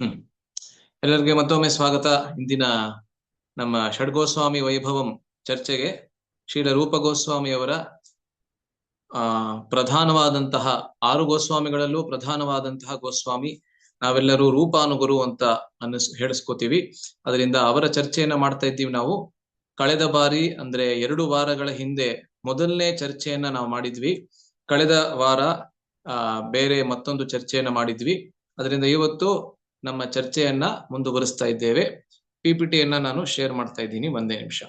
ಹ್ಮ್ ಎಲ್ಲರಿಗೆ ಮತ್ತೊಮ್ಮೆ ಸ್ವಾಗತ. ಇಂದಿನ ನಮ್ಮ ಷಡ್ಗೋಸ್ವಾಮಿ ವೈಭವಂ ಚರ್ಚೆಗೆ ಶ್ರೀಲ ರೂಪ ಗೋಸ್ವಾಮಿಯವರ ಪ್ರಧಾನವಾದಂತಹ 6 ಗೋಸ್ವಾಮಿಗಳಲ್ಲೂ ಪ್ರಧಾನವಾದಂತಹ ಗೋಸ್ವಾಮಿ. ನಾವೆಲ್ಲರೂ ರೂಪಾನುಗುರು ಅಂತ ಹೇಳಿಸ್ಕೋತೀವಿ. ಅದರಿಂದ ಅವರ ಚರ್ಚೆಯನ್ನ ಮಾಡ್ತಾ ಇದ್ದೀವಿ ನಾವು. ಕಳೆದ ಬಾರಿ ಅಂದ್ರೆ 2 ವಾರಗಳ ಹಿಂದೆ ಮೊದಲನೇ ಚರ್ಚೆಯನ್ನ ನಾವು ಮಾಡಿದ್ವಿ. ಕಳೆದ ವಾರ ಬೇರೆ ಮತ್ತೊಂದು ಚರ್ಚೆಯನ್ನ ಮಾಡಿದ್ವಿ. ಅದರಿಂದ ಇವತ್ತು ನಮ್ಮ ಚರ್ಚೆಯನ್ನ ಮುಂದುವರಿಸ್ತಾ ಇದ್ದೇವೆ. ಪಿಪಿಟಿಯನ್ನ ನಾನು ಶೇರ್ ಮಾಡ್ತಾ ಇದ್ದೀನಿ. ಒಂದೇ ನಿಮಿಷ.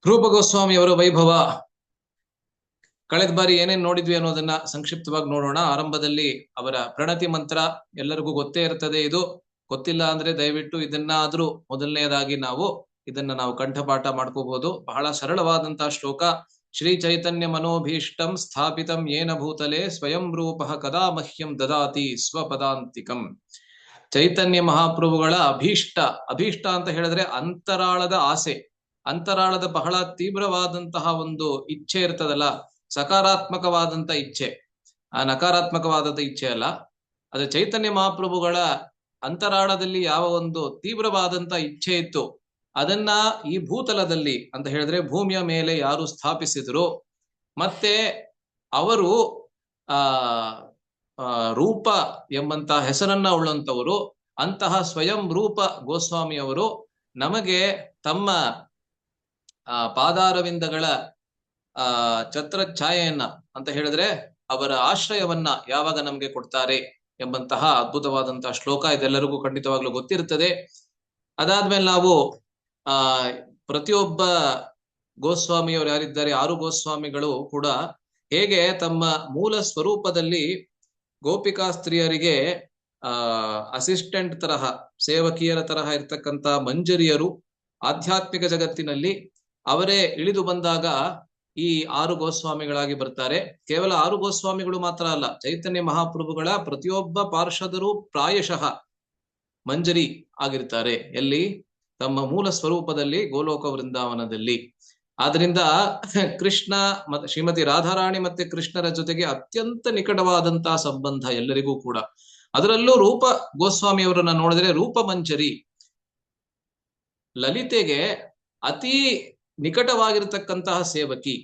ರೂಪ ಗೋಸ್ವಾಮಿ ಅವರ ವೈಭವ ಕಳೆದ ಬಾರಿ ಏನೇನ್ ನೋಡಿದ್ವಿ ಅನ್ನೋದನ್ನ ಸಂಕ್ಷಿಪ್ತವಾಗಿ ನೋಡೋಣ. ಆರಂಭದಲ್ಲಿ ಅವರ ಪ್ರಣತಿ ಮಂತ್ರ ಎಲ್ಲರಿಗೂ ಗೊತ್ತೇ ಇರ್ತದೆ. ಇದು ಗೊತ್ತಿಲ್ಲ ಅಂದ್ರೆ ದಯವಿಟ್ಟು ಇದನ್ನಾದ್ರೂ ಮೊದಲನೆಯದಾಗಿ ನಾವು ಕಂಠಪಾಠ ಮಾಡ್ಕೋಬಹುದು. ಬಹಳ ಸರಳವಾದಂತಹ ಶ್ಲೋಕ. ಶ್ರೀ ಚೈತನ್ಯ ಮನೋಭೀಷ್ಟಂ ಸ್ಥಾಪಿತಂ ಯೇನ ಭೂತಲೆ ಸ್ವಯಂ ರೂಪ ಕದಾ ಮಹ್ಯಂ ದದಾತಿ ಸ್ವಪದಾಂತಿಕಂ. ಚೈತನ್ಯ ಮಹಾಪ್ರಭುಗಳ ಅಭೀಷ್ಟ ಅಂತ ಹೇಳಿದ್ರೆ ಅಂತರಾಳದ ಆಸೆ, ಅಂತರಾಳದ ಬಹಳ ತೀವ್ರವಾದಂತಹ ಒಂದು ಇಚ್ಛೆ ಇರ್ತದಲ್ಲ, ಸಕಾರಾತ್ಮಕವಾದಂತ ಇಚ್ಛೆ, ಆ ನಕಾರಾತ್ಮಕವಾದಂತ ಇಚ್ಛೆ ಅಲ್ಲ. ಅದು ಚೈತನ್ಯ ಮಹಾಪ್ರಭುಗಳ ಅಂತರಾಳದಲ್ಲಿ ಯಾವ ಒಂದು ತೀವ್ರವಾದಂತ ಇಚ್ಛೆ ಇತ್ತು, ಅದನ್ನ ಈ ಭೂತಲದಲ್ಲಿ ಅಂತ ಹೇಳಿದ್ರೆ ಭೂಮಿಯ ಮೇಲೆ ಯಾರು ಸ್ಥಾಪಿಸಿದ್ರು, ಮತ್ತೆ ಅವರು ರೂಪ ಎಂಬಂತಹ ಹೆಸರನ್ನ ಉಳ್ಳಂತವರು, ಅಂತಹ ಸ್ವಯಂ ರೂಪ ಗೋಸ್ವಾಮಿಯವರು ನಮಗೆ ತಮ್ಮ ಪಾದಾರವಿಂದಗಳ ಛತ್ರ ಛಾಯೆಯನ್ನ ಅಂತ ಹೇಳಿದ್ರೆ ಅವರ ಆಶ್ರಯವನ್ನ ಯಾವಾಗ ನಮ್ಗೆ ಕೊಡ್ತಾರೆ ಎಂಬಂತಹ ಅದ್ಭುತವಾದಂತಹ ಶ್ಲೋಕ. ಇದೆಲ್ಲರಿಗೂ ಖಂಡಿತವಾಗ್ಲೂ ಗೊತ್ತಿರುತ್ತದೆ. ಅದಾದ್ಮೇಲೆ ನಾವು ಪ್ರತಿಯೊಬ್ಬ ಗೋಸ್ವಾಮಿಯವರು ಯಾರಿದ್ದಾರೆ, 6 ಗೋಸ್ವಾಮಿಗಳು ಕೂಡ ಹೇಗೆ ತಮ್ಮ ಮೂಲ ಸ್ವರೂಪದಲ್ಲಿ ಗೋಪಿಕಾ ಸ್ತ್ರೀಯರಿಗೆ ಅಸಿಸ್ಟೆಂಟ್ ತರಹ, ಸೇವಕಿಯರ ತರಹ ಇರ್ತಕ್ಕಂತ ಮಂಜರಿಯರು ಆಧ್ಯಾತ್ಮಿಕ ಜಗತ್ತಿನಲ್ಲಿ ಅವರೇ ಇಳಿದು ಬಂದಾಗ ಈ 6 ಗೋಸ್ವಾಮಿಗಳಾಗಿ ಬರ್ತಾರೆ. ಕೇವಲ 6 ಗೋಸ್ವಾಮಿಗಳು ಮಾತ್ರ ಅಲ್ಲ, ಚೈತನ್ಯ ಮಹಾಪ್ರಭುಗಳ ಪ್ರತಿಯೊಬ್ಬ ಪಾರ್ಷದರು ಪ್ರಾಯಶಃ ಮಂಜರಿ ಆಗಿರ್ತಾರೆ. ಎಲ್ಲಿ? ತಮ್ಮ ಮೂಲ ಸ್ವರೂಪದಲ್ಲಿ, ಗೋಲೋಕ ವೃಂದಾವನದಲ್ಲಿ. ಆದ್ರಿಂದ ಕೃಷ್ಣ ಮತ್ತೆ ಶ್ರೀಮತಿ ರಾಧಾರಾಣಿ ಮತ್ತೆ ಕೃಷ್ಣರ ಜೊತೆಗೆ ಅತ್ಯಂತ ನಿಕಟವಾದಂತಹ ಸಂಬಂಧ ಎಲ್ಲರಿಗೂ ಕೂಡ. ಅದರಲ್ಲೂ ರೂಪ ಗೋಸ್ವಾಮಿಯವರನ್ನ ನೋಡಿದ್ರೆ ರೂಪ ಮಂಜರಿ, ಲಲಿತೆಗೆ ಅತಿ ನಿಕಟವಾಗಿರ್ತಕ್ಕಂತಹ ಸೇವಕಿ.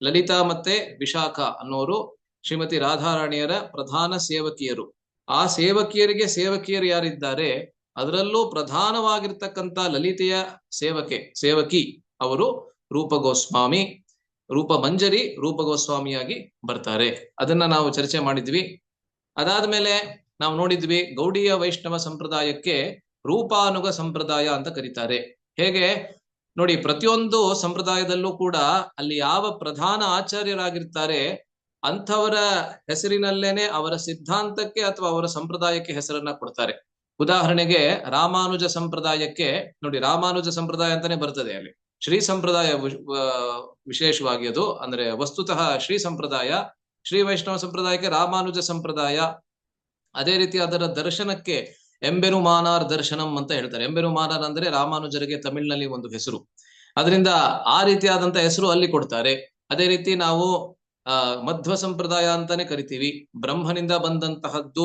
ಲಲಿತಾ ಮತ್ತೆ ವಿಶಾಖ ಅನ್ನೋರು ಶ್ರೀಮತಿ ರಾಧಾರಾಣಿಯರ ಪ್ರಧಾನ ಸೇವಕಿಯರು. ಆ ಸೇವಕಿಯರು ಯಾರಿದ್ದಾರೆ, ಅದರಲ್ಲೂ ಪ್ರಧಾನವಾಗಿರ್ತಕ್ಕಂಥ ಲಲಿತೆಯ ಸೇವಕಿ ಅವರು ರೂಪ ಗೋಸ್ವಾಮಿ, ರೂಪ ಮಂಜರಿ ರೂಪ ಗೋಸ್ವಾಮಿಯಾಗಿ ಬರ್ತಾರೆ. ಅದನ್ನ ನಾವು ಚರ್ಚೆ ಮಾಡಿದ್ವಿ. ಅದಾದ್ಮೇಲೆ ನಾವು ನೋಡಿದ್ವಿ ಗೌಡಿಯ ವೈಷ್ಣವ ಸಂಪ್ರದಾಯಕ್ಕೆ ರೂಪಾನುಗ ಸಂಪ್ರದಾಯ ಅಂತ ಕರೀತಾರೆ. ಹೇಗೆ ನೋಡಿ, ಪ್ರತಿಯೊಂದು ಸಂಪ್ರದಾಯದಲ್ಲೂ ಕೂಡ ಅಲ್ಲಿ ಯಾವ ಪ್ರಧಾನ ಆಚಾರ್ಯರಾಗಿರ್ತಾರೆ ಅಂಥವರ ಹೆಸರಿನಲ್ಲೇನೆ ಅವರ ಸಿದ್ಧಾಂತಕ್ಕೆ ಅಥವಾ ಅವರ ಸಂಪ್ರದಾಯಕ್ಕೆ ಹೆಸರನ್ನ ಕೊಡ್ತಾರೆ. ಉದಾಹರಣೆಗೆ ರಾಮಾನುಜ ಸಂಪ್ರದಾಯಕ್ಕೆ ನೋಡಿ, ರಾಮಾನುಜ ಸಂಪ್ರದಾಯ ಅಂತಾನೆ ಬರ್ತದೆ. ಅಲ್ಲಿ ಶ್ರೀ ಸಂಪ್ರದಾಯ ವಿಶೇಷವಾಗಿ ಅದು ಅಂದ್ರೆ ವಸ್ತುತಃ ಶ್ರೀ ಸಂಪ್ರದಾಯ. ಶ್ರೀ ವೈಷ್ಣವ ಸಂಪ್ರದಾಯಕ್ಕೆ ರಾಮಾನುಜ ಸಂಪ್ರದಾಯ. ಅದೇ ರೀತಿ ಅದರ ದರ್ಶನಕ್ಕೆ ಎಂಬೆರುಮಾನಾರ್ ದರ್ಶನಂ ಅಂತ ಹೇಳ್ತಾರೆ. ಎಂಬೆರುಮಾನಾರ್ ಅಂದ್ರೆ ರಾಮಾನುಜರಿಗೆ ತಮಿಳಿನಲ್ಲಿ ಒಂದು ಹೆಸರು. ಅದರಿಂದ ಆ ರೀತಿಯಾದಂತ ಹೆಸರು ಅಲ್ಲಿ ಕೊಡ್ತಾರೆ. ಅದೇ ರೀತಿ ನಾವು ಮಧ್ವ ಸಂಪ್ರದಾಯ ಅಂತಾನೆ ಕರಿತೀವಿ. ಬ್ರಹ್ಮನಿಂದ ಬಂದಂತಹದ್ದು,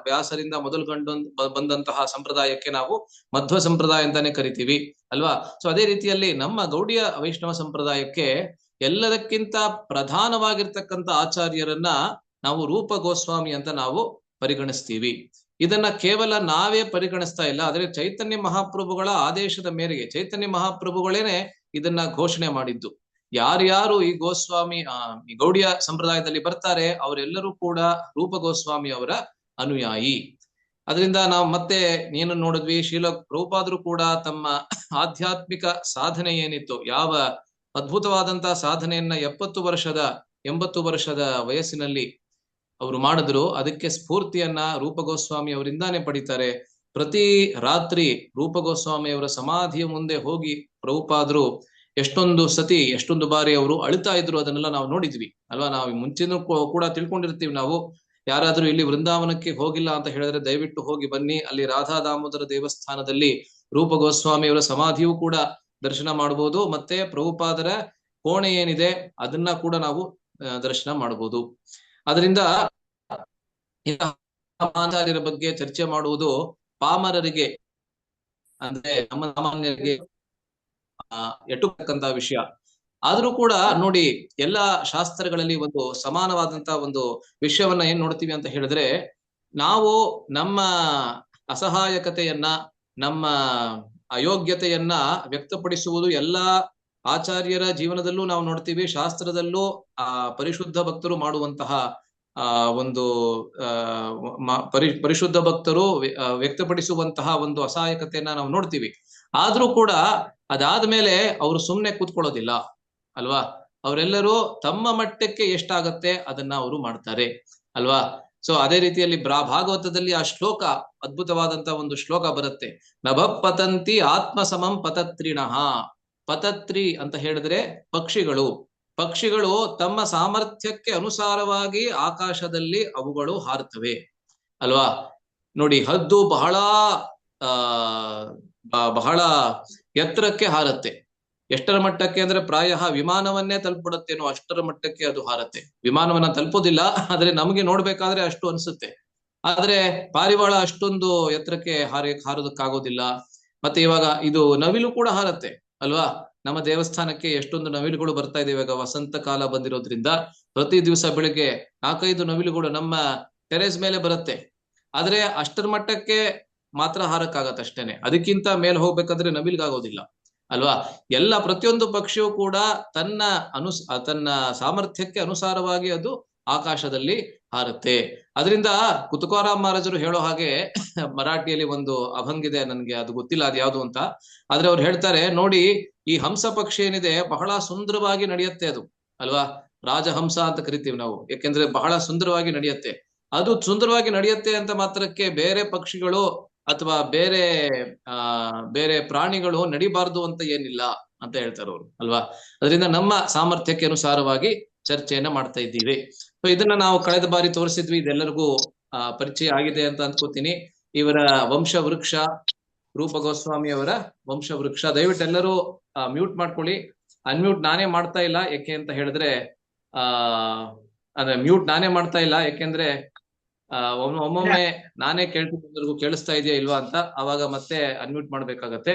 ವ್ಯಾಸರಿಂದ ಮೊದಲುಗೊಂಡು ಬಂದಂತಹ ಸಂಪ್ರದಾಯಕ್ಕೆ ನಾವು ಮಧ್ವ ಸಂಪ್ರದಾಯ ಅಂತಾನೆ ಕರಿತೀವಿ ಅಲ್ವಾ. ಸೊ ಅದೇ ರೀತಿಯಲ್ಲಿ ನಮ್ಮ ಗೌಡಿಯ ವೈಷ್ಣವ ಸಂಪ್ರದಾಯಕ್ಕೆ ಎಲ್ಲದಕ್ಕಿಂತ ಪ್ರಧಾನವಾಗಿರ್ತಕ್ಕಂಥ ಆಚಾರ್ಯರನ್ನ ನಾವು ರೂಪ ಗೋಸ್ವಾಮಿ ಅಂತ ನಾವು ಪರಿಗಣಿಸ್ತೀವಿ. ಇದನ್ನ ಕೇವಲ ನಾವೇ ಪರಿಗಣಿಸ್ತಾ ಇಲ್ಲ, ಆದ್ರೆ ಚೈತನ್ಯ ಮಹಾಪ್ರಭುಗಳ ಆದೇಶದ ಮೇರೆಗೆ ಚೈತನ್ಯ ಮಹಾಪ್ರಭುಗಳೇನೆ ಇದನ್ನ ಘೋಷಣೆ ಮಾಡಿದ್ದು. ಯಾರ್ಯಾರು ಈ ಗೋಸ್ವಾಮಿ ಈ ಗೌಡಿಯ ಸಂಪ್ರದಾಯದಲ್ಲಿ ಬರ್ತಾರೆ ಅವರೆಲ್ಲರೂ ಕೂಡ ರೂಪ ಗೋಸ್ವಾಮಿ ಅವರ ಅನುಯಾಯಿ. ಅದರಿಂದ ನಾವು ಮತ್ತೆ ಏನು ನೋಡಿದ್ವಿ, ಶೀಲ ರೂಪಾದ್ರು ಕೂಡ ತಮ್ಮ ಆಧ್ಯಾತ್ಮಿಕ ಸಾಧನೆ ಏನಿತ್ತು, ಯಾವ ಅದ್ಭುತವಾದಂತಹ ಸಾಧನೆಯನ್ನ 80 ವರ್ಷದ ವಯಸ್ಸಿನಲ್ಲಿ ಅವರು ಮಾಡಿದ್ರು, ಅದಕ್ಕೆ ಸ್ಫೂರ್ತಿಯನ್ನ ರೂಪ ಗೋಸ್ವಾಮಿ ಅವರಿಂದಾನೇ ಪಡಿತಾರೆ. ಪ್ರತಿ ರಾತ್ರಿ ರೂಪ ಗೋಸ್ವಾಮಿಯವರ ಸಮಾಧಿಯ ಮುಂದೆ ಹೋಗಿ ಪ್ರಭುಪಾದರು ಎಷ್ಟೊಂದು ಸತಿ ಎಷ್ಟೊಂದು ಬಾರಿ ಅವರು ಅಳ್ತಾ ಇದ್ರು, ಅದನ್ನೆಲ್ಲ ನಾವು ನೋಡಿದ್ವಿ ಅಲ್ವಾ. ನಾವು ಮುಂಚೆನೂ ಕೂಡ ತಿಳ್ಕೊಂಡಿರ್ತೀವಿ. ನಾವು ಯಾರಾದ್ರೂ ಇಲ್ಲಿ ವೃಂದಾವನಕ್ಕೆ ಹೋಗಿಲ್ಲ ಅಂತ ಹೇಳಿದ್ರೆ ದಯವಿಟ್ಟು ಹೋಗಿ ಬನ್ನಿ. ಅಲ್ಲಿ ರಾಧಾ ದಾಮೋದರ ದೇವಸ್ಥಾನದಲ್ಲಿ ರೂಪ ಗೋಸ್ವಾಮಿಯವರ ಸಮಾಧಿಯೂ ಕೂಡ ದರ್ಶನ ಮಾಡಬಹುದು. ಮತ್ತೆ ಪ್ರಭುಪಾದರ ಕೋಣೆ ಏನಿದೆ ಅದನ್ನ ಕೂಡ ನಾವು ದರ್ಶನ ಮಾಡಬಹುದು. ಅದರಿಂದ ಆಚಾರ್ಯರ ಬಗ್ಗೆ ಚರ್ಚೆ ಮಾಡುವುದು ಪಾಮರರಿಗೆ ಅಂದ್ರೆ ನಮ್ಮ ಸಾಮಾನ್ಯರಿಗೆ ಎಟುಕತಕ್ಕಂತಹ ವಿಷಯ. ಆದ್ರೂ ಕೂಡ ನೋಡಿ, ಎಲ್ಲಾ ಶಾಸ್ತ್ರಗಳಲ್ಲಿ ಒಂದು ಸಮಾನವಾದಂತಹ ಒಂದು ವಿಷಯವನ್ನ ಏನ್ ನೋಡ್ತೀವಿ ಅಂತ ಹೇಳಿದ್ರೆ, ನಾವು ನಮ್ಮ ಅಸಹಾಯಕತೆಯನ್ನ, ನಮ್ಮ ಅಯೋಗ್ಯತೆಯನ್ನ ವ್ಯಕ್ತಪಡಿಸುವುದು ಎಲ್ಲಾ ಆಚಾರ್ಯರ ಜೀವನದಲ್ಲೂ ನಾವು ನೋಡ್ತೀವಿ. ಶಾಸ್ತ್ರದಲ್ಲೂ ಪರಿಶುದ್ಧ ಭಕ್ತರು ಮಾಡುವಂತಹ ಒಂದು ಪರಿಶುದ್ಧ ಭಕ್ತರು ವ್ಯಕ್ತಪಡಿಸುವಂತಹ ಒಂದು ಅಸಹಾಯಕತೆಯನ್ನ ನಾವು ನೋಡ್ತೀವಿ. ಆದ್ರೂ ಕೂಡ ಅದಾದ್ಮೇಲೆ ಅವರು ಸುಮ್ನೆ ಕೂತ್ಕೊಳ್ಳೋದಿಲ್ಲ ಅಲ್ವಾ. ಅವರೆಲ್ಲರೂ ತಮ್ಮ ಮಟ್ಟಕ್ಕೆ ಎಷ್ಟಾಗತ್ತೆ ಅದನ್ನ ಅವರು ಮಾಡ್ತಾರೆ ಅಲ್ವಾ. ಸೊ ಅದೇ ರೀತಿಯಲ್ಲಿ ಭಾಗವತದಲ್ಲಿ ಆ ಶ್ಲೋಕ, ಅದ್ಭುತವಾದಂತಹ ಒಂದು ಶ್ಲೋಕ ಬರುತ್ತೆ. ನಭ ಪತಂತಿ ಆತ್ಮ ಸಮಂ ಪತತ್ರಿಣಃ. ಪತತ್ರಿ ಅಂತ ಹೇಳಿದ್ರೆ ಪಕ್ಷಿಗಳು. ಪಕ್ಷಿಗಳು ತಮ್ಮ ಸಾಮರ್ಥ್ಯಕ್ಕೆ ಅನುಸಾರವಾಗಿ ಆಕಾಶದಲ್ಲಿ ಅವುಗಳು ಹಾರುತ್ತವೆ ಅಲ್ವಾ. ನೋಡಿ, ಹದ್ದು ಬಹಳ ಎತ್ತರಕ್ಕೆ ಹಾರತ್ತೆ. ಎಷ್ಟರ ಮಟ್ಟಕ್ಕೆ ಅಂದ್ರೆ ಪ್ರಾಯ ವಿಮಾನವನ್ನೇ ತಲುಪಿಬಿಡುತ್ತೇನೋ ಅಷ್ಟರ ಮಟ್ಟಕ್ಕೆ ಅದು ಹಾರತ್ತೆ. ವಿಮಾನವನ್ನ ತಲುಪೋದಿಲ್ಲ, ಆದ್ರೆ ನಮಗೆ ನೋಡ್ಬೇಕಾದ್ರೆ ಅಷ್ಟು ಅನ್ಸುತ್ತೆ. ಆದ್ರೆ ಪಾರಿವಾಳ ಅಷ್ಟೊಂದು ಎತ್ತರಕ್ಕೆ ಹಾರೋದಕ್ಕಾಗೋದಿಲ್ಲ. ಮತ್ತೆ ಇವಾಗ ಇದು ನವಿಲು ಕೂಡ ಹಾರತ್ತೆ ಅಲ್ವಾ. ನಮ್ಮ ದೇವಸ್ಥಾನಕ್ಕೆ ಎಷ್ಟೊಂದು ನವಿಲುಗಳು ಬರ್ತಾ ಇದೆ. ಇವಾಗ ವಸಂತ ಕಾಲ ಬಂದಿರೋದ್ರಿಂದ ಪ್ರತಿ ದಿವಸ ಬೆಳಿಗ್ಗೆ 4-5 ನವಿಲುಗಳು ನಮ್ಮ ಟೆರೇಸ್ ಮೇಲೆ ಬರುತ್ತೆ. ಆದ್ರೆ ಅಷ್ಟರ ಮಟ್ಟಕ್ಕೆ ಮಾತ್ರ ಹಾರಕ್ಕಾಗತ್ತೆ ಅಷ್ಟೇನೆ. ಅದಕ್ಕಿಂತ ಮೇಲೆ ಹೋಗ್ಬೇಕಾದ್ರೆ ನವಿಲ್ಗಾಗೋದಿಲ್ಲ ಅಲ್ವಾ. ಎಲ್ಲ ಪ್ರತಿಯೊಂದು ಪಕ್ಷಿಯೂ ಕೂಡ ತನ್ನ ಸಾಮರ್ಥ್ಯಕ್ಕೆ ಅನುಸಾರವಾಗಿ ಅದು ಆಕಾಶದಲ್ಲಿ ಹಾರುತ್ತೆ. ಅದರಿಂದ ತುಕಾರಾಮ್ ಮಹಾರಾಜರು ಹೇಳೋ ಹಾಗೆ ಮರಾಠಿಯಲ್ಲಿ ಒಂದು ಅಭಂಗಿದೆ, ನನ್ಗೆ ಅದು ಗೊತ್ತಿಲ್ಲ ಅದು ಯಾವುದು ಅಂತ. ಆದ್ರೆ ಅವ್ರು ಹೇಳ್ತಾರೆ ನೋಡಿ, ಈ ಹಂಸ ಪಕ್ಷಿ ಏನಿದೆ ಬಹಳ ಸುಂದರವಾಗಿ ನಡೆಯುತ್ತೆ ಅದು ಅಲ್ವಾ. ರಾಜಹಂಸ ಅಂತ ಕರಿತೀವಿ ನಾವು, ಯಾಕೆಂದ್ರೆ ಬಹಳ ಸುಂದರವಾಗಿ ನಡೆಯುತ್ತೆ. ಅದು ಸುಂದರವಾಗಿ ನಡೆಯುತ್ತೆ ಅಂತ ಮಾತ್ರಕ್ಕೆ ಬೇರೆ ಪಕ್ಷಿಗಳು ಅಥವಾ ಬೇರೆ ಪ್ರಾಣಿಗಳು ನಡಿಬಾರ್ದು ಅಂತ ಏನಿಲ್ಲ ಅಂತ ಹೇಳ್ತಾರೆ ಅವರು ಅಲ್ವಾ. ಅದರಿಂದ ನಮ್ಮ ಸಾಮರ್ಥ್ಯಕ್ಕೆ ಅನುಸಾರವಾಗಿ ಚರ್ಚೆಯನ್ನ ಮಾಡ್ತಾ ಇದ್ದೀವಿ. ಸೊ ಇದನ್ನ ನಾವು ಕಳೆದ ಬಾರಿ ತೋರಿಸಿದ್ವಿ, ಇದೆಲ್ಲರಿಗೂ ಪರಿಚಯ ಆಗಿದೆ ಅಂತ ಅನ್ಕೋತೀನಿ. ಇವರ ವಂಶ ವೃಕ್ಷ, ರೂಪ ಗೋಸ್ವಾಮಿ ಅವರ ವಂಶ ವೃಕ್ಷ. ದಯವಿಟ್ಟು ಎಲ್ಲರೂ ಮ್ಯೂಟ್ ಮಾಡ್ಕೊಳ್ಳಿ. ಅನ್ಮ್ಯೂಟ್ ನಾನೇ ಮಾಡ್ತಾ ಇಲ್ಲ, ಯಾಕೆ ಅಂತ ಹೇಳಿದ್ರೆ ಅಂದ್ರೆ ಮ್ಯೂಟ್ ನಾನೇ ಮಾಡ್ತಾ ಇಲ್ಲ ಯಾಕೆಂದ್ರೆ ಒಮ್ಮೊಮ್ಮೆ ನಾನೇ ಕೇಳ್ತಿದ್ದರಿಗೂ ಕೇಳಿಸ್ತಾ ಇದೆಯಾ ಇಲ್ವಾ ಅಂತ, ಅವಾಗ ಮತ್ತೆ ಅನ್ಮ್ಯೂಟ್ ಮಾಡ್ಬೇಕಾಗತ್ತೆ.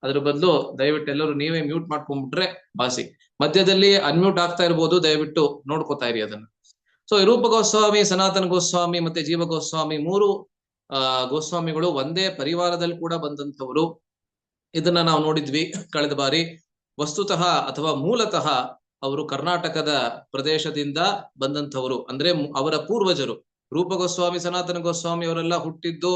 ಅದ್ರ ಬದಲು ದಯವಿಟ್ಟು ಎಲ್ಲರೂ ನೀವೇ ಮ್ಯೂಟ್ ಮಾಡ್ಕೊಂಡ್ಬಿಟ್ರೆ ಬಾಸಿ. ಮಧ್ಯದಲ್ಲಿ ಅನ್ಮ್ಯೂಟ್ ಆಗ್ತಾ ಇರ್ಬೋದು, ದಯವಿಟ್ಟು ನೋಡ್ಕೋತಾ ಇರಿ ಅದನ್ನ. ಸೊ ರೂಪ ಗೋಸ್ವಾಮಿ, ಸನಾತನ ಗೋಸ್ವಾಮಿ ಮತ್ತೆ ಜೀವ ಗೋಸ್ವಾಮಿ, 3 ಗೋಸ್ವಾಮಿಗಳು ಒಂದೇ ಪರಿವಾರದಲ್ಲಿ ಕೂಡ ಬಂದಂಥವರು. ಇದನ್ನ ನಾವು ನೋಡಿದ್ವಿ ಕಳೆದ ಬಾರಿ. ವಸ್ತುತಃ ಅಥವಾ ಮೂಲತಃ ಅವರು ಕರ್ನಾಟಕದ ಪ್ರದೇಶದಿಂದ ಬಂದಂಥವರು. ಅಂದ್ರೆ ಅವರ ಪೂರ್ವಜರು ರೂಪ ಗೋಸ್ವಾಮಿ, ಸನಾತನ ಗೋಸ್ವಾಮಿ ಅವರೆಲ್ಲ ಹುಟ್ಟಿದ್ದು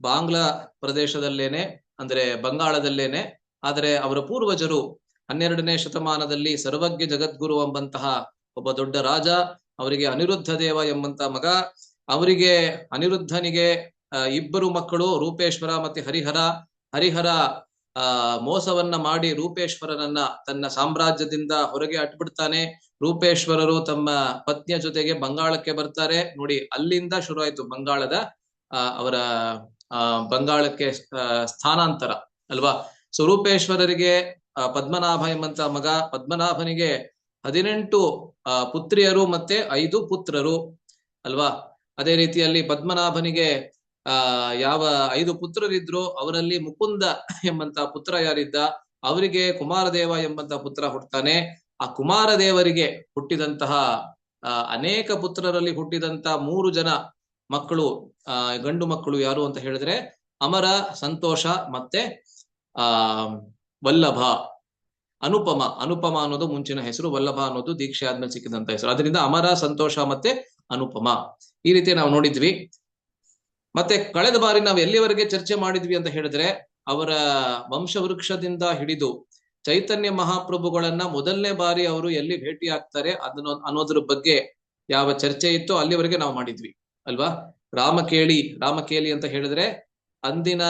ಬಾಂಗ್ಲಾ ಪ್ರದೇಶದಲ್ಲೇನೆ, ಅಂದ್ರೆ ಬಂಗಾಳದಲ್ಲೇನೆ. ಆದರೆ ಅವರ ಪೂರ್ವಜರು 12ನೇ ಶತಮಾನದಲ್ಲಿ ಸರ್ವಜ್ಞ ಜಗದ್ಗುರು ಎಂಬಂತಹ ಒಬ್ಬ ದೊಡ್ಡ ರಾಜ, ಅವರಿಗೆ ಅನಿರುದ್ಧ ದೇವ ಎಂಬಂತ ಮಗ, ಅವರಿಗೆ ಅನಿರುದ್ಧನಿಗೆ 2 ಮಕ್ಕಳು, ರೂಪೇಶ್ವರ ಮತ್ತೆ ಹರಿಹರ. ಹರಿಹರ ಮೋಸವನ್ನ ಮಾಡಿ ರೂಪೇಶ್ವರನನ್ನ ತನ್ನ ಸಾಮ್ರಾಜ್ಯದಿಂದ ಹೊರಗೆ ಅಟ್ಬಿಡ್ತಾನೆ. ರೂಪೇಶ್ವರರು ತಮ್ಮ ಪತ್ನಿಯ ಜೊತೆಗೆ ಬಂಗಾಳಕ್ಕೆ ಬರ್ತಾರೆ. ನೋಡಿ, ಅಲ್ಲಿಂದ ಶುರು ಆಯ್ತು ಬಂಗಾಳದ ಅವರ ಬಂಗಾಳಕ್ಕೆ ಸ್ಥಾನಾಂತರ ಅಲ್ವಾ. ಸೊ ರೂಪೇಶ್ವರರಿಗೆ ಪದ್ಮನಾಭ ಎಂಬಂತ ಮಗ, ಪದ್ಮನಾಭನಿಗೆ 18 ಪುತ್ರಿಯರು ಮತ್ತೆ 5 ಪುತ್ರರು ಅಲ್ವಾ. ಅದೇ ರೀತಿಯಲ್ಲಿ ಪದ್ಮನಾಭನಿಗೆ ಯಾವ 5 ಪುತ್ರರಿದ್ರು ಅವರಲ್ಲಿ ಮುಕುಂದ ಎಂಬಂತ ಪುತ್ರ ಯಾರಿದ್ದ, ಅವರಿಗೆ ಕುಮಾರದೇವ ಎಂಬಂತ ಪುತ್ರ ಹುಟ್ಟುತ್ತಾನೆ. ಆ ಕುಮಾರದೇವರಿಗೆ ಹುಟ್ಟಿದಂತಹ ಅನೇಕ ಪುತ್ರರಲ್ಲಿ ಹುಟ್ಟಿದಂತ 3 ಜನ ಮಕ್ಕಳು, ಗಂಡು ಮಕ್ಕಳು ಯಾರು ಅಂತ ಹೇಳಿದ್ರೆ ಅಮರ, ಸಂತೋಷ ಮತ್ತೆ ವಲ್ಲಭ. ಅನುಪಮ ಅನ್ನೋದು ಮುಂಚಿನ ಹೆಸರು, ವಲ್ಲಭ ಅನ್ನೋದು ದೀಕ್ಷೆ ಆದ್ಮೇಲೆ ಸಿಕ್ಕಿದಂತ ಹೆಸರು. ಅದರಿಂದ ಅಮರ, ಸಂತೋಷ ಮತ್ತೆ ಅನುಪಮ, ಈ ರೀತಿ ನಾವು ನೋಡಿದ್ವಿ. ಮತ್ತೆ ಕಳೆದ ಬಾರಿ ನಾವು ಎಲ್ಲಿವರೆಗೆ ಚರ್ಚೆ ಮಾಡಿದ್ವಿ ಅಂತ ಹೇಳಿದ್ರೆ, ಅವರ ವಂಶ ವೃಕ್ಷದಿಂದ ಹಿಡಿದು ಚೈತನ್ಯ ಮಹಾಪ್ರಭುಗಳನ್ನ ಮೊದಲನೇ ಬಾರಿ ಅವರು ಎಲ್ಲಿ ಭೇಟಿ ಆಗ್ತಾರೆ ಅನ್ನೋದ್ರ ಬಗ್ಗೆ ಯಾವ ಚರ್ಚೆ ಇತ್ತೋ ಅಲ್ಲಿವರೆಗೆ ನಾವು ಮಾಡಿದ್ವಿ ಅಲ್ವಾ. ರಾಮಕೇಳಿ ಅಂತ ಹೇಳಿದ್ರೆ ಅಂದಿನ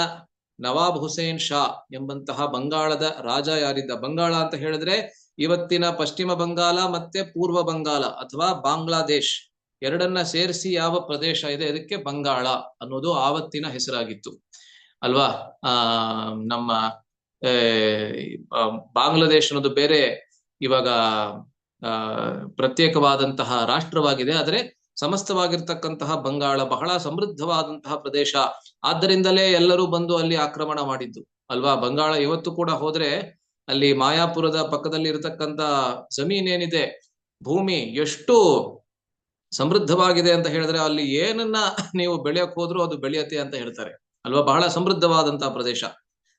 ನವಾಬ್ ಹುಸೇನ್ ಶಾ ಎಂಬಂತಹ ಬಂಗಾಳದ ರಾಜ ಯಾರಿದ್ದ, ಬಂಗಾಳ ಅಂತ ಹೇಳಿದ್ರೆ ಇವತ್ತಿನ ಪಶ್ಚಿಮ ಬಂಗಾಳ ಮತ್ತೆ ಪೂರ್ವ ಬಂಗಾಳ ಅಥವಾ ಬಾಂಗ್ಲಾದೇಶ್ ಎರಡನ್ನ ಸೇರಿಸಿ ಯಾವ ಪ್ರದೇಶ ಇದೆ ಅದಕ್ಕೆ ಬಂಗಾಳ ಅನ್ನೋದು ಆವತ್ತಿನ ಹೆಸರಾಗಿತ್ತು ಅಲ್ವಾ. ನಮ್ಮ ಬಾಂಗ್ಲಾದೇಶ್ ಅನ್ನೋದು ಬೇರೆ, ಇವಾಗ ಪ್ರತ್ಯೇಕವಾದಂತಹ ರಾಷ್ಟ್ರವಾಗಿದೆ. ಆದ್ರೆ ಸಮಸ್ತವಾಗಿರ್ತಕ್ಕಂತಹ ಬಂಗಾಳ ಬಹಳ ಸಮೃದ್ಧವಾದಂತಹ ಪ್ರದೇಶ, ಆದ್ದರಿಂದಲೇ ಎಲ್ಲರೂ ಬಂದು ಅಲ್ಲಿ ಆಕ್ರಮಣ ಮಾಡಿದ್ದು ಅಲ್ವಾ. ಬಂಗಾಳ ಇವತ್ತು ಕೂಡ ಹೋದ್ರೆ ಅಲ್ಲಿ ಮಾಯಾಪುರದ ಪಕ್ಕದಲ್ಲಿ ಇರತಕ್ಕಂತ ಜಮೀನ್ ಏನಿದೆ, ಭೂಮಿ ಎಷ್ಟು ಸಮೃದ್ಧವಾಗಿದೆ ಅಂತ ಹೇಳಿದ್ರೆ ಅಲ್ಲಿ ಏನನ್ನ ನೀವು ಬೆಳೆಯಕ್ ಹೋದ್ರು ಅದು ಬೆಳೆಯತ್ತೆ ಅಂತ ಹೇಳ್ತಾರೆ ಅಲ್ವಾ. ಬಹಳ ಸಮೃದ್ಧವಾದಂತಹ ಪ್ರದೇಶ.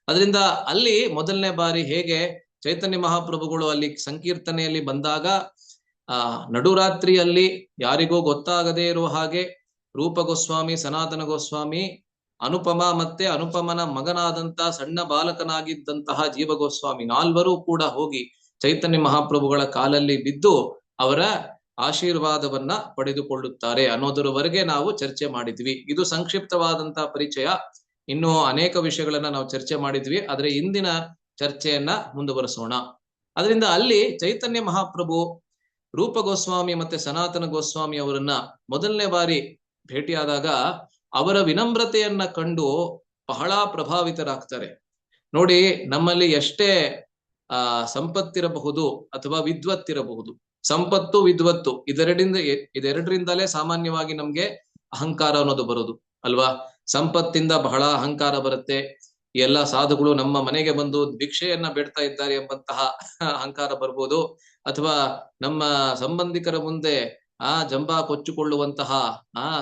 ಅದರಿಂದ ಅಲ್ಲಿ ಮೊದಲನೇ ಬಾರಿ ಹೇಗೆ ಚೈತನ್ಯ ಮಹಾಪ್ರಭುಗಳು ಅಲ್ಲಿ ಸಂಕೀರ್ತನೆಯಲ್ಲಿ ಬಂದಾಗ ನಡುರಾತ್ರಿಯಲ್ಲಿ ಯಾರಿಗೂ ಗೊತ್ತಾಗದೇ ಇರುವ ಹಾಗೆ ರೂಪ ಗೋಸ್ವಾಮಿ, ಸನಾತನ ಗೋಸ್ವಾಮಿ, ಅನುಪಮ ಮತ್ತೆ ಅನುಪಮನ ಮಗನಾದಂತ ಸಣ್ಣ ಬಾಲಕನಾಗಿದ್ದಂತಹ ಜೀವ ಗೋಸ್ವಾಮಿ ನಾಲ್ವರೂ ಕೂಡ ಹೋಗಿ ಚೈತನ್ಯ ಮಹಾಪ್ರಭುಗಳ ಕಾಲಲ್ಲಿ ಬಿದ್ದು ಅವರ ಆಶೀರ್ವಾದವನ್ನ ಪಡೆದುಕೊಳ್ಳುತ್ತಾರೆ ಅನ್ನೋದರವರೆಗೆ ನಾವು ಚರ್ಚೆ ಮಾಡಿದ್ವಿ. ಇದು ಸಂಕ್ಷಿಪ್ತವಾದಂತಹ ಪರಿಚಯ. ಇನ್ನು ಅನೇಕ ವಿಷಯಗಳನ್ನ ನಾವು ಚರ್ಚೆ ಮಾಡಿದ್ವಿ, ಆದ್ರೆ ಇಂದಿನ ಚರ್ಚೆಯನ್ನ ಮುಂದುವರಿಸೋಣ. ಅದರಿಂದ ಅಲ್ಲಿ ಚೈತನ್ಯ ಮಹಾಪ್ರಭು ರೂಪ ಗೋಸ್ವಾಮಿ ಮತ್ತೆ ಸನಾತನ ಗೋಸ್ವಾಮಿ ಅವರನ್ನ ಮೊದಲನೇ ಬಾರಿ ಭೇಟಿಯಾದಾಗ ಅವರ ವಿನಮ್ರತೆಯನ್ನ ಕಂಡು ಬಹಳ ಪ್ರಭಾವಿತರಾಗ್ತಾರೆ. ನೋಡಿ, ನಮ್ಮಲ್ಲಿ ಎಷ್ಟೇ ಸಂಪತ್ತಿರಬಹುದು ಅಥವಾ ವಿದ್ವತ್ತಿರಬಹುದು, ಸಂಪತ್ತು ವಿದ್ವತ್ತು ಇದೆರಡರಿಂದಲೇ ಸಾಮಾನ್ಯವಾಗಿ ನಮ್ಗೆ ಅಹಂಕಾರ ಅನ್ನೋದು ಬರೋದು ಅಲ್ವಾ. ಸಂಪತ್ತಿಂದ ಬಹಳ ಅಹಂಕಾರ ಬರುತ್ತೆ. ಎಲ್ಲ ಸಾಧುಗಳು ನಮ್ಮ ಮನೆಗೆ ಬಂದು ಭಿಕ್ಷೆಯನ್ನ ಬೇಡ್ತಾ ಇದ್ದಾರೆ ಎಂಬಂತಹ ಅಹಂಕಾರ ಬರ್ಬೋದು, ಅಥವಾ ನಮ್ಮ ಸಂಬಂಧಿಕರ ಮುಂದೆ ಜಂಬಾ ಕೊಚ್ಚಿಕೊಳ್ಳುವಂತಹ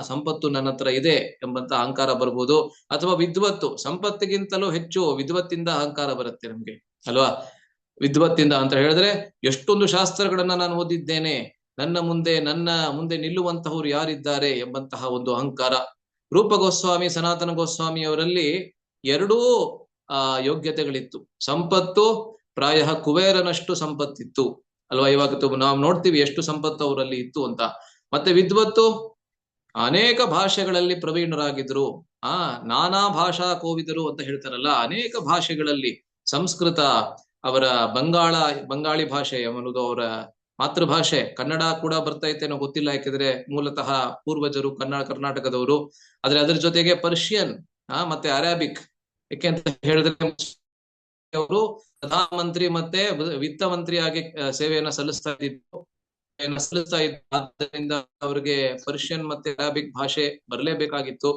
ಸಂಪತ್ತು ನನ್ನ ಹತ್ರ ಇದೆ ಎಂಬಂತಹ ಅಹಂಕಾರ ಬರ್ಬೋದು, ಅಥವಾ ವಿದ್ವತ್ತು, ಸಂಪತ್ತಿಗಿಂತಲೂ ಹೆಚ್ಚು ವಿದ್ವತ್ತಿಂದ ಅಹಂಕಾರ ಬರುತ್ತೆ ನಮ್ಗೆ ಅಲ್ವಾ. ವಿದ್ವತ್ತಿಂದ ಅಂತ ಹೇಳಿದ್ರೆ ಎಷ್ಟೊಂದು ಶಾಸ್ತ್ರಗಳನ್ನ ನಾನು ಓದಿದ್ದೇನೆ, ನನ್ನ ಮುಂದೆ ನಿಲ್ಲುವಂತಹವ್ರು ಯಾರಿದ್ದಾರೆ ಎಂಬಂತಹ ಒಂದು ಅಹಂಕಾರ. ರೂಪ ಗೋಸ್ವಾಮಿ, ಸನಾತನ ಗೋಸ್ವಾಮಿ ಅವರಲ್ಲಿ ಎರಡೂ ಯೋಗ್ಯತೆಗಳಿತ್ತು. ಸಂಪತ್ತು ಪ್ರಾಯ ಕುಬೇರನಷ್ಟು ಸಂಪತ್ತಿತ್ತು ಅಲ್ವಾ. ಇವಾಗ ನಾವು ನೋಡ್ತೀವಿ ಎಷ್ಟು ಸಂಪತ್ತು ಅವರಲ್ಲಿ ಇತ್ತು ಅಂತ. ಮತ್ತೆ ವಿದ್ವತ್ತು, ಅನೇಕ ಭಾಷೆಗಳಲ್ಲಿ ಪ್ರವೀಣರಾಗಿದ್ರು, ನಾನಾ ಭಾಷಾ ಕೋವಿದರು ಅಂತ ಹೇಳ್ತಾರಲ್ಲ, ಅನೇಕ ಭಾಷೆಗಳಲ್ಲಿ, ಸಂಸ್ಕೃತ ಅವರ ಬಂಗಾಳಿ ಭಾಷೆ ಅನ್ನೋದು ಅವರ ಮಾತೃಭಾಷೆ, ಕನ್ನಡ ಕೂಡ ಬರ್ತಾ ಇತ್ತೇನೋ ಗೊತ್ತಿಲ್ಲ, ಯಾಕೆಂದ್ರೆ ಮೂಲತಃ ಪೂರ್ವಜರು ಕರ್ನಾಟಕದವರು. ಆದ್ರೆ ಅದ್ರ ಜೊತೆಗೆ ಪರ್ಷಿಯನ್ ಮತ್ತೆ ಅರೇಬಿಕ್, ಯಾಕೆ ಅಂತ ಹೇಳಿದ್ರೆ ಅವರು ಪ್ರಧಾನಮಂತ್ರಿ ಮತ್ತೆ ವಿತ್ತ ಮಂತ್ರಿಯಾಗಿ ಸೇವೆಯನ್ನ ಸಲ್ಲಿಸ್ತಾ ಇದ್ರು. ಆದ್ದರಿಂದ ಅವರಿಗೆ ಪರ್ಷಿಯನ್ ಮತ್ತೆ ಅರೇಬಿಕ್ ಭಾಷೆ ಬರಲೇಬೇಕಾಗಿತ್ತು.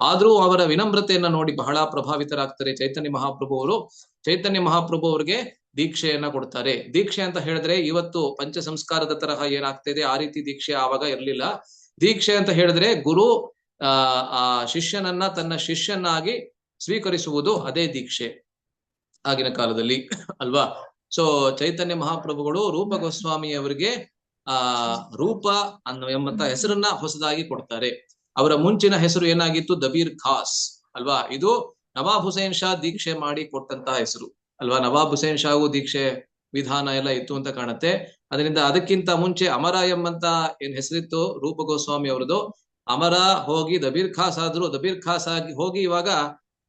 ಆದ್ರೂ ಅವರ ವಿನಮ್ರತೆಯನ್ನ ನೋಡಿ ಬಹಳ ಪ್ರಭಾವಿತರಾಗ್ತಾರೆ ಚೈತನ್ಯ ಮಹಾಪ್ರಭು ಅವರು. ಚೈತನ್ಯ ಮಹಾಪ್ರಭು ಅವರಿಗೆ ದೀಕ್ಷೆಯನ್ನ ಕೊಡ್ತಾರೆ. ದೀಕ್ಷೆ ಅಂತ ಹೇಳಿದ್ರೆ ಇವತ್ತು ಪಂಚ ಸಂಸ್ಕಾರದ ತರಹ ಏನಾಗ್ತಿದೆ ಆ ರೀತಿ ದೀಕ್ಷೆ ಆವಾಗ ಇರ್ಲಿಲ್ಲ. ದೀಕ್ಷೆ ಅಂತ ಹೇಳಿದ್ರೆ ಗುರು ಆ ಶಿಷ್ಯನನ್ನ ತನ್ನ ಶಿಷ್ಯನಾಗಿ ಸ್ವೀಕರಿಸುವುದು, ಅದೇ ದೀಕ್ಷೆ ಆಗಿನ ಕಾಲದಲ್ಲಿ ಅಲ್ವಾ. ಸೊ ಚೈತನ್ಯ ಮಹಾಪ್ರಭುಗಳು ರೂಪ ಗೋಸ್ವಾಮಿ ಅವರಿಗೆ ರೂಪ ಎಂಬಂತ ಹೆಸರನ್ನ ಹೊಸದಾಗಿ ಕೊಡ್ತಾರೆ. ಅವರ ಮುಂಚಿನ ಹೆಸರು ಏನಾಗಿತ್ತು? ದಬೀರ್ ಖಾಸ್ ಅಲ್ವಾ. ಇದು ನವಾಬ್ ಹುಸೇನ್ ಶಾ ದೀಕ್ಷೆ ಮಾಡಿ ಕೊಟ್ಟಂತಹ ಹೆಸರು ಅಲ್ವಾ. ನವಾಬ್ ಹುಸೇನ್ ಶಾಗೂ ದೀಕ್ಷೆ ವಿಧಾನ ಎಲ್ಲ ಇತ್ತು ಅಂತ ಕಾಣುತ್ತೆ. ಅದರಿಂದ ಅದಕ್ಕಿಂತ ಮುಂಚೆ ಅಮರ ಎಂಬಂತ ಏನ್ ಹೆಸರಿತ್ತು ರೂಪ ಗೋಸ್ವಾಮಿ ಅವರದು, ಅಮರ ಹೋಗಿ ದಬೀರ್ ಖಾಸ್ ಆದ್ರು, ದಬೀರ್ ಖಾಸ್ ಆಗಿ ಹೋಗಿ ಇವಾಗ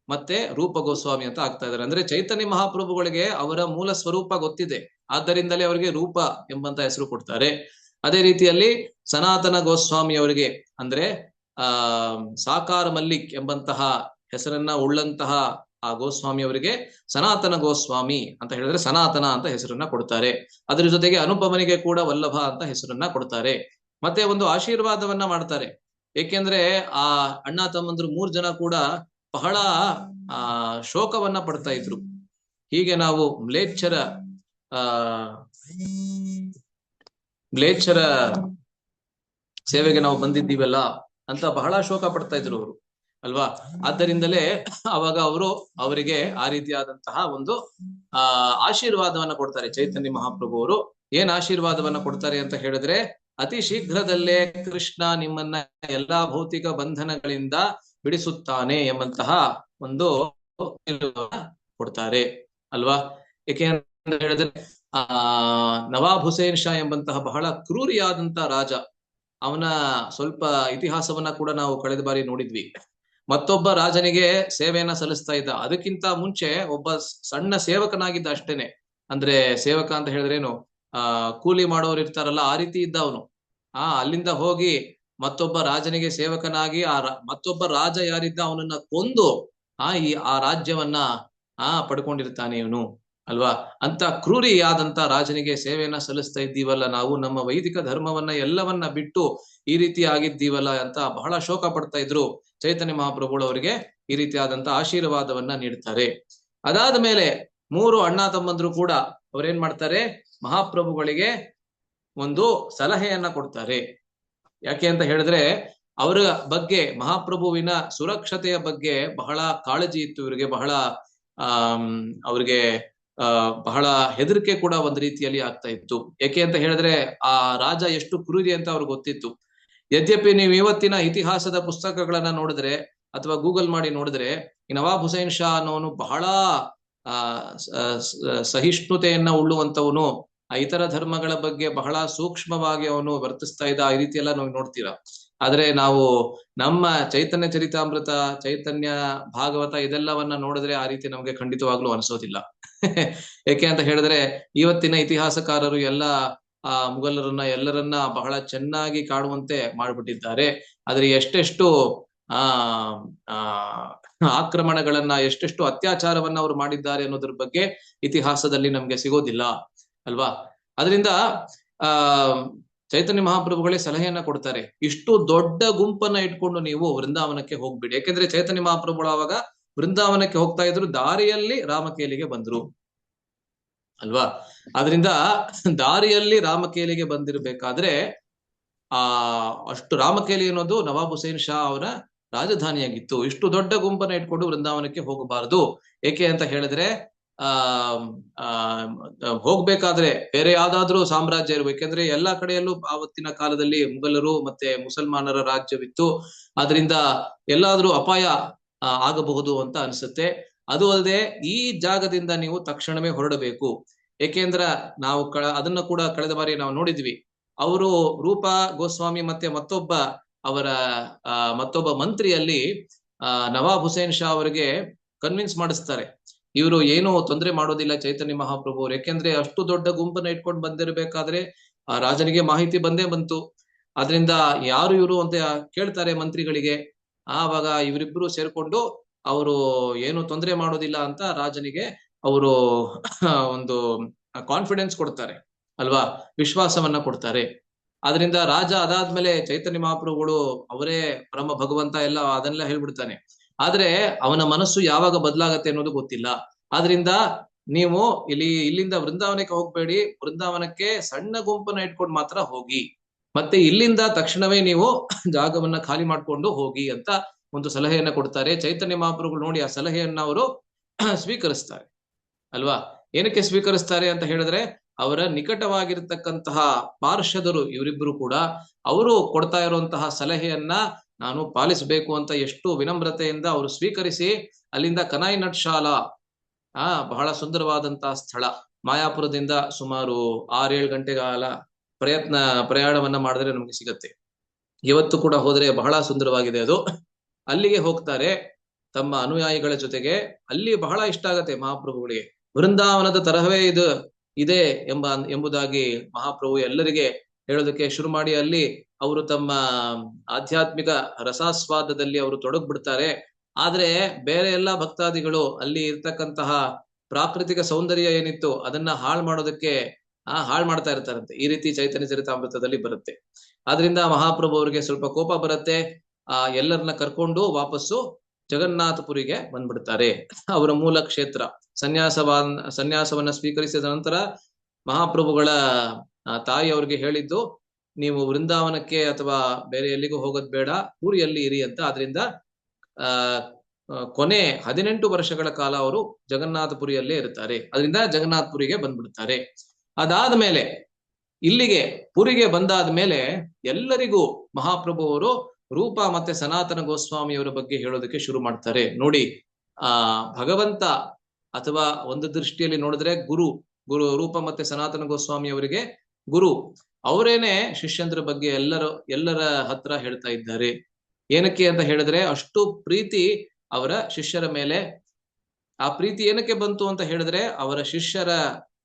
ಮತ್ತೆ ರೂಪ ಗೋಸ್ವಾಮಿ ಅಂತ ಆಗ್ತಾ ಇದ್ದಾರೆ. ಅಂದ್ರೆ ಚೈತನ್ಯ ಮಹಾಪ್ರಭುಗಳಿಗೆ ಅವರ ಮೂಲ ಸ್ವರೂಪ ಗೊತ್ತಿದೆ, ಆದ್ದರಿಂದಲೇ ಅವರಿಗೆ ರೂಪ ಎಂಬಂತ ಹೆಸರು ಕೊಡ್ತಾರೆ. ಅದೇ ರೀತಿಯಲ್ಲಿ ಸನಾತನ ಗೋಸ್ವಾಮಿ ಅವರಿಗೆ ಅಂದ್ರೆ ಸಾಕಾರ ಮಲ್ಲಿಕ್ ಎಂಬಂತಹ ಹೆಸರನ್ನ ಉಳ್ಳಂತಹ ಆ ಗೋಸ್ವಾಮಿ ಅವರಿಗೆ ಸನಾತನ ಗೋಸ್ವಾಮಿ ಅಂತ ಹೇಳಿದ್ರೆ ಸನಾತನ ಅಂತ ಹೆಸರನ್ನ ಕೊಡ್ತಾರೆ. ಅದರ ಜೊತೆಗೆ ಅನುಪಮನಿಗೆ ಕೂಡ ವಲ್ಲಭ ಅಂತ ಹೆಸರನ್ನ ಕೊಡ್ತಾರೆ. ಮತ್ತೆ ಒಂದು ಆಶೀರ್ವಾದವನ್ನ ಮಾಡ್ತಾರೆ. ಏಕೆಂದ್ರೆ ಆ ಅಣ್ಣ ತಮ್ಮಂದ್ರು 3 ಜನ ಕೂಡ ಬಹಳ ಶೋಕವನ್ನ ಪಡ್ತಾ ಇದ್ರು. ಹೀಗೆ ನಾವು ಮ್ಲೇಚ್ಛರ ಸೇವೆಗೆ ನಾವು ಬಂದಿದ್ದೀವಲ್ಲ ಅಂತ ಬಹಳ ಶೋಕ ಪಡ್ತಾ ಇದ್ರು ಅವರು ಅಲ್ವಾ. ಆದ್ದರಿಂದಲೇ ಅವಾಗ ಅವರಿಗೆ ಆ ರೀತಿಯಾದಂತಹ ಒಂದು ಆಶೀರ್ವಾದವನ್ನ ಕೊಡ್ತಾರೆ ಚೈತನ್ಯ ಮಹಾಪ್ರಭು ಅವರು. ಏನ್ ಆಶೀರ್ವಾದವನ್ನ ಕೊಡ್ತಾರೆ ಅಂತ ಹೇಳಿದ್ರೆ, ಅತಿ ಶೀಘ್ರದಲ್ಲೇ ಕೃಷ್ಣ ನಿಮ್ಮನ್ನ ಎಲ್ಲಾ ಭೌತಿಕ ಬಂಧನಗಳಿಂದ ಬಿಡಿಸುತ್ತಾನೆ ಎಂಬಂತಹ ಒಂದು ಕೊಡ್ತಾರೆ ಅಲ್ವಾ. ಏಕೆ ಅಂತ ಹೇಳಿದ್ರೆ ನವಾಬ್ ಹುಸೇನ್ ಶಾ ಎಂಬಂತಹ ಬಹಳ ಕ್ರೂರಿಯಾದಂತಹ ರಾಜ, ಅವನ ಸ್ವಲ್ಪ ಇತಿಹಾಸವನ್ನ ಕೂಡ ನಾವು ಕಳೆದ ಬಾರಿ ನೋಡಿದ್ವಿ. ಮತ್ತೊಬ್ಬ ರಾಜನಿಗೆ ಸೇವೆಯನ್ನ ಸಲ್ಲಿಸ್ತಾ ಇದ್ದ. ಅದಕ್ಕಿಂತ ಮುಂಚೆ ಒಬ್ಬ ಸಣ್ಣ ಸೇವಕನಾಗಿದ್ದ ಅಷ್ಟೇನೆ. ಅಂದ್ರೆ ಸೇವಕ ಅಂತ ಹೇಳಿದ್ರೇನು, ಕೂಲಿ ಮಾಡೋರು ಇರ್ತಾರಲ್ಲ, ಆ ರೀತಿ ಇದ್ದ ಅವನು. ಅಲ್ಲಿಂದ ಹೋಗಿ ಮತ್ತೊಬ್ಬ ರಾಜನಿಗೆ ಸೇವಕನಾಗಿ ಮತ್ತೊಬ್ಬ ರಾಜ ಯಾರಿದ್ದ ಅವನನ್ನ ಕೊಂದು ಆ ರಾಜ್ಯವನ್ನ ಪಡ್ಕೊಂಡಿರ್ತಾನೆ ಇವನು, ಅಲ್ವಾ? ಅಂತ ಕ್ರೂರಿಯಾದಂತ ರಾಜನಿಗೆ ಸೇವೆಯನ್ನ ಸಲ್ಲಿಸ್ತಾ ಇದ್ದೀವಲ್ಲ ನಾವು, ನಮ್ಮ ವೈದಿಕ ಧರ್ಮವನ್ನ ಎಲ್ಲವನ್ನ ಬಿಟ್ಟು ಈ ರೀತಿ ಆಗಿದ್ದೀವಲ್ಲ ಅಂತ ಬಹಳ ಶೋಕ ಪಡ್ತಾ ಇದ್ರು. ಚೈತನ್ಯ ಮಹಾಪ್ರಭುಗಳು ಅವರಿಗೆ ಈ ರೀತಿಯಾದಂತ ಆಶೀರ್ವಾದವನ್ನ ನೀಡ್ತಾರೆ. ಅದಾದ ಮೇಲೆ 3 ಅಣ್ಣ ತಮ್ಮಂದ್ರು ಕೂಡ ಅವ್ರೇನ್ ಮಾಡ್ತಾರೆ, ಮಹಾಪ್ರಭುಗಳಿಗೆ ಒಂದು ಸಲಹೆಯನ್ನ ಕೊಡ್ತಾರೆ. ಯಾಕೆ ಅಂತ ಹೇಳಿದ್ರೆ, ಅವರ ಬಗ್ಗೆ, ಮಹಾಪ್ರಭುವಿನ ಸುರಕ್ಷತೆಯ ಬಗ್ಗೆ ಬಹಳ ಕಾಳಜಿ ಇತ್ತು ಇವರಿಗೆ. ಅವ್ರಿಗೆ ಬಹಳ ಹೆದರಿಕೆ ಕೂಡ ಒಂದ್ ರೀತಿಯಲ್ಲಿ ಆಗ್ತಾ ಇತ್ತು. ಯಾಕೆ ಅಂತ ಹೇಳಿದ್ರೆ, ಆ ರಾಜ ಎಷ್ಟು ಕ್ರೂರಿ ಅಂತ ಅವ್ರಿಗೆ ಗೊತ್ತಿತ್ತು. ಯದ್ಯಪಿ ನೀವು ಇವತ್ತಿನ ಇತಿಹಾಸದ ಪುಸ್ತಕಗಳನ್ನ ನೋಡಿದ್ರೆ ಅಥವಾ ಗೂಗಲ್ ಮಾಡಿ ನೋಡಿದ್ರೆ, ಈ ನವಾಬ್ ಹುಸೇನ್ ಶಾ ಅನ್ನೋನು ಬಹಳ ಸಹಿಷ್ಣುತೆಯನ್ನ ಉಳ್ಳುವಂತವನು, ಇತರ ಧರ್ಮಗಳ ಬಗ್ಗೆ ಬಹಳ ಸೂಕ್ಷ್ಮವಾಗಿ ಅವನು ವರ್ತಿಸ್ತಾ ಇದ್ದ, ಈ ರೀತಿ ಎಲ್ಲ ನಾವು ನೋಡ್ತೀರಾ. ಆದ್ರೆ ನಾವು ನಮ್ಮ ಚೈತನ್ಯ ಚರಿತಾಮೃತ, ಚೈತನ್ಯ ಭಾಗವತ ಇದೆಲ್ಲವನ್ನ ನೋಡಿದ್ರೆ ಆ ರೀತಿ ನಮ್ಗೆ ಖಂಡಿತವಾಗ್ಲೂ ಅನಿಸೋದಿಲ್ಲ. ಯಾಕೆ ಅಂತ ಹೇಳಿದ್ರೆ, ಇವತ್ತಿನ ಇತಿಹಾಸಕಾರರು ಎಲ್ಲ ಮುಘಲರನ್ನ ಎಲ್ಲರನ್ನ ಬಹಳ ಚೆನ್ನಾಗಿ ಕಾಣುವಂತೆ ಮಾಡ್ಬಿಟ್ಟಿದ್ದಾರೆ. ಆದ್ರೆ ಎಷ್ಟೆಷ್ಟು ಆಕ್ರಮಣಗಳನ್ನ, ಎಷ್ಟೆಷ್ಟು ಅತ್ಯಾಚಾರವನ್ನ ಅವರು ಮಾಡಿದ್ದಾರೆ ಅನ್ನೋದ್ರ ಬಗ್ಗೆ ಇತಿಹಾಸದಲ್ಲಿ ನಮ್ಗೆ ಸಿಗೋದಿಲ್ಲ, ಅಲ್ವಾ? ಅದರಿಂದ ಚೈತನ್ಯ ಮಹಾಪ್ರಭುಗಳೇ ಸಲಹೆಯನ್ನ ಕೊಡ್ತಾರೆ, ಇಷ್ಟು ದೊಡ್ಡ ಗುಂಪನ್ನ ಇಟ್ಕೊಂಡು ನೀವು ವೃಂದಾವನಕ್ಕೆ ಹೋಗ್ಬಿಡಿ. ಯಾಕೆಂದ್ರೆ ಚೈತನ್ಯ ಮಹಾಪ್ರಭುಗಳು ಆವಾಗ ವೃಂದಾವನಕ್ಕೆ ಹೋಗ್ತಾ ಇದ್ರು, ದಾರಿಯಲ್ಲಿ ರಾಮಕೇಲಿಗೆ ಬಂದ್ರು, ಅಲ್ವಾ? ಅದರಿಂದ ದಾರಿಯಲ್ಲಿ ರಾಮಕೇಲಿಗೆ ಬಂದಿರ್ಬೇಕಾದ್ರೆ ಅಷ್ಟು ರಾಮಕೇಲಿ ಅನ್ನೋದು ನವಾಬ್ ಹುಸೇನ್ ಶಾ ಅವರ ರಾಜಧಾನಿಯಾಗಿತ್ತು. ಇಷ್ಟು ದೊಡ್ಡ ಗುಂಪನ್ನ ಇಟ್ಕೊಂಡು ವೃಂದಾವನಕ್ಕೆ ಹೋಗಬಾರದು. ಏಕೆ ಅಂತ ಹೇಳಿದ್ರೆ, ಹೋಗ್ಬೇಕಾದ್ರೆ ಬೇರೆ ಯಾವ್ದಾದ್ರೂ ಸಾಮ್ರಾಜ್ಯ ಇರ್ಬೇಕು. ಯಾಕೆಂದ್ರೆ ಎಲ್ಲಾ ಕಡೆಯಲ್ಲೂ ಆವತ್ತಿನ ಕಾಲದಲ್ಲಿ ಮುಘಲರು ಮತ್ತೆ ಮುಸಲ್ಮಾನರ ರಾಜ್ಯವಿತ್ತು. ಅದರಿಂದ ಎಲ್ಲಾದ್ರೂ ಅಪಾಯ ಆಗಬಹುದು ಅಂತ ಅನ್ಸುತ್ತೆ. ಅದು ಅಲ್ಲದೆ ಈ ಜಾಗದಿಂದ ನೀವು ತಕ್ಷಣವೇ ಹೊರಡಬೇಕು. ಏಕೆಂದ್ರ ನಾವು ಅದನ್ನ ಕೂಡ ಕಳೆದ ಬಾರಿ ನಾವು ನೋಡಿದ್ವಿ. ಅವರು ರೂಪ ಗೋಸ್ವಾಮಿ ಮತ್ತೆ ಮತ್ತೊಬ್ಬ ಮಂತ್ರಿಯಲ್ಲಿ ನವಾಬ್ ಹುಸೇನ್ ಶಾ ಅವರಿಗೆ ಕನ್ವಿನ್ಸ್ ಮಾಡಿಸ್ತಾರೆ, ಇವರು ಏನು ತೊಂದರೆ ಮಾಡೋದಿಲ್ಲ ಚೈತನ್ಯ ಮಹಾಪ್ರಭು ಅವರು. ಯಾಕೆಂದ್ರೆ ಅಷ್ಟು ದೊಡ್ಡ ಗುಂಪನ್ನ ಇಟ್ಕೊಂಡು ಬಂದಿರ್ಬೇಕಾದ್ರೆ ಆ ರಾಜನಿಗೆ ಮಾಹಿತಿ ಬಂದೇ ಬಂತು. ಅದರಿಂದ ಯಾರು ಇವರು ಅಂತ ಕೇಳ್ತಾರೆ ಮಂತ್ರಿಗಳಿಗೆ. ಆವಾಗ ಇವರಿಬ್ರು ಸೇರ್ಕೊಂಡು ಅವರು ಏನು ತೊಂದರೆ ಮಾಡೋದಿಲ್ಲ ಅಂತ ರಾಜನಿಗೆ ಅವರು ಒಂದು ಕಾನ್ಫಿಡೆನ್ಸ್ ಕೊಡ್ತಾರೆ, ಅಲ್ವಾ? ವಿಶ್ವಾಸವನ್ನ ಕೊಡ್ತಾರೆ. ಅದರಿಂದ ರಾಜ ಅದಾದ್ಮೇಲೆ ಚೈತನ್ಯ ಮಹಾಪ್ರಭುಗಳು ಅವರೇ ಪರಮ ಭಗವಂತ ಎಲ್ಲ ಅದನ್ನೆಲ್ಲ ಹೇಳ್ಬಿಡ್ತಾನೆ. ಆದ್ರೆ ಅವನ ಮನಸ್ಸು ಯಾವಾಗ ಬದಲಾಗತ್ತೆ ಅನ್ನೋದು ಗೊತ್ತಿಲ್ಲ. ಆದ್ರಿಂದ ನೀವು ಇಲ್ಲಿಂದ ವೃಂದಾವನಕ್ಕೆ ಹೋಗ್ಬೇಡಿ, ವೃಂದಾವನಕ್ಕೆ ಸಣ್ಣ ಗುಂಪನ್ನ ಇಟ್ಕೊಂಡು ಮಾತ್ರ ಹೋಗಿ, ಮತ್ತೆ ಇಲ್ಲಿಂದ ತಕ್ಷಣವೇ ನೀವು ಜಾಗವನ್ನ ಖಾಲಿ ಮಾಡ್ಕೊಂಡು ಹೋಗಿ ಅಂತ ಒಂದು ಸಲಹೆಯನ್ನ ಕೊಡ್ತಾರೆ. ಚೈತನ್ಯ ಮಹಾಪ್ರಭುಗಳು ನೋಡಿ ಆ ಸಲಹೆಯನ್ನ ಅವರು ಸ್ವೀಕರಿಸ್ತಾರೆ, ಅಲ್ವಾ? ಏನಕ್ಕೆ ಸ್ವೀಕರಿಸ್ತಾರೆ ಅಂತ ಹೇಳಿದ್ರೆ, ಅವರ ನಿಕಟವಾಗಿರ್ತಕ್ಕಂತಹ ಪಾರ್ಷದರು ಇವರಿಬ್ಬರು ಕೂಡ ಅವರು ಕೊಡ್ತಾ ಇರುವಂತಹ ಸಲಹೆಯನ್ನ ನಾನು ಪಾಲಿಸಬೇಕು ಅಂತ ಎಷ್ಟು ವಿನಮ್ರತೆಯಿಂದ ಅವರು ಸ್ವೀಕರಿಸಿ, ಅಲ್ಲಿಂದ ಕನಾಯಿ ನಟ್ ಶಾಲಾ ಬಹಳ ಸುಂದರವಾದಂತಹ ಸ್ಥಳ, ಮಾಯಾಪುರದಿಂದ ಸುಮಾರು 6-7 ಗಂಟೆಗಳ ಪ್ರಯಾಣವನ್ನ ಮಾಡಿದ್ರೆ ನಮ್ಗೆ ಸಿಗತ್ತೆ. ಇವತ್ತು ಕೂಡ ಹೋದ್ರೆ ಬಹಳ ಸುಂದರವಾಗಿದೆ ಅದು. ಅಲ್ಲಿಗೆ ಹೋಗ್ತಾರೆ ತಮ್ಮ ಅನುಯಾಯಿಗಳ ಜೊತೆಗೆ. ಅಲ್ಲಿ ಬಹಳ ಇಷ್ಟ ಆಗತ್ತೆ ಮಹಾಪ್ರಭುಗಳಿಗೆ. ವೃಂದಾವನದ ತರಹವೇ ಇದೆ ಎಂಬುದಾಗಿ ಮಹಾಪ್ರಭು ಎಲ್ಲರಿಗೆ ಹೇಳೋದಕ್ಕೆ ಶುರು ಮಾಡಿ, ಅಲ್ಲಿ ಅವರು ತಮ್ಮ ಆಧ್ಯಾತ್ಮಿಕ ರಸಾಸ್ವಾದದಲ್ಲಿ ಅವರು ತೊಡಗ್ಬಿಡ್ತಾರೆ. ಆದ್ರೆ ಬೇರೆ ಎಲ್ಲಾ ಭಕ್ತಾದಿಗಳು ಅಲ್ಲಿ ಇರ್ತಕ್ಕಂತಹ ಪ್ರಾಕೃತಿಕ ಸೌಂದರ್ಯ ಏನಿತ್ತು ಅದನ್ನ ಹಾಳು ಮಾಡ್ತಾ ಇರ್ತಾರಂತೆ. ಈ ರೀತಿ ಚೈತನ್ಯ ಚರಿತಾಮೃತದಲ್ಲಿ ಬರುತ್ತೆ. ಆದ್ರಿಂದ ಮಹಾಪ್ರಭು ಅವರಿಗೆ ಸ್ವಲ್ಪ ಕೋಪ ಬರುತ್ತೆ. ಎಲ್ಲರನ್ನ ಕರ್ಕೊಂಡು ವಾಪಸ್ಸು ಜಗನ್ನಾಥಪುರಿಗೆ ಬಂದ್ಬಿಡ್ತಾರೆ. ಅವರ ಮೂಲ ಕ್ಷೇತ್ರ ಸನ್ಯಾಸವನ್ನ ಸ್ವೀಕರಿಸಿದ ನಂತರ ಮಹಾಪ್ರಭುಗಳ ತಾಯಿ ಅವ್ರಿಗೆ ಹೇಳಿದ್ದು, ನೀವು ವೃಂದಾವನಕ್ಕೆ ಅಥವಾ ಬೇರೆ ಎಲ್ಲಿಗೂ ಹೋಗೋದ್ ಬೇಡ, ಪುರಿಯಲ್ಲಿ ಇರಿ ಅಂತ. ಆದ್ರಿಂದ ಕೊನೆ 18 ವರ್ಷಗಳ ಕಾಲ ಅವರು ಜಗನ್ನಾಥಪುರಿಯಲ್ಲೇ ಇರ್ತಾರೆ. ಅದರಿಂದ ಜಗನ್ನಾಥಪುರಿಗೆ ಬಂದ್ಬಿಡ್ತಾರೆ. ಅದಾದ್ಮೇಲೆ ಇಲ್ಲಿಗೆ ಪುರಿಗೆ ಬಂದಾದ್ಮೇಲೆ ಎಲ್ಲರಿಗೂ ಮಹಾಪ್ರಭು ಅವರು ರೂಪ ಮತ್ತೆ ಸನಾತನ ಗೋಸ್ವಾಮಿಯವರ ಬಗ್ಗೆ ಹೇಳೋದಕ್ಕೆ ಶುರು ಮಾಡ್ತಾರೆ. ನೋಡಿ, ಭಗವಂತ ಅಥವಾ ಒಂದು ದೃಷ್ಟಿಯಲ್ಲಿ ನೋಡಿದ್ರೆ ಗುರು ರೂಪ ಮತ್ತೆ ಸನಾತನ ಗೋಸ್ವಾಮಿ ಅವರಿಗೆ ಗುರು ಅವರೇನೆ ಶಿಷ್ಯಂದ್ರ ಬಗ್ಗೆ ಎಲ್ಲರ ಹತ್ರ ಹೇಳ್ತಾ ಇದ್ದಾರೆ. ಏನಕ್ಕೆ ಅಂತ ಹೇಳಿದ್ರೆ ಅಷ್ಟು ಪ್ರೀತಿ ಅವರ ಶಿಷ್ಯರ ಮೇಲೆ. ಆ ಪ್ರೀತಿ ಏನಕ್ಕೆ ಬಂತು ಅಂತ ಹೇಳಿದ್ರೆ ಅವರ ಶಿಷ್ಯರ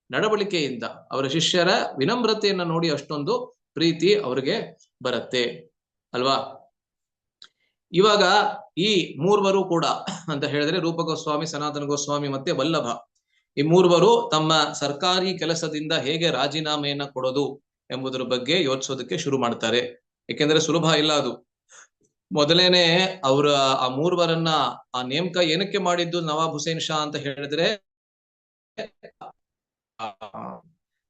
ನಡವಳಿಕೆಯಿಂದ, ಅವರ ಶಿಷ್ಯರ ವಿನಮ್ರತೆಯನ್ನ ನೋಡಿ ಅಷ್ಟೊಂದು ಪ್ರೀತಿ ಅವ್ರಿಗೆ ಬರುತ್ತೆ ಅಲ್ವಾ. ಇವಾಗ ಈ ಮೂರ್ವರು ಕೂಡ ಅಂತ ಹೇಳಿದ್ರೆ ರೂಪ ಗೋಸ್ವಾಮಿ, ಸನಾತನ ಗೋಸ್ವಾಮಿ ಮತ್ತೆ ವಲ್ಲಭ, ಈ ಮೂರ್ವರು ತಮ್ಮ ಸರ್ಕಾರಿ ಕೆಲಸದಿಂದ ಹೇಗೆ ರಾಜೀನಾಮೆಯನ್ನ ಕೊಡೋದು ಎಂಬುದರ ಬಗ್ಗೆ ಯೋಚಿಸೋದಕ್ಕೆ ಶುರು ಮಾಡ್ತಾರೆ. ಯಾಕೆಂದ್ರೆ ಸುಲಭ ಇಲ್ಲ ಅದು. ಮೊದಲೇನೆ ಅವರ ಆ ಮೂರ್ವರನ್ನ ಆ ನೇಮಕ ಏನಕ್ಕೆ ಮಾಡಿದ್ದು ನವಾಬ್ ಹುಸೇನ್ ಶಾ ಅಂತ ಹೇಳಿದ್ರೆ,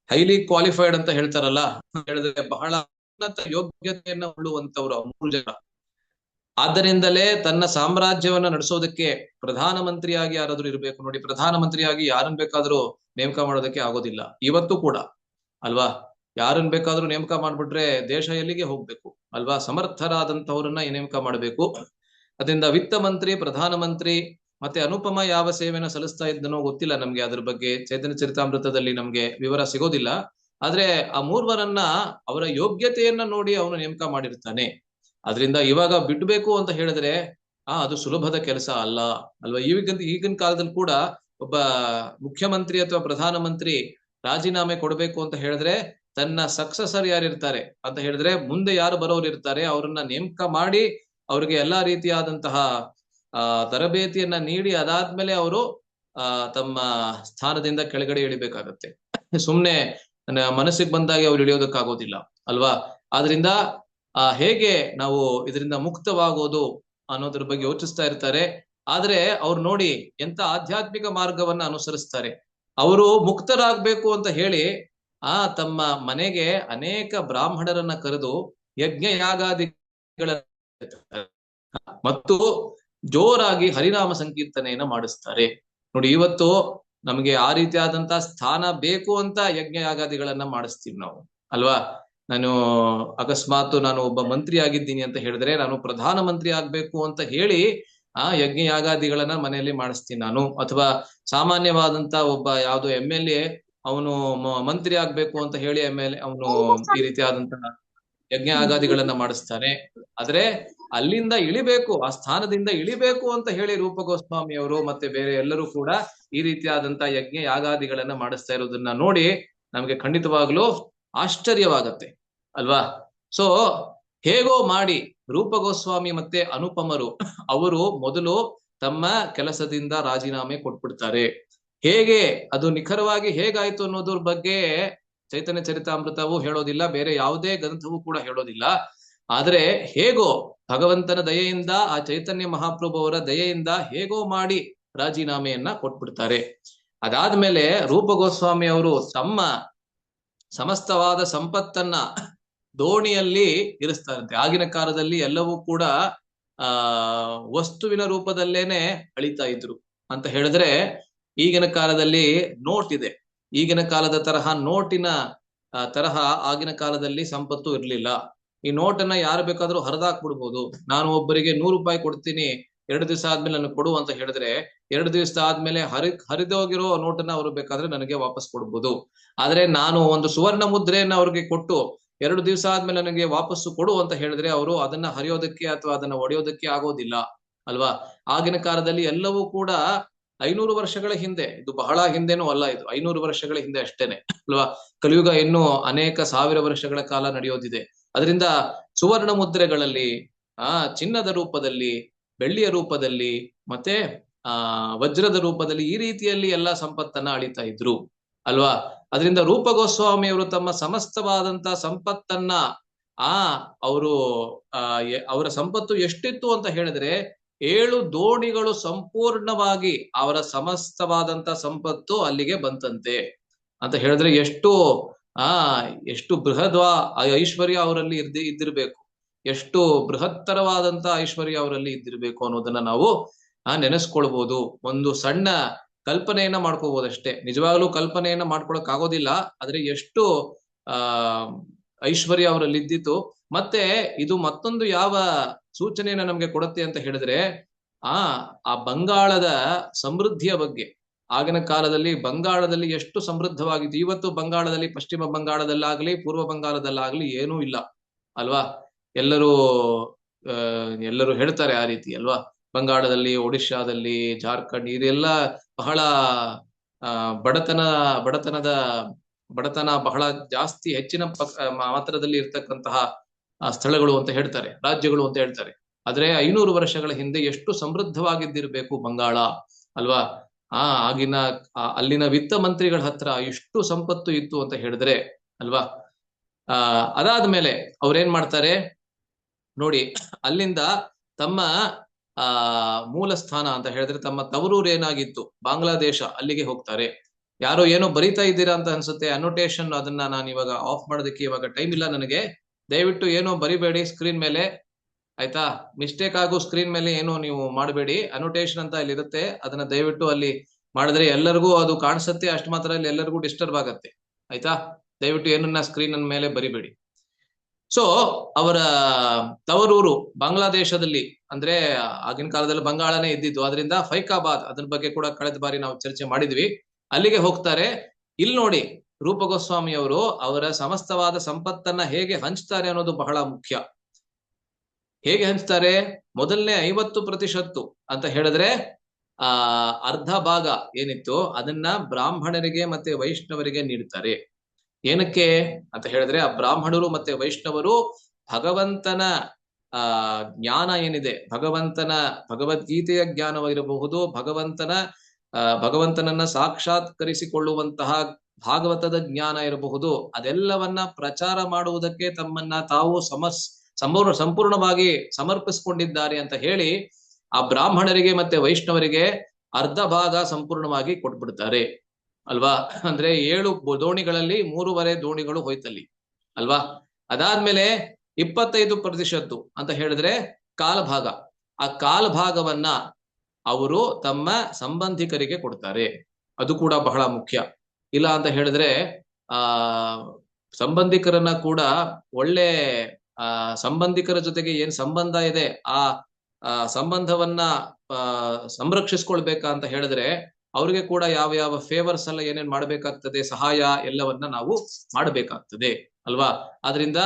ಹೈಲಿ ಕ್ವಾಲಿಫೈಡ್ ಅಂತ ಹೇಳ್ತಾರಲ್ಲ, ಹೇಳಿದ್ರೆ ಬಹಳ ಉನ್ನತ ಯೋಗ್ಯತೆಯನ್ನ ಉಳ್ಳುವಂತವ್ರು ಆ 3 ಜನ. ಆದ್ದರಿಂದಲೇ ತನ್ನ ಸಾಮ್ರಾಜ್ಯವನ್ನ ನಡೆಸೋದಕ್ಕೆ ಪ್ರಧಾನಮಂತ್ರಿಯಾಗಿ ಯಾರಾದ್ರೂ ಇರ್ಬೇಕು ನೋಡಿ. ಪ್ರಧಾನಮಂತ್ರಿಯಾಗಿ ಯಾರನ್ನ ಬೇಕಾದ್ರೂ ನೇಮಕ ಮಾಡೋದಕ್ಕೆ ಆಗೋದಿಲ್ಲ ಇವತ್ತು ಕೂಡ ಅಲ್ವಾ. ಯಾರನ್ನ ಬೇಕಾದ್ರೂ ನೇಮಕ ಮಾಡ್ಬಿಟ್ರೆ ದೇಶ ಎಲ್ಲಿಗೆ ಹೋಗ್ಬೇಕು ಅಲ್ವಾ. ಸಮರ್ಥರಾದಂತವ್ರನ್ನ ನೇಮಕ ಮಾಡಬೇಕು. ಅದರಿಂದ ವಿತ್ತ ಮಂತ್ರಿ, ಪ್ರಧಾನಮಂತ್ರಿ ಮತ್ತೆ ಅನುಪಮ ಯಾವ ಸೇವೆನ ಸಲ್ಲಿಸ್ತಾ ಇದ್ದನೋ ಗೊತ್ತಿಲ್ಲ ನಮ್ಗೆ. ಅದ್ರ ಬಗ್ಗೆ ಚೈತನ್ಯ ಚರಿತಾಮೃತದಲ್ಲಿ ನಮ್ಗೆ ವಿವರ ಸಿಗೋದಿಲ್ಲ. ಆದ್ರೆ ಆ ಮೂರ್ವರನ್ನ ಅವರ ಯೋಗ್ಯತೆಯನ್ನ ನೋಡಿ ಅವನು ನೇಮಕ ಮಾಡಿರ್ತಾನೆ. ಅದರಿಂದ ಇವಾಗ ಬಿಡ್ಬೇಕು ಅಂತ ಹೇಳಿದ್ರೆ ಅದು ಸುಲಭದ ಕೆಲಸ ಅಲ್ಲ ಅಲ್ವಾ. ಈಗಿನ ಕಾಲದಲ್ಲಿ ಕೂಡ ಒಬ್ಬ ಮುಖ್ಯಮಂತ್ರಿ ಅಥವಾ ಪ್ರಧಾನಮಂತ್ರಿ ರಾಜೀನಾಮೆ ಕೊಡ್ಬೇಕು ಅಂತ ಹೇಳಿದ್ರೆ ತನ್ನ ಸಕ್ಸಸರ್ ಯಾರಿರ್ತಾರೆ ಅಂತ ಹೇಳಿದ್ರೆ ಮುಂದೆ ಯಾರು ಬರೋರು ಇರ್ತಾರೆ ಅವ್ರನ್ನ ನೇಮಕ ಮಾಡಿ ಅವ್ರಿಗೆ ಎಲ್ಲಾ ರೀತಿಯಾದಂತಹ ತರಬೇತಿಯನ್ನ ನೀಡಿ ಅದಾದ್ಮೇಲೆ ಅವರು ತಮ್ಮ ಸ್ಥಾನದಿಂದ ಕೆಳಗಡೆ ಇಳಿಬೇಕಾಗತ್ತೆ. ಸುಮ್ನೆ ಮನಸ್ಸಿಗೆ ಬಂದಾಗೆ ಅವ್ರು ಇಳಿಯೋದಕ್ಕಾಗೋದಿಲ್ಲ ಅಲ್ವಾ. ಆದ್ರಿಂದ ಹೇಗೆ ನಾವು ಇದರಿಂದ ಮುಕ್ತವಾಗೋದು ಅನ್ನೋದ್ರ ಬಗ್ಗೆ ಯೋಚಿಸ್ತಾ ಇರ್ತಾರೆ. ಆದ್ರೆ ಅವ್ರು ನೋಡಿ ಎಂತ ಆಧ್ಯಾತ್ಮಿಕ ಮಾರ್ಗವನ್ನ ಅನುಸರಿಸ್ತಾರೆ. ಅವರು ಮುಕ್ತರಾಗ್ಬೇಕು ಅಂತ ಹೇಳಿ ತಮ್ಮ ಮನೆಗೆ ಅನೇಕ ಬ್ರಾಹ್ಮಣರನ್ನ ಕರೆದು ಯಜ್ಞ ಯಾಗಾದಿಗಳ ಮತ್ತು ಜೋರಾಗಿ ಹರಿನಾಮ ಸಂಕೀರ್ತನೆಯನ್ನ ಮಾಡಿಸ್ತಾರೆ ನೋಡಿ. ಇವತ್ತು ನಮ್ಗೆ ಆ ರೀತಿಯಾದಂತಹ ಸ್ಥಾನ ಬೇಕು ಅಂತ ಯಜ್ಞ ಯಾಗಾದಿಗಳನ್ನ ಮಾಡಿಸ್ತೀವಿ ನಾವು ಅಲ್ವಾ. ನಾನು ಅಕಸ್ಮಾತ್ ನಾನು ಒಬ್ಬ ಮಂತ್ರಿ ಆಗಿದ್ದೀನಿ ಅಂತ ಹೇಳಿದ್ರೆ ನಾನು ಪ್ರಧಾನ ಮಂತ್ರಿ ಆಗ್ಬೇಕು ಅಂತ ಹೇಳಿ ಯಜ್ಞ ಯಾಗಾದಿಗಳನ್ನ ಮನೆಯಲ್ಲಿ ಮಾಡಿಸ್ತೀನಿ ನಾನು. ಅಥವಾ ಸಾಮಾನ್ಯವಾದಂತ ಒಬ್ಬ ಯಾವ್ದೋ MLA ಅವನು ಮಂತ್ರಿ ಆಗ್ಬೇಕು ಅಂತ ಹೇಳಿ ಅವನು ಈ ರೀತಿಯಾದಂತಹ ಯಜ್ಞ ಯಾಗಾದಿಗಳನ್ನ ಮಾಡಿಸ್ತಾನೆ. ಆದ್ರೆ ಅಲ್ಲಿಂದ ಇಳಿಬೇಕು, ಆ ಸ್ಥಾನದಿಂದ ಇಳಿಬೇಕು ಅಂತ ಹೇಳಿ ರೂಪ ಗೋಸ್ವಾಮಿ ಅವರು ಮತ್ತೆ ಬೇರೆ ಎಲ್ಲರೂ ಕೂಡ ಈ ರೀತಿಯಾದಂತಹ ಯಜ್ಞ ಯಾಗಾದಿಗಳನ್ನ ಮಾಡಿಸ್ತಾ ಇರೋದನ್ನ ನೋಡಿ ನಮ್ಗೆ ಖಂಡಿತವಾಗ್ಲೂ ಆಶ್ಚರ್ಯವಾಗತ್ತೆ ಅಲ್ವಾ. ಸೊ ಹೇಗೋ ಮಾಡಿ ರೂಪ ಗೋಸ್ವಾಮಿ ಮತ್ತೆ ಅನುಪಮರು ಅವರು ಮೊದಲು ತಮ್ಮ ಕೆಲಸದಿಂದ ರಾಜೀನಾಮೆ ಕೊಟ್ಬಿಡ್ತಾರೆ. ಹೇಗೆ ಅದು ನಿಖರವಾಗಿ ಹೇಗಾಯ್ತು ಅನ್ನೋದ್ರ ಬಗ್ಗೆ ಚೈತನ್ಯ ಚರಿತಾಮೃತವು ಹೇಳೋದಿಲ್ಲ, ಬೇರೆ ಯಾವುದೇ ಗ್ರಂಥವೂ ಕೂಡ ಹೇಳೋದಿಲ್ಲ. ಆದ್ರೆ ಹೇಗೋ ಭಗವಂತನ ದಯೆಯಿಂದ, ಆ ಚೈತನ್ಯ ಮಹಾಪ್ರಭು ಅವರ ದಯೆಯಿಂದ ಹೇಗೋ ಮಾಡಿ ರಾಜೀನಾಮೆಯನ್ನ ಕೊಟ್ಬಿಡ್ತಾರೆ. ಅದಾದ್ಮೇಲೆ ರೂಪ ಗೋಸ್ವಾಮಿ ಅವರು ತಮ್ಮ ಸಮಸ್ತವಾದ ಸಂಪತ್ತನ್ನ ದೋಣಿಯಲ್ಲಿ ಇರಿಸ್ತಾರಂತೆ. ಆಗಿನ ಕಾಲದಲ್ಲಿ ಎಲ್ಲವೂ ಕೂಡ ವಸ್ತುವಿನ ರೂಪದಲ್ಲೇನೆ ಅಳಿತಾ ಇದ್ರು ಅಂತ ಹೇಳಿದ್ರೆ, ಈಗಿನ ಕಾಲದಲ್ಲಿ ನೋಟ್ ಇದೆ. ಈಗಿನ ಕಾಲದ ತರಹ ನೋಟಿನ ತರಹ ಆಗಿನ ಕಾಲದಲ್ಲಿ ಸಂಪತ್ತು ಇರ್ಲಿಲ್ಲ. ಈ ನೋಟನ್ನ ಯಾರು ಬೇಕಾದ್ರೂ ಹರಿದಾಕ್ಬಿಡ್ಬೋದು. ನಾನು ಒಬ್ಬರಿಗೆ 100 ರೂಪಾಯಿ ಕೊಡ್ತೀನಿ, 2 ದಿವಸ ಆದ್ಮೇಲೆ ನನಗೆ ಕೊಡು ಅಂತ ಹೇಳಿದ್ರೆ 2 ದಿವಸ ಆದ್ಮೇಲೆ ಹರಿದೋಗಿರೋ ನೋಟನ್ನ ಅವರು ಬೇಕಾದ್ರೆ ನನಗೆ ವಾಪಸ್ ಕೊಡ್ಬೋದು. ಆದ್ರೆ ನಾನು ಒಂದು ಸುವರ್ಣ ಮುದ್ರೆಯನ್ನ ಅವ್ರಿಗೆ ಕೊಟ್ಟು 2 ದಿವಸ ಆದ್ಮೇಲೆ ನನಗೆ ವಾಪಸ್ಸು ಕೊಡು ಅಂತ ಹೇಳಿದ್ರೆ ಅವರು ಅದನ್ನ ಹರಿಯೋದಕ್ಕೆ ಅಥವಾ ಅದನ್ನ ಒಡೆಯೋದಕ್ಕೆ ಆಗೋದಿಲ್ಲ ಅಲ್ವಾ. ಆಗಿನ ಕಾಲದಲ್ಲಿ ಎಲ್ಲವೂ ಕೂಡ 500 ವರ್ಷಗಳ ಹಿಂದೆ, ಇದು ಬಹಳ ಹಿಂದೆನೂ ಅಲ್ಲ, ಇದು 500 ವರ್ಷಗಳ ಹಿಂದೆ ಅಷ್ಟೇನೆ ಅಲ್ವಾ. ಕಲಿಯುಗ ಇನ್ನೂ ಅನೇಕ ಸಾವಿರ ವರ್ಷಗಳ ಕಾಲ ನಡೆಯೋದಿದೆ. ಅದರಿಂದ ಸುವರ್ಣ ಮುದ್ರೆಗಳಲ್ಲಿ ಚಿನ್ನದ ರೂಪದಲ್ಲಿ, ಬೆಳ್ಳಿಯ ರೂಪದಲ್ಲಿ ಮತ್ತೆ ವಜ್ರದ ರೂಪದಲ್ಲಿ ಈ ರೀತಿಯಲ್ಲಿ ಎಲ್ಲಾ ಸಂಪತ್ತನ್ನ ಅಳಿತಾ ಇದ್ರು ಅಲ್ವಾ. ಅದರಿಂದ ರೂಪ ಗೋಸ್ವಾಮಿಯವರು ತಮ್ಮ ಸಮಸ್ತವಾದಂತ ಸಂಪತ್ತನ್ನ ಅವರು ಅವರ ಸಂಪತ್ತು ಎಷ್ಟಿತ್ತು ಅಂತ ಹೇಳಿದ್ರೆ 7 ದೋಣಿಗಳು ಸಂಪೂರ್ಣವಾಗಿ ಅವರ ಸಮಸ್ತವಾದಂತ ಸಂಪತ್ತು ಅಲ್ಲಿಗೆ ಬಂತಂತೆ ಅಂತ ಹೇಳಿದ್ರೆ ಎಷ್ಟು ಬೃಹದ್ವಾ ಐಶ್ವರ್ಯ ಅವರಲ್ಲಿ ಇದ್ದಿರ್ಬೇಕು, ಎಷ್ಟು ಬೃಹತ್ತರವಾದಂತ ಐಶ್ವರ್ಯ ಅವರಲ್ಲಿ ಇದ್ದಿರ್ಬೇಕು ಅನ್ನೋದನ್ನ ನಾವು ನೆನೆಸ್ಕೊಳ್ಬಹುದು. ಒಂದು ಸಣ್ಣ ಕಲ್ಪನೆಯನ್ನ ಮಾಡ್ಕೋಬಹುದಷ್ಟೇ. ನಿಜವಾಗ್ಲೂ ಕಲ್ಪನೆಯನ್ನ ಮಾಡ್ಕೊಳಕ್ ಆಗೋದಿಲ್ಲ. ಆದ್ರೆ ಎಷ್ಟು ಐಶ್ವರ್ಯ ಅವರಲ್ಲಿ ಇದ್ದಿತ್ತು. ಮತ್ತೆ ಇದು ಮತ್ತೊಂದು ಯಾವ ಸೂಚನೆಯನ್ನ ನಮ್ಗೆ ಕೊಡುತ್ತೆ ಅಂತ ಹೇಳಿದ್ರೆ ಆ ಬಂಗಾಳದ ಸಮೃದ್ಧಿಯ ಬಗ್ಗೆ. ಆಗಿನ ಕಾಲದಲ್ಲಿ ಬಂಗಾಳದಲ್ಲಿ ಎಷ್ಟು ಸಮೃದ್ಧವಾಗಿತ್ತು. ಇವತ್ತು ಬಂಗಾಳದಲ್ಲಿ, ಪಶ್ಚಿಮ ಬಂಗಾಳದಲ್ಲಾಗ್ಲಿ ಪೂರ್ವ ಬಂಗಾಳದಲ್ಲಾಗ್ಲಿ ಏನೂ ಇಲ್ಲ ಅಲ್ವಾ. ಎಲ್ಲರೂ ಎಲ್ಲರೂ ಹೇಳ್ತಾರೆ ಆ ರೀತಿ ಅಲ್ವಾ. ಬಂಗಾಳದಲ್ಲಿ, ಒಡಿಶಾದಲ್ಲಿ, ಜಾರ್ಖಂಡ್ ಇದೆಲ್ಲ ಬಹಳ ಬಡತನ ಬಡತನದ ಬಡತನ ಬಹಳ ಜಾಸ್ತಿ ಹೆಚ್ಚಿನ ಮಾತ್ರದಲ್ಲಿ ಇರ್ತಕ್ಕಂತಹ ಸ್ಥಳಗಳು ಅಂತ ಹೇಳ್ತಾರೆ, ರಾಜ್ಯಗಳು ಅಂತ ಹೇಳ್ತಾರೆ. ಆದ್ರೆ 500 ವರ್ಷಗಳ ಹಿಂದೆ ಎಷ್ಟು ಸಮೃದ್ಧವಾಗಿದ್ದಿರ್ಬೇಕು ಬಂಗಾಳ ಅಲ್ವಾ. ಆಗಿನ ಅಲ್ಲಿನ ವಿತ್ತ ಮಂತ್ರಿಗಳ ಹತ್ರ ಎಷ್ಟು ಸಂಪತ್ತು ಇತ್ತು ಅಂತ ಹೇಳಿದ್ರೆ ಅಲ್ವಾ. ಅದಾದ್ಮೇಲೆ ಅವ್ರೇನ್ ಮಾಡ್ತಾರೆ ನೋಡಿ, ಅಲ್ಲಿಂದ ತಮ್ಮ ಮೂಲ ಸ್ಥಾನ ಅಂತ ಹೇಳಿದ್ರೆ ತಮ್ಮ ತವರೂರು ಏನಾಗಿತ್ತು ಬಾಂಗ್ಲಾದೇಶ, ಅಲ್ಲಿಗೆ ಹೋಗ್ತಾರೆ. ಯಾರೋ ಏನೋ ಬರಿತಾ ಇದ್ದೀರಾ ಅಂತ ಅನ್ಸುತ್ತೆ, ಅನೋಟೇಶನ್. ಅದನ್ನ ನಾನು ಇವಾಗ ಆಫ್ ಮಾಡೋದಕ್ಕೆ ಇವಾಗ ಟೈಮ್ ಇಲ್ಲ ನನಗೆ. ದಯವಿಟ್ಟು ಏನೋ ಬರಿಬೇಡಿ ಸ್ಕ್ರೀನ್ ಮೇಲೆ, ಆಯ್ತಾ. ಮಿಸ್ಟೇಕ್ ಆಗೋ ಸ್ಕ್ರೀನ್ ಮೇಲೆ ಏನು ನೀವು ಮಾಡಬೇಡಿ. ಅನೋಟೇಶನ್ ಅಂತ ಇಲ್ಲಿ ಇರುತ್ತೆ, ಅದನ್ನ ದಯವಿಟ್ಟು ಅಲ್ಲಿ ಮಾಡಿದ್ರೆ ಎಲ್ಲರಿಗೂ ಅದು ಕಾಣಿಸುತ್ತೆ. ಅಷ್ಟು ಮಾತ್ರ ಅಲ್ಲಿ ಎಲ್ಲರಿಗೂ ಡಿಸ್ಟರ್ಬ್ ಆಗತ್ತೆ, ಆಯ್ತಾ. ದಯವಿಟ್ಟು ಏನನ್ನ ಸ್ಕ್ರೀನ್ ಮೇಲೆ ಬರಿಬೇಡಿ. ಸೊ ಅವರ ತವರೂರು ಬಾಂಗ್ಲಾದೇಶದಲ್ಲಿ, ಅಂದ್ರೆ ಆಗಿನ ಕಾಲದಲ್ಲಿ ಬಂಗಾಳನೇ ಇದ್ದಿದ್ದು, ಅದರಿಂದ ಫೈಕಾಬಾದ್, ಅದ್ರ ಬಗ್ಗೆ ಕೂಡ ಕಳೆದ ಬಾರಿ ನಾವು ಚರ್ಚೆ ಮಾಡಿದ್ವಿ. ಅಲ್ಲಿಗೆ ಹೋಗ್ತಾರೆ. ಇಲ್ಲಿ ನೋಡಿ, ರೂಪ ಗೋಸ್ವಾಮಿ ಅವರು ಅವರ ಸಮಸ್ತವಾದ ಸಂಪತ್ತನ್ನ ಹೇಗೆ ಹಂಚ್ತಾರೆ ಅನ್ನೋದು ಬಹಳ ಮುಖ್ಯ. ಹೇಗೆ ಹಂಚ್ತಾರೆ? ಮೊದಲನೇ 50% ಅಂತ ಹೇಳಿದ್ರೆ ಅರ್ಧ ಭಾಗ ಏನಿತ್ತು ಅದನ್ನ ಬ್ರಾಹ್ಮಣರಿಗೆ ಮತ್ತೆ ವೈಷ್ಣವರಿಗೆ ನೀಡ್ತಾರೆ. ಏನಕ್ಕೆ ಅಂತ ಹೇಳಿದ್ರೆ, ಆ ಬ್ರಾಹ್ಮಣರು ಮತ್ತೆ ವೈಷ್ಣವರು ಭಗವಂತನ ಜ್ಞಾನ ಏನಿದೆ, ಭಗವದ್ಗೀತೆಯ ಜ್ಞಾನವಿರಬಹುದು, ಭಗವಂತನನ್ನ ಸಾಕ್ಷಾತ್ಕರಿಸಿಕೊಳ್ಳುವಂತಹ ಭಾಗವತದ ಜ್ಞಾನ ಇರಬಹುದು, ಅದೆಲ್ಲವನ್ನ ಪ್ರಚಾರ ಮಾಡುವುದಕ್ಕೆ ತಮ್ಮನ್ನ ತಾವು ಸಂಪೂರ್ಣವಾಗಿ ಸಮರ್ಪಿಸಿಕೊಂಡಿದ್ದಾರೆ ಅಂತ ಹೇಳಿ ಆ ಬ್ರಾಹ್ಮಣರಿಗೆ ಮತ್ತೆ ವೈಷ್ಣವರಿಗೆ ಅರ್ಧ ಭಾಗ ಸಂಪೂರ್ಣವಾಗಿ ಕೊಟ್ಬಿಡ್ತಾರೆ ಅಲ್ವಾ. ಅಂದ್ರೆ 7 ದೋಣಿಗಳಲ್ಲಿ 3.5 ದೋಣಿಗಳು ಹೋಯ್ತಲ್ಲಿ ಅಲ್ವಾ. ಅದಾದ್ಮೇಲೆ 25% ಅಂತ ಹೇಳಿದ್ರೆ ಕಾಲ್ಭಾಗ. ಆ ಕಾಲ್ಭಾಗವನ್ನ ಅವರು ತಮ್ಮ ಸಂಬಂಧಿಕರಿಗೆ ಕೊಡ್ತಾರೆ. ಅದು ಕೂಡ ಬಹಳ ಮುಖ್ಯ. ಇಲ್ಲ ಅಂತ ಹೇಳಿದ್ರೆ ಸಂಬಂಧಿಕರನ್ನ ಕೂಡ ಒಳ್ಳೆ ಸಂಬಂಧಿಕರ ಜೊತೆಗೆ ಏನ್ ಸಂಬಂಧ ಇದೆ ಆ ಸಂಬಂಧವನ್ನ ಸಂರಕ್ಷಿಸ್ಕೊಳ್ಬೇಕಂತ ಹೇಳಿದ್ರೆ ಅವ್ರಿಗೆ ಕೂಡ ಯಾವ ಯಾವ ಫೇವರ್ಸ್ ಎಲ್ಲ ಏನೇನ್ ಮಾಡ್ಬೇಕಾಗ್ತದೆ, ಸಹಾಯ ಎಲ್ಲವನ್ನ ನಾವು ಮಾಡ್ಬೇಕಾಗ್ತದೆ ಅಲ್ವಾ. ಆದ್ರಿಂದ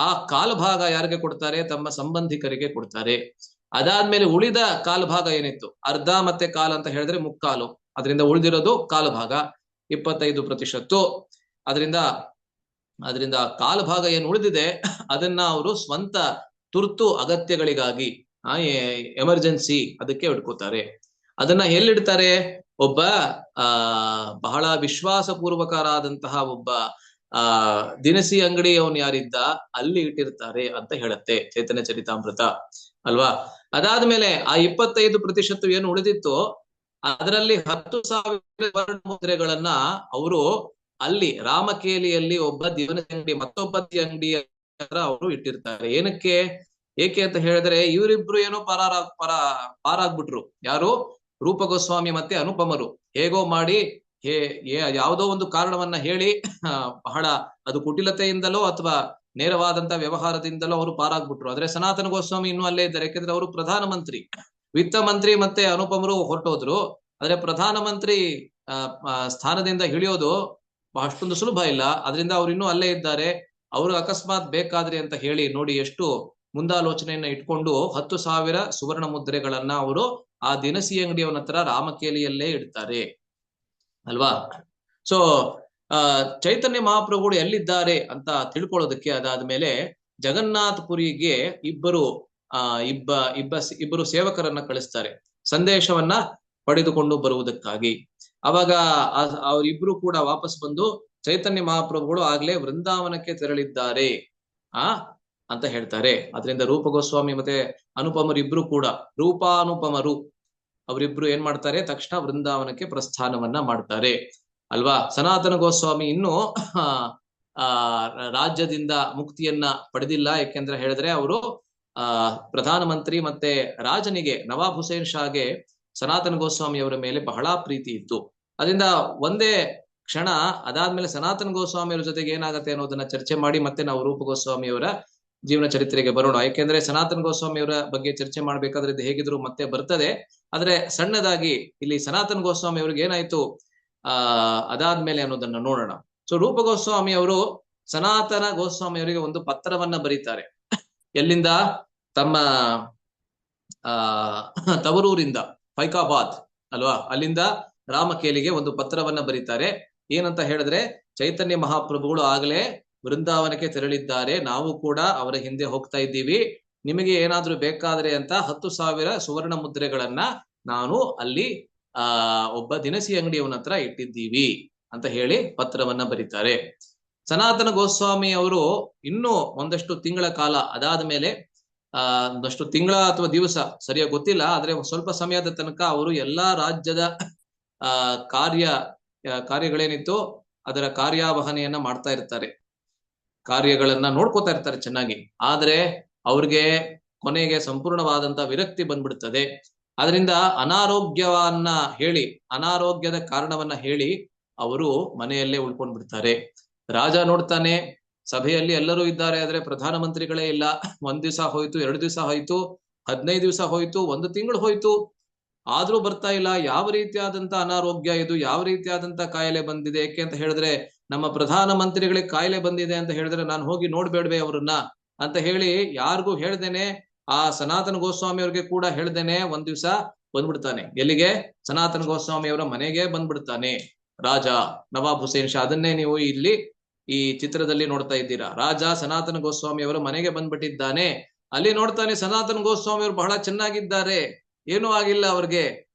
ಆ ಕಾಲ್ಭಾಗ ಯಾರಿಗೆ ಕೊಡ್ತಾರೆ? ತಮ್ಮ ಸಂಬಂಧಿಕರಿಗೆ ಕೊಡ್ತಾರೆ. ಅದಾದ್ಮೇಲೆ ಉಳಿದ ಕಾಲ್ಭಾಗ ಏನಿತ್ತು, ಅರ್ಧ ಮತ್ತೆ ಕಾಲ್ ಅಂತ ಹೇಳಿದ್ರೆ ಮುಕ್ಕಾಲು, ಅದರಿಂದ ಉಳಿದಿರೋದು ಕಾಲ್ಭಾಗ 25%. ಅದರಿಂದ ಕಾಲ್ಭಾಗ ಏನು ಉಳಿದಿದೆ ಅದನ್ನ ಅವರು ಸ್ವಂತ ತುರ್ತು ಅಗತ್ಯಗಳಿಗಾಗಿ ಎಮರ್ಜೆನ್ಸಿ ಅದಕ್ಕೆ ಇಟ್ಕೋತಾರೆ. ಅದನ್ನ ಎಲ್ಲಿಡ್ತಾರೆ? ಒಬ್ಬ ಬಹಳ ವಿಶ್ವಾಸಪೂರ್ವಕರಾದಂತಹ ಒಬ್ಬ ದಿನಸಿ ಅಂಗಡಿ ಅವನು ಯಾರಿದ್ದ ಅಲ್ಲಿ ಇಟ್ಟಿರ್ತಾರೆ ಅಂತ ಹೇಳುತ್ತೆ ಚೈತನ್ಯ ಚರಿತಾಮೃತ ಅಲ್ವಾ. ಅದಾದ್ಮೇಲೆ ಆ 25% ಏನು ಉಳಿದಿತ್ತು ಅದರಲ್ಲಿ 10,000 ಮುದ್ರೆಗಳನ್ನ ಅವರು ಅಲ್ಲಿ ರಾಮಕೇಲಿಯಲ್ಲಿ ಒಬ್ಬ ದಿನಸಿ ಅಂಗಡಿ ಮತ್ತೊಬ್ಬ ಅಂಗಡಿಯ ಹತ್ರ ಅವರು ಇಟ್ಟಿರ್ತಾರೆ. ಏಕೆ ಅಂತ ಹೇಳಿದ್ರೆ ಇವರಿಬ್ರು ಏನೋ ಪಾರಾಗ್ಬಿಟ್ರು. ಯಾರು? ರೂಪ ಗೋಸ್ವಾಮಿ ಮತ್ತೆ ಅನುಪಮರು ಹೇಗೋ ಮಾಡಿ ಯಾವುದೋ ಒಂದು ಕಾರಣವನ್ನ ಹೇಳಿ ಬಹಳ ಅದು ಕುಟಿಲತೆಯಿಂದಲೋ ಅಥವಾ ನೇರವಾದಂತ ವ್ಯವಹಾರದಿಂದಲೋ ಅವರು ಪಾರಾಗ್ಬಿಟ್ರು. ಆದ್ರೆ ಸನಾತನ ಗೋಸ್ವಾಮಿ ಇನ್ನೂ ಅಲ್ಲೇ ಇದ್ದಾರೆ. ಯಾಕೆಂದ್ರೆ ಅವರು ಪ್ರಧಾನಮಂತ್ರಿ, ವಿತ್ತ ಮಂತ್ರಿ ಮತ್ತೆ ಅನುಪಮರು ಹೊರಟೋದ್ರು. ಆದ್ರೆ ಪ್ರಧಾನಮಂತ್ರಿ ಸ್ಥಾನದಿಂದ ಇಳಿಯೋದು ಅಷ್ಟೊಂದು ಸುಲಭ ಇಲ್ಲ. ಅದರಿಂದ ಅವ್ರು ಇನ್ನೂ ಅಲ್ಲೇ ಇದ್ದಾರೆ. ಅವರು ಅಕಸ್ಮಾತ್ ಬೇಕಾದ್ರೆ ಅಂತ ಹೇಳಿ ನೋಡಿ ಎಷ್ಟು ಮುಂದಾಲೋಚನೆಯನ್ನ ಇಟ್ಕೊಂಡು 10,000 ಸುವರ್ಣ ಮುದ್ರೆಗಳನ್ನ ಅವರು ಆ ದಿನಸಿ ಅಂಗಡಿಯವನ ಹತ್ರ ರಾಮಕೇಲಿಯಲ್ಲೇ ಇಡ್ತಾರೆ ಅಲ್ವಾ. ಸೊ ಚೈತನ್ಯ ಮಹಾಪ್ರಭುಗಳು ಎಲ್ಲಿದ್ದಾರೆ ಅಂತ ತಿಳ್ಕೊಳ್ಳೋದಕ್ಕೆ ಅದಾದ್ಮೇಲೆ ಜಗನ್ನಾಥ್ ಪುರಿಗೆ ಇಬ್ಬರು ಸೇವಕರನ್ನ ಕಳಿಸ್ತಾರೆ ಸಂದೇಶವನ್ನ ಪಡೆದುಕೊಂಡು ಬರುವುದಕ್ಕಾಗಿ. ಅವಾಗ ಅವರಿಬ್ರು ಕೂಡ ವಾಪಸ್ ಬಂದು ಚೈತನ್ಯ ಮಹಾಪ್ರಭುಗಳು ಆಗ್ಲೇ ವೃಂದಾವನಕ್ಕೆ ತೆರಳಿದ್ದಾರೆ ಅಂತ ಹೇಳ್ತಾರೆ. ಅದರಿಂದ ರೂಪ ಗೋಸ್ವಾಮಿ ಮತ್ತೆ ಅನುಪಮರು ಇಬ್ರು ಕೂಡ ರೂಪಾನುಪಮರು ಅವರಿಬ್ರು ಏನ್ ಮಾಡ್ತಾರೆ? ತಕ್ಷಣ ವೃಂದಾವನಕ್ಕೆ ಪ್ರಸ್ಥಾನವನ್ನ ಮಾಡ್ತಾರೆ ಅಲ್ವಾ. ಸನಾತನ ಗೋಸ್ವಾಮಿ ಇನ್ನು ರಾಜ್ಯದಿಂದ ಮುಕ್ತಿಯನ್ನ ಪಡೆದಿಲ್ಲ. ಯಾಕೆಂದ್ರೆ ಹೇಳಿದ್ರೆ ಅವರು ಪ್ರಧಾನಮಂತ್ರಿ ಮತ್ತೆ ರಾಜನಿಗೆ ನವಾಬ್ ಹುಸೇನ್ ಶಾಗೆ ಸನಾತನ ಗೋಸ್ವಾಮಿ ಅವರ ಮೇಲೆ ಬಹಳ ಪ್ರೀತಿ ಇತ್ತು. ಅದರಿಂದ ಒಂದೇ ಕ್ಷಣ ಅದಾದ್ಮೇಲೆ ಸನಾತನ ಗೋಸ್ವಾಮಿ ಅವರ ಜೊತೆಗೆ ಏನಾಗತ್ತೆ ಅನ್ನೋದನ್ನ ಚರ್ಚೆ ಮಾಡಿ ಮತ್ತೆ ನಾವು ರೂಪ ಗೋಸ್ವಾಮಿ ಅವರ ಜೀವನ ಚರಿತ್ರೆಗೆ ಬರೋಣ. ಯಾಕೆಂದ್ರೆ ಸನಾತನ ಗೋಸ್ವಾಮಿ ಅವರ ಬಗ್ಗೆ ಚರ್ಚೆ ಮಾಡ್ಬೇಕಾದ್ರೆ ಇದು ಹೇಗಿದ್ರು ಮತ್ತೆ ಬರ್ತದೆ. ಆದ್ರೆ ಸಣ್ಣದಾಗಿ ಇಲ್ಲಿ ಸನಾತನ ಗೋಸ್ವಾಮಿ ಅವ್ರಿಗೆ ಏನಾಯ್ತು ಅದಾದ್ಮೇಲೆ ಅನ್ನೋದನ್ನ ನೋಡೋಣ. ಸೊ ರೂಪ ಗೋಸ್ವಾಮಿ ಅವರು ಸನಾತನ ಗೋಸ್ವಾಮಿ ಅವರಿಗೆ ಒಂದು ಪತ್ರವನ್ನ ಬರೀತಾರೆ. ಎಲ್ಲಿಂದ? ತಮ್ಮ ಆ ತವರೂರಿಂದ ಫೈಕಾಬಾದ್ ಅಲ್ವಾ, ಅಲ್ಲಿಂದ ರಾಮಕೇಲಿಗೆ ಒಂದು ಪತ್ರವನ್ನ ಬರೀತಾರೆ. ಏನಂತ ಹೇಳಿದ್ರೆ, ಚೈತನ್ಯ ಮಹಾಪ್ರಭುಗಳು ಆಗಲೇ ವೃಂದಾವನಕ್ಕೆ ತೆರಳಿದ್ದಾರೆ, ನಾವು ಕೂಡ ಅವರ ಹಿಂದೆ ಹೋಗ್ತಾ ಇದ್ದೀವಿ, ನಿಮಗೆ ಏನಾದ್ರೂ ಬೇಕಾದ್ರೆ ಅಂತ 10,000 ಸುವರ್ಣ ಮುದ್ರೆಗಳನ್ನ ನಾನು ಅಲ್ಲಿ ಒಬ್ಬ ದಿನಸಿ ಅಂಗಡಿಯವನ ಹತ್ರ ಇಟ್ಟಿದ್ದೀವಿ ಅಂತ ಹೇಳಿ ಪತ್ರವನ್ನ ಬರೀತಾರೆ. ಸನಾತನ ಗೋಸ್ವಾಮಿ ಅವರು ಇನ್ನೂ ಒಂದಷ್ಟು ತಿಂಗಳ ಕಾಲ ಅದಾದ ಮೇಲೆ ಒಂದಷ್ಟು ತಿಂಗಳ ಅಥವಾ ದಿವಸ ಸರಿಯಾಗಿ ಗೊತ್ತಿಲ್ಲ, ಆದ್ರೆ ಸ್ವಲ್ಪ ಸಮಯದ ತನಕ ಅವರು ಎಲ್ಲಾ ರಾಜ್ಯದ ಕಾರ್ಯಗಳೇನಿತ್ತು ಅದರ ಕಾರ್ಯಾವಹನೆಯನ್ನ ಮಾಡ್ತಾ ಇರ್ತಾರೆ, ಕಾರ್ಯಗಳನ್ನ ನೋಡ್ಕೋತಾ ಇರ್ತಾರೆ ಚೆನ್ನಾಗಿ. ಆದ್ರೆ ಅವ್ರಿಗೆ ಕೊನೆಗೆ ಸಂಪೂರ್ಣವಾದಂತ ವಿರಕ್ತಿ ಬಂದ್ಬಿಡ್ತದೆ. ಅದರಿಂದ ಅನಾರೋಗ್ಯದ ಕಾರಣವನ್ನ ಹೇಳಿ ಅವರು ಮನೆಯಲ್ಲೇ ಉಳ್ಕೊಂಡ್ ಬಿಡ್ತಾರೆ. ರಾಜ ನೋಡ್ತಾನೆ, ಸಭೆಯಲ್ಲಿ ಎಲ್ಲರೂ ಇದ್ದಾರೆ, ಆದ್ರೆ ಪ್ರಧಾನಮಂತ್ರಿಗಳೇ ಇಲ್ಲ. 1 ದಿವಸ ಹೋಯ್ತು, 2 ದಿವಸ ಹೋಯ್ತು, 15 ದಿವಸ ಹೋಯ್ತು, 1 ತಿಂಗಳು ಹೋಯ್ತು, ಆದ್ರೂ ಬರ್ತಾ ಇಲ್ಲ. ಯಾವ ರೀತಿಯಾದಂತ ಅನಾರೋಗ್ಯ ಇದು, ಯಾವ ರೀತಿಯಾದಂತ ಕಾಯಿಲೆ ಬಂದಿದೆ? ಯಾಕೆ ಅಂತ ಹೇಳಿದ್ರೆ, ನಮ್ಮ ಪ್ರಧಾನ ಮಂತ್ರಿಗಳಿಗೆ ಕಾಯಿಲೆ ಬಂದಿದೆ ಅಂತ ಹೇಳಿದ್ರೆ ನಾನು ಹೋಗಿ ನೋಡ್ಬೇಡ್ವೆ ಅವ್ರನ್ನ ಅಂತ ಹೇಳಿ ಯಾರಿಗೂ ಹೇಳ್ದೇನೆ, ಆ ಸನಾತನ ಗೋಸ್ವಾಮಿ ಅವ್ರಿಗೆ ಕೂಡ ಹೇಳ್ದೇನೆ 1 ದಿವಸ ಬಂದ್ಬಿಡ್ತಾನೆ. ಎಲ್ಲಿಗೆ? ಸನಾತನ ಗೋಸ್ವಾಮಿ ಅವರ ಮನೆಗೆ ಬಂದ್ಬಿಡ್ತಾನೆ ರಾಜ ನವಾಬ್ ಹುಸೇನ್ ಶಾ. ಅದನ್ನೇ ನೀವು ಇಲ್ಲಿ ಈ ಚಿತ್ರದಲ್ಲಿ ನೋಡ್ತಾ ಇದ್ದೀರಾ. ರಾಜ ಸನಾತನ ಗೋಸ್ವಾಮಿ ಅವರ ಮನೆಗೆ ಬಂದ್ಬಿಟ್ಟಿದ್ದಾನೆ. ಅಲ್ಲಿ ನೋಡ್ತಾನೆ ಸನಾತನ ಗೋಸ್ವಾಮಿ ಅವರು ಬಹಳ ಚೆನ್ನಾಗಿದ್ದಾರೆ, ಏನೂ ಆಗಿಲ್ಲ ಅವ್ರಿಗೆ.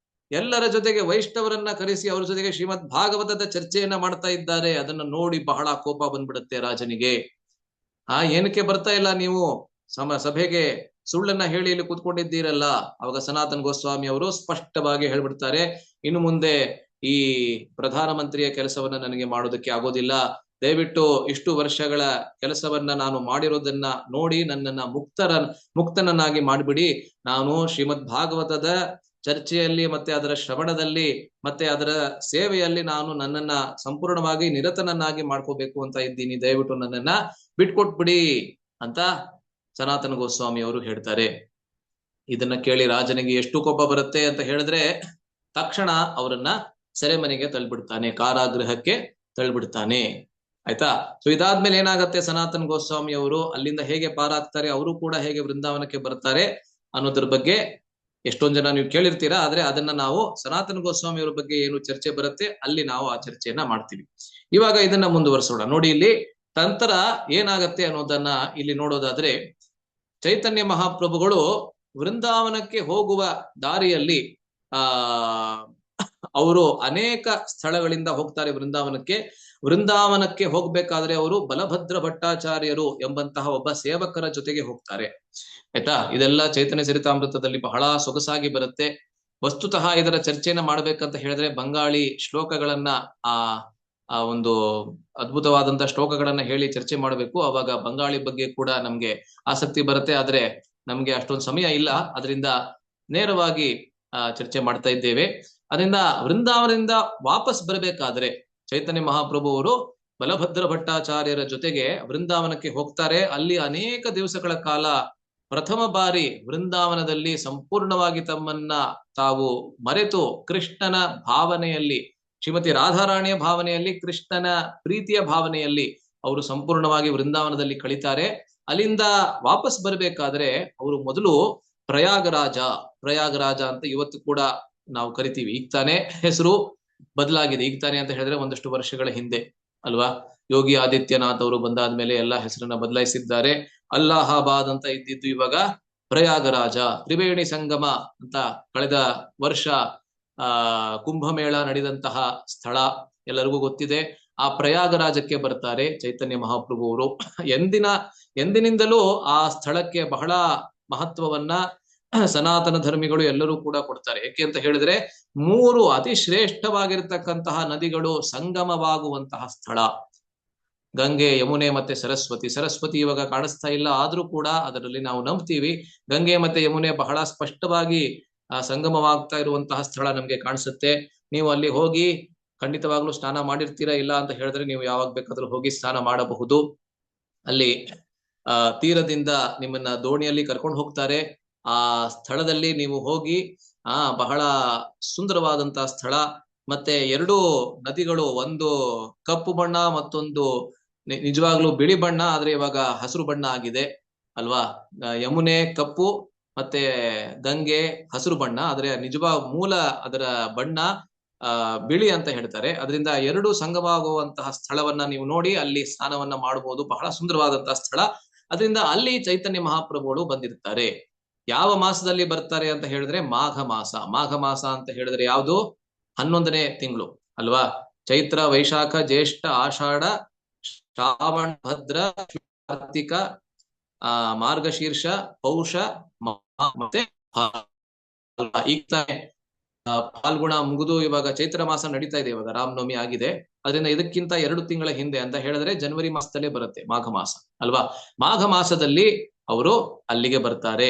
ಎಲ್ಲರ ಜೊತೆಗೆ ವೈಷ್ಣವರನ್ನ ಕರೆಸಿ ಅವ್ರ ಜೊತೆಗೆ ಶ್ರೀಮದ್ ಭಾಗವತದ ಚರ್ಚೆಯನ್ನ ಮಾಡ್ತಾ ಇದ್ದಾರೆ. ಅದನ್ನ ನೋಡಿ ಬಹಳ ಕೋಪ ಬಂದ್ಬಿಡುತ್ತೆ ರಾಜನಿಗೆ. ಏನಕ್ಕೆ ಬರ್ತಾ ಇಲ್ಲ ನೀವು ಸಭೆಗೆ? ಸುಳ್ಳನ್ನ ಹೇಳಿ ಇಲ್ಲಿ ಕೂತ್ಕೊಂಡಿದ್ದೀರಲ್ಲ. ಅವಾಗ ಸನಾತನ ಗೋಸ್ವಾಮಿ ಅವರು ಸ್ಪಷ್ಟವಾಗಿ ಹೇಳ್ಬಿಡ್ತಾರೆ, ಇನ್ನು ಮುಂದೆ ಈ ಪ್ರಧಾನಮಂತ್ರಿಯ ಕೆಲಸವನ್ನ ನನಗೆ ಮಾಡೋದಕ್ಕೆ ಆಗೋದಿಲ್ಲ. ದಯವಿಟ್ಟು ಇಷ್ಟು ವರ್ಷಗಳ ಕೆಲಸವನ್ನ ನಾನು ಮಾಡಿರೋದನ್ನ ನೋಡಿ ನನ್ನನ್ನ ಮುಕ್ತನನ್ನಾಗಿ ಮಾಡಿಬಿಡಿ. ನಾನು ಶ್ರೀಮದ್ ಭಾಗವತದ ಚರ್ಚೆಯಲ್ಲಿ ಮತ್ತೆ ಅದರ ಶ್ರವಣದಲ್ಲಿ ಮತ್ತೆ ಅದರ ಸೇವೆಯಲ್ಲಿ ನಾನು ನನ್ನನ್ನ ಸಂಪೂರ್ಣವಾಗಿ ನಿರತನನ್ನಾಗಿ ಮಾಡ್ಕೋಬೇಕು ಅಂತ ಇದ್ದೀನಿ. ದಯವಿಟ್ಟು ನನ್ನನ್ನ ಬಿಟ್ಕೊಟ್ಬಿಡಿ ಅಂತ ಸನಾತನ ಗೋಸ್ವಾಮಿ ಅವರು ಹೇಳ್ತಾರೆ. ಇದನ್ನ ಕೇಳಿ ರಾಜನಿಗೆ ಎಷ್ಟು ಕೋಪ ಬರುತ್ತೆ ಅಂತ ಹೇಳಿದ್ರೆ, ತಕ್ಷಣ ಅವರನ್ನ ಸೆರೆಮನೆಗೆ ತಳ್ಳಿಬಿಡ್ತಾನೆ, ಕಾರಾಗೃಹಕ್ಕೆ ತಳ್ಳಿಬಿಡ್ತಾನೆ. ಆಯ್ತಾ? ಸೊ ಇದಾದ್ಮೇಲೆ ಏನಾಗತ್ತೆ, ಸನಾತನ ಗೋಸ್ವಾಮಿ ಅವರು ಅಲ್ಲಿಂದ ಹೇಗೆ ಪಾರಾಗ್ತಾರೆ, ಅವರು ಕೂಡ ಹೇಗೆ ವೃಂದಾವನಕ್ಕೆ ಬರ್ತಾರೆ ಅನ್ನೋದ್ರ ಬಗ್ಗೆ ಎಷ್ಟೊಂದ್ ಜನ ನೀವು ಕೇಳಿರ್ತೀರಾ. ಆದ್ರೆ ಅದನ್ನ ನಾವು ಸನಾತನ ಗೋಸ್ವಾಮಿ ಅವರ ಬಗ್ಗೆ ಏನು ಚರ್ಚೆ ಬರುತ್ತೆ ಅಲ್ಲಿ ನಾವು ಆ ಚರ್ಚೆಯನ್ನ ಮಾಡ್ತೀವಿ. ಇವಾಗ ಇದನ್ನ ಮುಂದುವರಿಸೋಣ. ನೋಡಿ, ಇಲ್ಲಿ ನಂತರ ಏನಾಗತ್ತೆ ಅನ್ನೋದನ್ನ ಇಲ್ಲಿ ನೋಡೋದಾದ್ರೆ, ಚೈತನ್ಯ ಮಹಾಪ್ರಭುಗಳು ವೃಂದಾವನಕ್ಕೆ ಹೋಗುವ ದಾರಿಯಲ್ಲಿ ಅವರು ಅನೇಕ ಸ್ಥಳಗಳಿಂದ ಹೋಗ್ತಾರೆ ವೃಂದಾವನಕ್ಕೆ ಹೋಗ್ಬೇಕಾದ್ರೆ ಅವರು ಬಲಭದ್ರ ಭಟ್ಟಾಚಾರ್ಯರು ಎಂಬಂತಹ ಒಬ್ಬ ಸೇವಕರ ಜೊತೆಗೆ ಹೋಗ್ತಾರೆ. ಆಯ್ತಾ? ಇದೆಲ್ಲ ಚೈತನ್ಯ ಚರಿತಾಮೃತದಲ್ಲಿ ಬಹಳ ಸೊಗಸಾಗಿ ಬರುತ್ತೆ. ವಸ್ತುತಃ ಇದರ ಚರ್ಚೆಯನ್ನ ಮಾಡ್ಬೇಕಂತ ಹೇಳಿದ್ರೆ ಬಂಗಾಳಿ ಶ್ಲೋಕಗಳನ್ನ ಆ ಒಂದು ಅದ್ಭುತವಾದಂತ ಶ್ಲೋಕಗಳನ್ನ ಹೇಳಿ ಚರ್ಚೆ ಮಾಡಬೇಕು. ಅವಾಗ ಬಂಗಾಳಿ ಬಗ್ಗೆ ಕೂಡ ನಮ್ಗೆ ಆಸಕ್ತಿ ಬರುತ್ತೆ. ಆದ್ರೆ ನಮ್ಗೆ ಅಷ್ಟೊಂದು ಸಮಯ ಇಲ್ಲ, ಅದರಿಂದ ನೇರವಾಗಿ ಚರ್ಚೆ ಮಾಡ್ತಾ ಇದ್ದೇವೆ. ಅದರಿಂದ ವೃಂದಾವನದಿಂದ ವಾಪಸ್ ಬರಬೇಕಾದ್ರೆ ಚೈತನ್ಯ ಮಹಾಪ್ರಭು ಅವರು ಬಲಭದ್ರ ಭಟ್ಟಾಚಾರ್ಯರ ಜೊತೆಗೆ ವೃಂದಾವನಕ್ಕೆ ಹೋಗ್ತಾರೆ. ಅಲ್ಲಿ ಅನೇಕ ದಿವಸಗಳ ಕಾಲ ಪ್ರಥಮ ಬಾರಿ ವೃಂದಾವನದಲ್ಲಿ ಸಂಪೂರ್ಣವಾಗಿ ತಮ್ಮನ್ನ ತಾವು ಮರೆತು ಕೃಷ್ಣನ ಭಾವನೆಯಲ್ಲಿ, ಶ್ರೀಮತಿ ರಾಧಾರಾಣಿಯ ಭಾವನೆಯಲ್ಲಿ, ಕೃಷ್ಣನ ಪ್ರೀತಿಯ ಭಾವನೆಯಲ್ಲಿ ಅವರು ಸಂಪೂರ್ಣವಾಗಿ ವೃಂದಾವನದಲ್ಲಿ ಕಳೀತಾರೆ. ಅಲ್ಲಿಂದ ವಾಪಸ್ ಬರಬೇಕಾದ್ರೆ ಅವರು ಮೊದಲು ಪ್ರಯಾಗರಾಜ ಅಂತ ಇವತ್ತು ಕೂಡ ನಾವು ಕರಿತೀವಿ. ಈಗ ತಾನೇ ಹೆಸರು ಬದಲಾಗಿದೆ. ಈಗ ತಾನೇ ಅಂತ ಹೇಳಿದ್ರೆ ಒಂದಷ್ಟು ವರ್ಷಗಳ ಹಿಂದೆ ಅಲ್ವಾ, ಯೋಗಿ ಆದಿತ್ಯನಾಥ್ ಅವರು ಬಂದಾದ್ಮೇಲೆ ಎಲ್ಲಾ ಹೆಸರನ್ನ ಬದಲಾಯಿಸಿದ್ದಾರೆ. ಅಲ್ಲಾಹಾಬಾದ್ ಅಂತ ಇದ್ದಿದ್ದು ಇವಾಗ ಪ್ರಯಾಗರಾಜ. ತ್ರಿವೇಣಿ ಸಂಗಮ ಅಂತ ಕಳೆದ ವರ್ಷ ಕುಂಭಮೇಳ ನಡೆದಂತಹ ಸ್ಥಳ ಎಲ್ಲರಿಗೂ ಗೊತ್ತಿದೆ. ಆ ಪ್ರಯಾಗರಾಜಕ್ಕೆ ಬರ್ತಾರೆ ಚೈತನ್ಯ ಮಹಾಪ್ರಭು ಅವರು. ಎಂದಿನಿಂದಲೂ ಆ ಸ್ಥಳಕ್ಕೆ ಬಹಳ ಮಹತ್ವವನ್ನ ಸನಾತನ ಧರ್ಮಿಗಳು ಎಲ್ಲರೂ ಕೂಡ ಕೊಡ್ತಾರೆ. ಯಾಕೆ ಅಂತ ಹೇಳಿದ್ರೆ 3 ಅತಿ ಶ್ರೇಷ್ಠವಾಗಿರ್ತಕ್ಕಂತಹ ನದಿಗಳು ಸಂಗಮವಾಗುವಂತಹ ಸ್ಥಳ. ಗಂಗೆ, ಯಮುನೆ ಮತ್ತೆ ಸರಸ್ವತಿ ಇವಾಗ ಕಾಣಿಸ್ತಾ ಇಲ್ಲ, ಆದ್ರೂ ಕೂಡ ಅದರಲ್ಲಿ ನಾವು ನಂಬ್ತೀವಿ. ಗಂಗೆ ಮತ್ತೆ ಯಮುನೆ ಬಹಳ ಸ್ಪಷ್ಟವಾಗಿ ಸಂಗಮವಾಗ್ತಾ ಇರುವಂತಹ ಸ್ಥಳ ನಮ್ಗೆ ಕಾಣಿಸುತ್ತೆ. ನೀವು ಅಲ್ಲಿ ಹೋಗಿ ಖಂಡಿತವಾಗ್ಲೂ ಸ್ನಾನ ಮಾಡಿರ್ತೀರಾ, ಇಲ್ಲ ಅಂತ ಹೇಳಿದ್ರೆ ನೀವು ಯಾವಾಗ ಬೇಕಾದ್ರೂ ಹೋಗಿ ಸ್ನಾನ ಮಾಡಬಹುದು. ಅಲ್ಲಿ ತೀರದಿಂದ ನಿಮ್ಮನ್ನ ದೋಣಿಯಲ್ಲಿ ಕರ್ಕೊಂಡು ಹೋಗ್ತಾರೆ. ಆ ಸ್ಥಳದಲ್ಲಿ ನೀವು ಹೋಗಿ ಬಹಳ ಸುಂದರವಾದಂತಹ ಸ್ಥಳ. ಮತ್ತೆ 2 ನದಿಗಳು, ಒಂದು ಕಪ್ಪು ಬಣ್ಣ, ಮತ್ತೊಂದು ನಿಜವಾಗ್ಲೂ ಬಿಳಿ ಬಣ್ಣ, ಆದ್ರೆ ಇವಾಗ ಹಸಿರು ಬಣ್ಣ ಆಗಿದೆ. ಅಲ್ವಾ. ಯಮುನೆ ಕಪ್ಪು ಮತ್ತೆ ಗಂಗೆ ಹಸಿರು ಬಣ್ಣ, ಆದ್ರೆ ಮೂಲ ಅದರ ಬಣ್ಣ ಬಿಳಿ ಅಂತ ಹೇಳ್ತಾರೆ. ಅದರಿಂದ ಎರಡು ಸಂಗಮವಾಗುವಂತಹ ಸ್ಥಳವನ್ನ ನೀವು ನೋಡಿ ಅಲ್ಲಿ ಸ್ನಾನವನ್ನ ಮಾಡಬಹುದು. ಬಹಳ ಸುಂದರವಾದಂತಹ ಸ್ಥಳ. ಅದರಿಂದ ಅಲ್ಲಿ ಚೈತನ್ಯ ಮಹಾಪ್ರಭುಗಳು ಬಂದಿರ್ತಾರೆ. ಯಾವ ಮಾಸದಲ್ಲಿ ಬರ್ತಾರೆ ಅಂತ ಹೇಳಿದ್ರೆ ಮಾಘ ಮಾಸ. ಮಾಘ ಮಾಸ ಅಂತ ಹೇಳಿದ್ರೆ ಯಾವುದು? 11ನೇ ತಿಂಗಳು ಅಲ್ವಾ. ಚೈತ್ರ, ವೈಶಾಖ, ಜ್ಯೇಷ್ಠ, ಆಷಾಢ, ಶ್ರಾವಣ, ಭದ್ರ, ಕಾರ್ತಿಕ, ಮಾರ್ಗಶೀರ್ಷ, ಪೌಷ ಮತ್ತೆ ಈಗ ಫಾಲ್ಗುಣ ಮುಗಿದು ಇವಾಗ ಚೈತ್ರ ಮಾಸ ನಡೀತಾ ಇದೆ. ಇವಾಗ ರಾಮನವಮಿ ಆಗಿದೆ. ಅದರಿಂದ ಇದಕ್ಕಿಂತ 2 ತಿಂಗಳ ಹಿಂದೆ ಅಂತ ಹೇಳಿದ್ರೆ ಜನವರಿ ಮಾಸದಲ್ಲೇ ಬರುತ್ತೆ ಮಾಘ ಮಾಸ ಅಲ್ವಾ. ಮಾಘ ಮಾಸದಲ್ಲಿ ಅವರು ಅಲ್ಲಿಗೆ ಬರ್ತಾರೆ.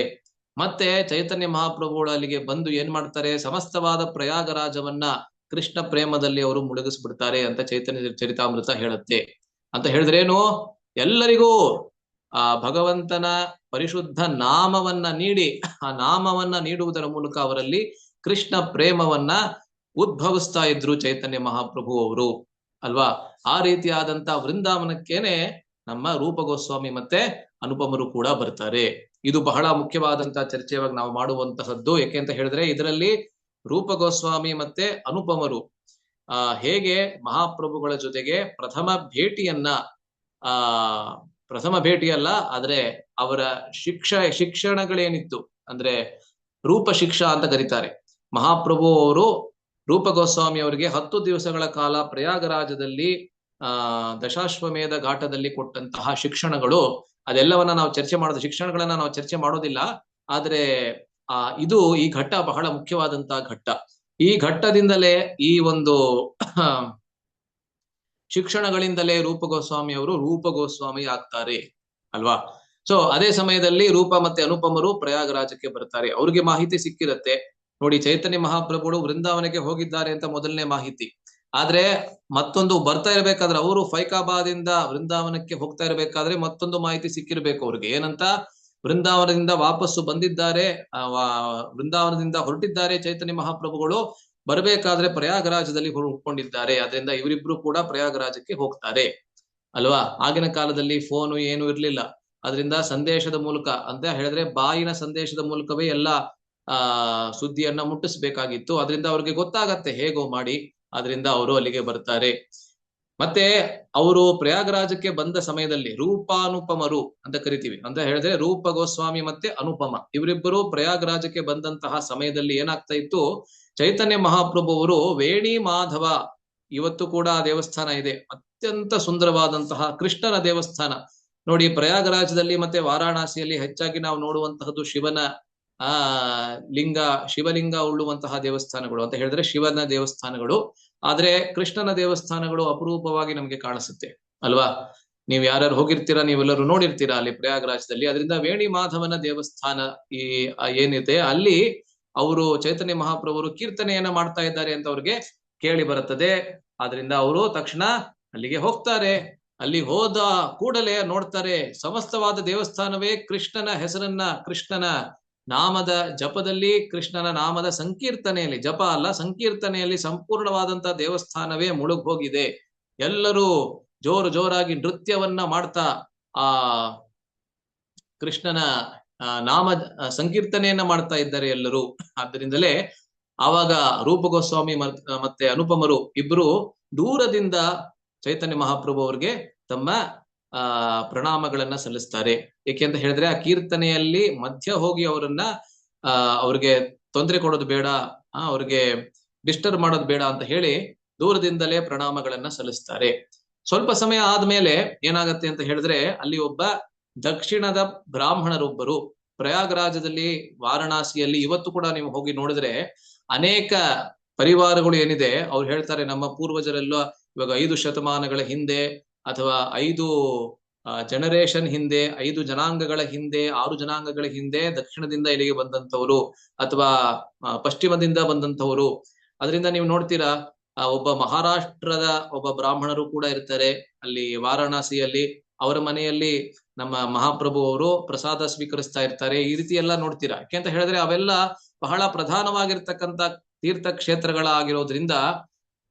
ಮತ್ತೆ ಚೈತನ್ಯ ಮಹಾಪ್ರಭುಗಳು ಅಲ್ಲಿಗೆ ಬಂದು ಏನ್ ಮಾಡ್ತಾರೆ? ಸಮಸ್ತವಾದ ಪ್ರಯಾಗರಾಜವನ್ನ ಕೃಷ್ಣ ಪ್ರೇಮದಲ್ಲಿ ಅವರು ಮುಳುಗಿಸ್ಬಿಡ್ತಾರೆ ಅಂತ ಚೈತನ್ಯ ಚರಿತಾಮೃತ ಹೇಳುತ್ತೆ. ಅಂತ ಹೇಳಿದ್ರೇನು? ಎಲ್ಲರಿಗೂ ಆ ಭಗವಂತನ ಪರಿಶುದ್ಧ ನಾಮವನ್ನ ನೀಡಿ, ಆ ನಾಮವನ್ನ ನೀಡುವುದರ ಮೂಲಕ ಅವರಲ್ಲಿ ಕೃಷ್ಣ ಪ್ರೇಮವನ್ನ ಉದ್ಭವಿಸ್ತಾ ಇದ್ರು ಚೈತನ್ಯ ಮಹಾಪ್ರಭು ಅವರು ಅಲ್ವಾ. ಆ ರೀತಿಯಾದಂತ ವೃಂದಾವನಕ್ಕೇನೆ ನಮ್ಮ ರೂಪ ಗೋಸ್ವಾಮಿ ಮತ್ತೆ ಅನುಪಮರು ಕೂಡ ಬರ್ತಾರೆ. ಇದು ಬಹಳ ಮುಖ್ಯವಾದಂತಹ ಚರ್ಚೆಯಾಗಿ ನಾವು ಮಾಡುವಂತಹದ್ದು. ಯಾಕೆ ಅಂತ ಹೇಳಿದ್ರೆ ಇದರಲ್ಲಿ ರೂಪ ಗೋಸ್ವಾಮಿ ಮತ್ತೆ ಅನುಪಮರು ಹೇಗೆ ಮಹಾಪ್ರಭುಗಳ ಜೊತೆಗೆ ಪ್ರಥಮ ಭೇಟಿಯಲ್ಲ, ಆದ್ರೆ ಅವರ ಶಿಕ್ಷಣಗಳೇನಿತ್ತು ಅಂದ್ರೆ ರೂಪ ಶಿಕ್ಷಾ ಅಂತ ಕರೀತಾರೆ. ಮಹಾಪ್ರಭು ಅವರು ರೂಪ ಗೋಸ್ವಾಮಿ ಅವರಿಗೆ 10 ದಿವಸಗಳ ಕಾಲ ಪ್ರಯಾಗರಾಜದಲ್ಲಿ ದಶಾಶ್ವಮೇಧ ಘಾಟದಲ್ಲಿ ಕೊಟ್ಟಂತಹ ಶಿಕ್ಷಣಗಳು, ಅದೆಲ್ಲವನ್ನ ನಾವು ಚರ್ಚೆ ಮಾಡೋದು. ಶಿಕ್ಷಣಗಳನ್ನ ನಾವು ಚರ್ಚೆ ಮಾಡೋದಿಲ್ಲ, ಆದ್ರೆ ಇದು ಈ ಘಟ್ಟ ಬಹಳ ಮುಖ್ಯವಾದಂತಹ ಘಟ್ಟ. ಈ ಘಟ್ಟದಿಂದಲೇ ಈ ಒಂದು ಶಿಕ್ಷಣಗಳಿಂದಲೇ ರೂಪ ಗೋಸ್ವಾಮಿ ಅವರು ರೂಪ ಗೋಸ್ವಾಮಿ ಆಗ್ತಾರೆ ಅಲ್ವಾ. ಸೊ ಅದೇ ಸಮಯದಲ್ಲಿ ರೂಪ ಮತ್ತೆ ಅನುಪಮರು ಪ್ರಯಾಗರಾಜಕ್ಕೆ ಬರ್ತಾರೆ. ಅವ್ರಿಗೆ ಮಾಹಿತಿ ಸಿಕ್ಕಿರತ್ತೆ ನೋಡಿ, ಚೈತನ್ಯ ಮಹಾಪ್ರಭುಗಳು ವೃಂದಾವನಕ್ಕೆ ಹೋಗಿದ್ದಾರೆ ಅಂತ ಮೊದಲನೇ ಮಾಹಿತಿ. ಆದ್ರೆ ಮತ್ತೊಂದು ಬರ್ತಾ ಇರ್ಬೇಕಾದ್ರೆ ಅವರು ಫೈಕಾಬಾದಿಂದ ವೃಂದಾವನಕ್ಕೆ ಹೋಗ್ತಾ ಇರ್ಬೇಕಾದ್ರೆ ಮತ್ತೊಂದು ಮಾಹಿತಿ ಸಿಕ್ಕಿರ್ಬೇಕು ಅವ್ರಿಗೆ. ಏನಂತ? ವೃಂದಾವನದಿಂದ ವಾಪಸ್ಸು ಬಂದಿದ್ದಾರೆ, ವೃಂದಾವನದಿಂದ ಹೊರಟಿದ್ದಾರೆ ಚೈತನ್ಯ ಮಹಾಪ್ರಭುಗಳು, ಬರಬೇಕಾದ್ರೆ ಪ್ರಯಾಗರಾಜದಲ್ಲಿ ಹುಡ್ಕೊಂಡಿದ್ದಾರೆ. ಅದರಿಂದ ಇವರಿಬ್ರು ಕೂಡ ಪ್ರಯಾಗರಾಜಕ್ಕೆ ಹೋಗ್ತಾರೆ ಅಲ್ವಾ. ಆಗಿನ ಕಾಲದಲ್ಲಿ ಫೋನು ಏನು ಇರ್ಲಿಲ್ಲ. ಅದರಿಂದ ಸಂದೇಶದ ಮೂಲಕ ಅಂತ ಹೇಳಿದ್ರೆ ಬಾಯಿನ ಸಂದೇಶದ ಮೂಲಕವೇ ಎಲ್ಲ ಸುದ್ದಿಯನ್ನ ಮುಟ್ಟಿಸ್ಬೇಕಾಗಿತ್ತು. ಅದರಿಂದ ಅವ್ರಿಗೆ ಗೊತ್ತಾಗತ್ತೆ ಹೇಗೋ ಮಾಡಿ. ಅದರಿಂದ ಅವರು ಅಲ್ಲಿಗೆ ಬರ್ತಾರೆ. ಮತ್ತೆ ಅವರು ಪ್ರಯಾಗರಾಜಕ್ಕೆ ಬಂದ ಸಮಯದಲ್ಲಿ ರೂಪಾನುಪಮರು ಅಂತ ಕರಿತೀವಿ. ಅಂತ ಹೇಳಿದ್ರೆ ರೂಪ ಗೋಸ್ವಾಮಿ ಮತ್ತೆ ಅನುಪಮ ಇವರಿಬ್ಬರು ಪ್ರಯಾಗರಾಜಕ್ಕೆ ಬಂದಂತಹ ಸಮಯದಲ್ಲಿ ಏನಾಗ್ತಾ ಇತ್ತು? ಚೈತನ್ಯ ಮಹಾಪ್ರಭು ಅವರು ವೇಣಿ ಮಾಧವ, ಇವತ್ತು ಕೂಡ ಆ ದೇವಸ್ಥಾನ ಇದೆ, ಅತ್ಯಂತ ಸುಂದರವಾದಂತಹ ಕೃಷ್ಣನ ದೇವಸ್ಥಾನ ನೋಡಿ. ಪ್ರಯಾಗರಾಜದಲ್ಲಿ ಮತ್ತೆ ವಾರಾಣಸಿಯಲ್ಲಿ ಹೆಚ್ಚಾಗಿ ನಾವು ನೋಡುವಂತಹದ್ದು ಶಿವನ ಶಿವಲಿಂಗ ಉಳ್ಳುವಂತಹ ದೇವಸ್ಥಾನಗಳು ಅಂತ ಹೇಳಿದ್ರೆ ಶಿವನ ದೇವಸ್ಥಾನಗಳು. ಆದ್ರೆ ಕೃಷ್ಣನ ದೇವಸ್ಥಾನಗಳು ಅಪರೂಪವಾಗಿ ನಮ್ಗೆ ಕಾಣಿಸುತ್ತೆ ಅಲ್ವಾ. ನೀವ್ ಯಾರ್ಯಾರು ಹೋಗಿರ್ತೀರಾ, ನೀವೆಲ್ಲರೂ ನೋಡಿರ್ತೀರಾ ಅಲ್ಲಿ ಪ್ರಯಾಗರಾಜದಲ್ಲಿ. ಅದರಿಂದ ವೇಣಿ ಮಾಧವನ ದೇವಸ್ಥಾನ ಏನಿದೆ ಅಲ್ಲಿ ಅವರು ಚೈತನ್ಯ ಮಹಾಪ್ರಭುರು ಕೀರ್ತನೆಯನ್ನ ಮಾಡ್ತಾ ಇದ್ದಾರೆ ಅಂತ ಅವ್ರಿಗೆ ಕೇಳಿ ಬರುತ್ತದೆ. ಆದ್ರಿಂದ ಅವರು ತಕ್ಷಣ ಅಲ್ಲಿಗೆ ಹೋಗ್ತಾರೆ. ಅಲ್ಲಿ ಹೋದ ಕೂಡಲೇ ನೋಡ್ತಾರೆ ಸಮಸ್ತವಾದ ದೇವಸ್ಥಾನವೇ ಕೃಷ್ಣನ ಹೆಸರನ್ನ, ಕೃಷ್ಣನ ನಾಮದ ಜಪದಲ್ಲಿ, ಕೃಷ್ಣನ ನಾಮದ ಸಂಕೀರ್ತನೆಯಲ್ಲಿ, ಜಪ ಅಲ್ಲ ಸಂಕೀರ್ತನೆಯಲ್ಲಿ ಸಂಪೂರ್ಣವಾದಂತಹ ದೇವಸ್ಥಾನವೇ ಮುಳುಗ್ ಹೋಗಿದೆ. ಎಲ್ಲರೂ ಜೋರಾಗಿ ನೃತ್ಯವನ್ನ ಮಾಡ್ತಾ ಆ ಕೃಷ್ಣನ ನಾಮ ಸಂಕೀರ್ತನೆಯನ್ನ ಮಾಡ್ತಾ ಇದ್ದಾರೆ ಎಲ್ಲರೂ. ಆದ್ದರಿಂದಲೇ ಆವಾಗ ರೂಪ ಗೋಸ್ವಾಮಿ ಮತ್ತೆ ಅನುಪಮರು ಇಬ್ರು ದೂರದಿಂದ ಚೈತನ್ಯ ಮಹಾಪ್ರಭು ಅವ್ರಿಗೆ ತಮ್ಮ ಪ್ರಣಾಮಗಳನ್ನ ಸಲ್ಲಿಸ್ತಾರೆ. ಏಕೆ ಅಂತ ಹೇಳಿದ್ರೆ ಆ ಕೀರ್ತನೆಯಲ್ಲಿ ಮಧ್ಯ ಹೋಗಿ ಅವ್ರಿಗೆ ತೊಂದರೆ ಕೊಡೋದು ಬೇಡ, ಅವ್ರಿಗೆ ಡಿಸ್ಟರ್ಬ್ ಮಾಡೋದು ಬೇಡ ಅಂತ ಹೇಳಿ ದೂರದಿಂದಲೇ ಪ್ರಣಾಮಗಳನ್ನ ಸಲ್ಲಿಸ್ತಾರೆ. ಸ್ವಲ್ಪ ಸಮಯ ಆದ್ಮೇಲೆ ಏನಾಗತ್ತೆ ಅಂತ ಹೇಳಿದ್ರೆ ಅಲ್ಲಿ ಒಬ್ಬ ದಕ್ಷಿಣದ ಬ್ರಾಹ್ಮಣರೊಬ್ಬರು ಪ್ರಯಾಗರಾಜದಲ್ಲಿ, ವಾರಣಾಸಿಯಲ್ಲಿ ಇವತ್ತು ಕೂಡ ನೀವು ಹೋಗಿ ನೋಡಿದ್ರೆ ಅನೇಕ ಪರಿವಾರಗಳು ಏನಿದೆ ಅವ್ರು ಹೇಳ್ತಾರೆ ನಮ್ಮ ಪೂರ್ವಜರೆಲ್ಲ ಇವಾಗ 5 ಶತಮಾನಗಳ ಹಿಂದೆ ಅಥವಾ 5 ಜನರೇಷನ್ ಹಿಂದೆ, 5 ಜನಾಂಗಗಳ ಹಿಂದೆ, 6 ಜನಾಂಗಗಳ ಹಿಂದೆ ದಕ್ಷಿಣದಿಂದ ಇಲ್ಲಿಗೆ ಬಂದಂತವರು ಅಥವಾ ಪಶ್ಚಿಮದಿಂದ ಬಂದಂತವರು. ಅದರಿಂದ ನೀವು ನೋಡ್ತೀರಾ ಒಬ್ಬ ಮಹಾರಾಷ್ಟ್ರದ ಒಬ್ಬ ಬ್ರಾಹ್ಮಣರು ಕೂಡ ಇರ್ತಾರೆ ಅಲ್ಲಿ ವಾರಾಣಸಿಯಲ್ಲಿ. ಅವರ ಮನೆಯಲ್ಲಿ ನಮ್ಮ ಮಹಾಪ್ರಭು ಅವರು ಪ್ರಸಾದ ಸ್ವೀಕರಿಸ್ತಾ ಇರ್ತಾರೆ. ಈ ರೀತಿ ಎಲ್ಲ ನೋಡ್ತೀರಾ. ಯಾಕೆ ಅಂತ ಹೇಳಿದ್ರೆ ಅವೆಲ್ಲ ಬಹಳ ಪ್ರಧಾನವಾಗಿರ್ತಕ್ಕಂಥ ತೀರ್ಥ ಕ್ಷೇತ್ರಗಳಾಗಿರೋದ್ರಿಂದ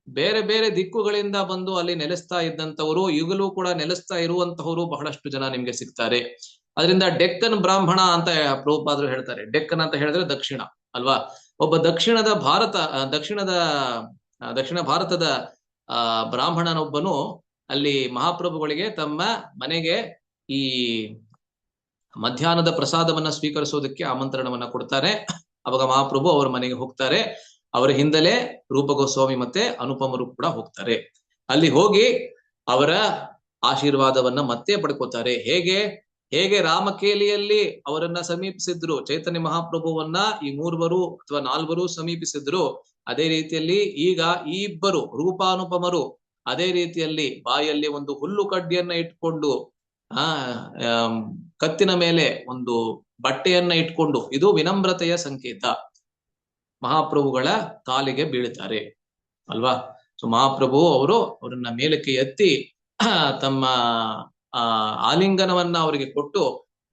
ಬೇರೆ ಬೇರೆ ದಿಕ್ಕುಗಳಿಂದ ಬಂದು ಅಲ್ಲಿ ನೆಲೆಸ್ತಾ ಇದ್ದಂತವರು ಈಗಲೂ ಕೂಡ ನೆಲೆಸ್ತಾ ಇರುವಂತವರು ಬಹಳಷ್ಟು ಜನ ನಿಮ್ಗೆ ಸಿಗ್ತಾರೆ. ಅದರಿಂದ ಡೆಕ್ಕನ್ ಬ್ರಾಹ್ಮಣ ಅಂತ ಪ್ರಭುಪಾದರು ಹೇಳ್ತಾರೆ. ಡೆಕ್ಕನ್ ಅಂತ ಹೇಳಿದ್ರೆ ದಕ್ಷಿಣ ಅಲ್ವಾ. ಒಬ್ಬ ದಕ್ಷಿಣದ ಭಾರತ ದಕ್ಷಿಣ ಭಾರತದ ಬ್ರಾಹ್ಮಣನೊಬ್ಬನು ಅಲ್ಲಿ ಮಹಾಪ್ರಭುಗಳಿಗೆ ತಮ್ಮ ಮನೆಗೆ ಈ ಮಧ್ಯಾಹ್ನದ ಪ್ರಸಾದವನ್ನ ಸ್ವೀಕರಿಸೋದಕ್ಕೆ ಆಮಂತ್ರಣವನ್ನ ಕೊಡ್ತಾರೆ. ಅವಾಗ ಮಹಾಪ್ರಭು ಅವರ ಮನೆಗೆ ಹೋಗ್ತಾರೆ. ಅವರ ಹಿಂದಲೇ ರೂಪ ಗೋಸ್ವಾಮಿ ಮತ್ತೆ ಅನುಪಮರು ಕೂಡ ಹೋಗ್ತಾರೆ. ಅಲ್ಲಿ ಹೋಗಿ ಅವರ ಆಶೀರ್ವಾದವನ್ನ ಮತ್ತೆ ಪಡ್ಕೋತಾರೆ. ಹೇಗೆ ರಾಮಕೇಲಿಯಲ್ಲಿ ಅವರನ್ನ ಸಮೀಪಿಸಿದ್ರು ಚೈತನ್ಯ ಮಹಾಪ್ರಭುವನ್ನ ಈ ಮೂರ್ವರು ಅಥವಾ ನಾಲ್ವರು ಸಮೀಪಿಸಿದ್ರು, ಅದೇ ರೀತಿಯಲ್ಲಿ ಈಗ ಈ ಇಬ್ಬರು ರೂಪಾನುಪಮರು ಅದೇ ರೀತಿಯಲ್ಲಿ ಬಾಯಲ್ಲಿ ಒಂದು ಹುಲ್ಲು ಕಡ್ಡಿಯನ್ನ ಇಟ್ಕೊಂಡು ಕತ್ತಿನ ಮೇಲೆ ಒಂದು ಬಟ್ಟೆಯನ್ನ ಇಟ್ಕೊಂಡು, ಇದು ವಿನಮ್ರತೆಯ ಸಂಕೇತ, ಮಹಾಪ್ರಭುಗಳ ಕಾಲಿಗೆ ಬೀಳ್ತಾರೆ ಅಲ್ವಾ. ಸೊ ಮಹಾಪ್ರಭು ಅವರನ್ನ ಮೇಲಕ್ಕೆ ಎತ್ತಿ ತಮ್ಮ ಆಲಿಂಗನವನ್ನ ಅವರಿಗೆ ಕೊಟ್ಟು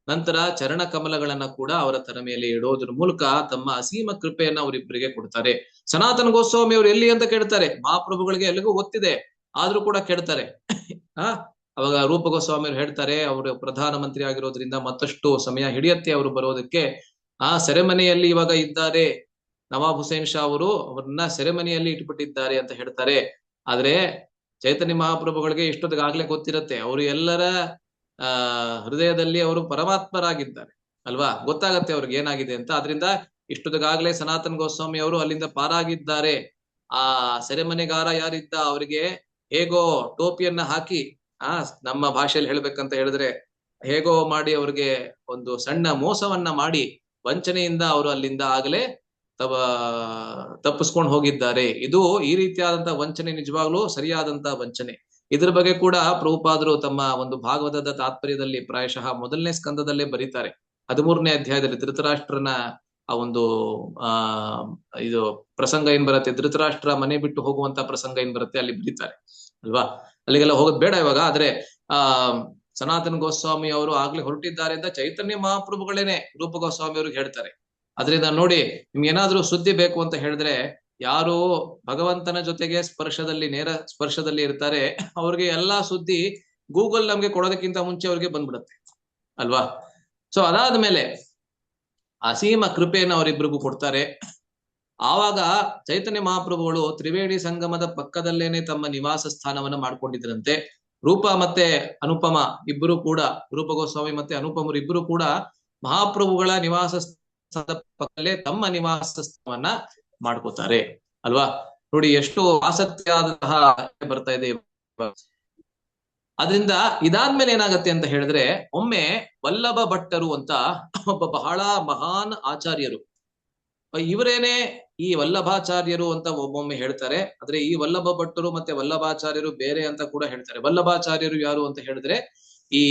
ನಂತರ ಚರಣ ಕಮಲಗಳನ್ನ ಕೂಡ ಅವರ ತಲೆ ಮೇಲೆ ಇಡೋದ್ರ ಮೂಲಕ ತಮ್ಮ ಅಸೀಮ ಕೃಪೆಯನ್ನ ಅವರಿಬ್ಬರಿಗೆ ಕೊಡ್ತಾರೆ. ಸನಾತನ ಗೋಸ್ವಾಮಿ ಅವರು ಎಲ್ಲಿ ಅಂತ ಕೇಳ್ತಾರೆ. ಮಹಾಪ್ರಭುಗಳಿಗೆ ಎಲ್ಲಿಗೂ ಗೊತ್ತಿದೆ, ಆದ್ರೂ ಕೂಡ ಕೇಳ್ತಾರೆ. ಅವಾಗ ರೂಪ ಗೋಸ್ವಾಮಿ ಅವರು ಹೇಳ್ತಾರೆ, ಅವರು ಪ್ರಧಾನ ಮಂತ್ರಿ ಆಗಿರೋದ್ರಿಂದ ಮತ್ತಷ್ಟು ಸಮಯ ಹಿಡಿಯತ್ತೆ ಅವರು ಬರೋದಕ್ಕೆ. ಸೆರೆಮನೆಯಲ್ಲಿ ಇವಾಗ ಇದ್ದಾರೆ, ನವಾಬ್ ಹುಸೇನ್ ಶಾ ಅವರು ಅವ್ರನ್ನ ಸೆರೆಮನೆಯಲ್ಲಿ ಇಟ್ಬಿಟ್ಟಿದ್ದಾರೆ ಅಂತ ಹೇಳ್ತಾರೆ. ಆದ್ರೆ ಚೈತನ್ಯ ಮಹಾಪ್ರಭುಗಳಿಗೆ ಇಷ್ಟೊತ್ತಿಗಾಗ್ಲೇ ಗೊತ್ತಿರತ್ತೆ, ಅವರು ಎಲ್ಲರ ಹೃದಯದಲ್ಲಿ ಅವರು ಪರಮಾತ್ಮರಾಗಿದ್ದಾರೆ ಅಲ್ವಾ. ಗೊತ್ತಾಗತ್ತೆ ಅವ್ರಿಗೆ ಏನಾಗಿದೆ ಅಂತ. ಆದ್ರಿಂದ ಇಷ್ಟೊತ್ತಿಗಾಗ್ಲೇ ಸನಾತನ್ ಗೋಸ್ವಾಮಿ ಅವರು ಅಲ್ಲಿಂದ ಪಾರಾಗಿದ್ದಾರೆ. ಆ ಸೆರೆಮನೆಗಾರ ಯಾರಿದ್ದ ಅವರಿಗೆ ಹೇಗೋ ಟೋಪಿಯನ್ನ ಹಾಕಿ, ನಮ್ಮ ಭಾಷೆಯಲ್ಲಿ ಹೇಳ್ಬೇಕಂತ ಹೇಳಿದ್ರೆ ಹೇಗೋ ಮಾಡಿ ಅವ್ರಿಗೆ ಒಂದು ಸಣ್ಣ ಮೋಸವನ್ನ ಮಾಡಿ ವಂಚನೆಯಿಂದ ಅವರು ಅಲ್ಲಿಂದ ಆಗಲೇ ತಪ್ಪಿಸ್ಕೊಂಡು ಹೋಗಿದ್ದಾರೆ. ಇದು ಈ ರೀತಿಯಾದಂತಹ ವಂಚನೆ ನಿಜವಾಗ್ಲೂ ಸರಿಯಾದಂತಹ ವಂಚನೆ. ಇದ್ರ ಬಗ್ಗೆ ಕೂಡ ಪ್ರಭುಪಾದರು ತಮ್ಮ ಒಂದು ಭಾಗವತದ ತಾತ್ಪರ್ಯದಲ್ಲಿ ಪ್ರಾಯಶಃ ಮೊದಲನೇ ಸ್ಕಂದದಲ್ಲೇ ಬರೀತಾರೆ. 13ನೇ ಅಧ್ಯಾಯದಲ್ಲಿ ಧೃತರಾಷ್ಟ್ರನ ಆ ಒಂದು ಇದು ಪ್ರಸಂಗ ಏನ್ ಬರುತ್ತೆ, ಧೃತರಾಷ್ಟ್ರ ಮನೆ ಬಿಟ್ಟು ಹೋಗುವಂತ ಪ್ರಸಂಗ ಏನ್ ಬರುತ್ತೆ ಅಲ್ಲಿ ಬರೀತಾರೆ ಅಲ್ವಾ. ಅಲ್ಲಿಗೆಲ್ಲ ಹೋಗೋದ್ ಬೇಡ ಇವಾಗ. ಆದ್ರೆ ಸನಾತನ ಗೋಸ್ವಾಮಿ ಅವರು ಆಗ್ಲೇ ಹೊರಟಿದ್ದಾರೆ ಅಂತ ಚೈತನ್ಯ ಮಹಾಪ್ರಭುಗಳೇನೆ ರೂಪ ಗೋಸ್ವಾಮಿ ಅವ್ರಿಗೆ ಹೇಳ್ತಾರೆ. ಅದರಿಂದ ನೋಡಿ, ನಿಮ್ಗೆ ಏನಾದ್ರೂ ಸುದ್ದಿ ಬೇಕು ಅಂತ ಹೇಳಿದ್ರೆ, ಯಾರು ಭಗವಂತನ ಜೊತೆಗೆ ನೇರ ಸ್ಪರ್ಶದಲ್ಲಿ ಇರ್ತಾರೆ ಅವ್ರಿಗೆ ಎಲ್ಲಾ ಸುದ್ದಿ ಗೂಗಲ್ ನಮ್ಗೆ ಕೊಡೋದಕ್ಕಿಂತ ಮುಂಚೆ ಅವ್ರಿಗೆ ಬಂದ್ಬಿಡತ್ತೆ ಅಲ್ವಾ. ಸೊ ಅದಾದ್ಮೇಲೆ ಅಸೀಮ ಕೃಪೆಯನ್ನು ಅವರಿಬ್ಬರಿಗೂ ಕೊಡ್ತಾರೆ. ಆವಾಗ ಚೈತನ್ಯ ಮಹಾಪ್ರಭುಗಳು ತ್ರಿವೇಣಿ ಸಂಗಮದ ಪಕ್ಕದಲ್ಲೇನೆ ತಮ್ಮ ನಿವಾಸ ಸ್ಥಾನವನ್ನ ಮಾಡ್ಕೊಂಡಿದ್ರಂತೆ. ರೂಪ ಮತ್ತೆ ಅನುಪಮ ಇಬ್ಬರು ಕೂಡ, ರೂಪ ಗೋಸ್ವಾಮಿ ಮತ್ತೆ ಅನುಪಮರು ಇಬ್ಬರು ಕೂಡ ಮಹಾಪ್ರಭುಗಳ ನಿವಾಸ ಪಕ್ಕದಲ್ಲೇ ತಮ್ಮ ನಿವಾಸ ಸ್ಥಾನವನ್ನ ಮಾಡ್ಕೋತಾರೆ ಅಲ್ವಾ. ನೋಡಿ ಎಷ್ಟು ಆಸಕ್ತಿಯಾದಂತಹ ಬರ್ತಾ ಇದೆ. ಅದರಿಂದ ಇದಾದ್ಮೇಲೆ ಏನಾಗತ್ತೆ ಅಂತ ಹೇಳಿದ್ರೆ, ಒಮ್ಮೆ ವಲ್ಲಭ ಭಟ್ಟರು ಅಂತ ಒಬ್ಬ ಬಹಳ ಮಹಾನ್ ಆಚಾರ್ಯರು, ಇವರೇನೆ ಈ ವಲ್ಲಭಾಚಾರ್ಯರು ಅಂತ ಒಮ್ಮೊಮ್ಮೆ ಹೇಳ್ತಾರೆ. ಆದ್ರೆ ಈ ವಲ್ಲಭ ಭಟ್ಟರು ಮತ್ತೆ ವಲ್ಲಭಾಚಾರ್ಯರು ಬೇರೆ ಅಂತ ಕೂಡ ಹೇಳ್ತಾರೆ. ವಲ್ಲಭಾಚಾರ್ಯರು ಯಾರು ಅಂತ ಹೇಳಿದ್ರೆ, ಈ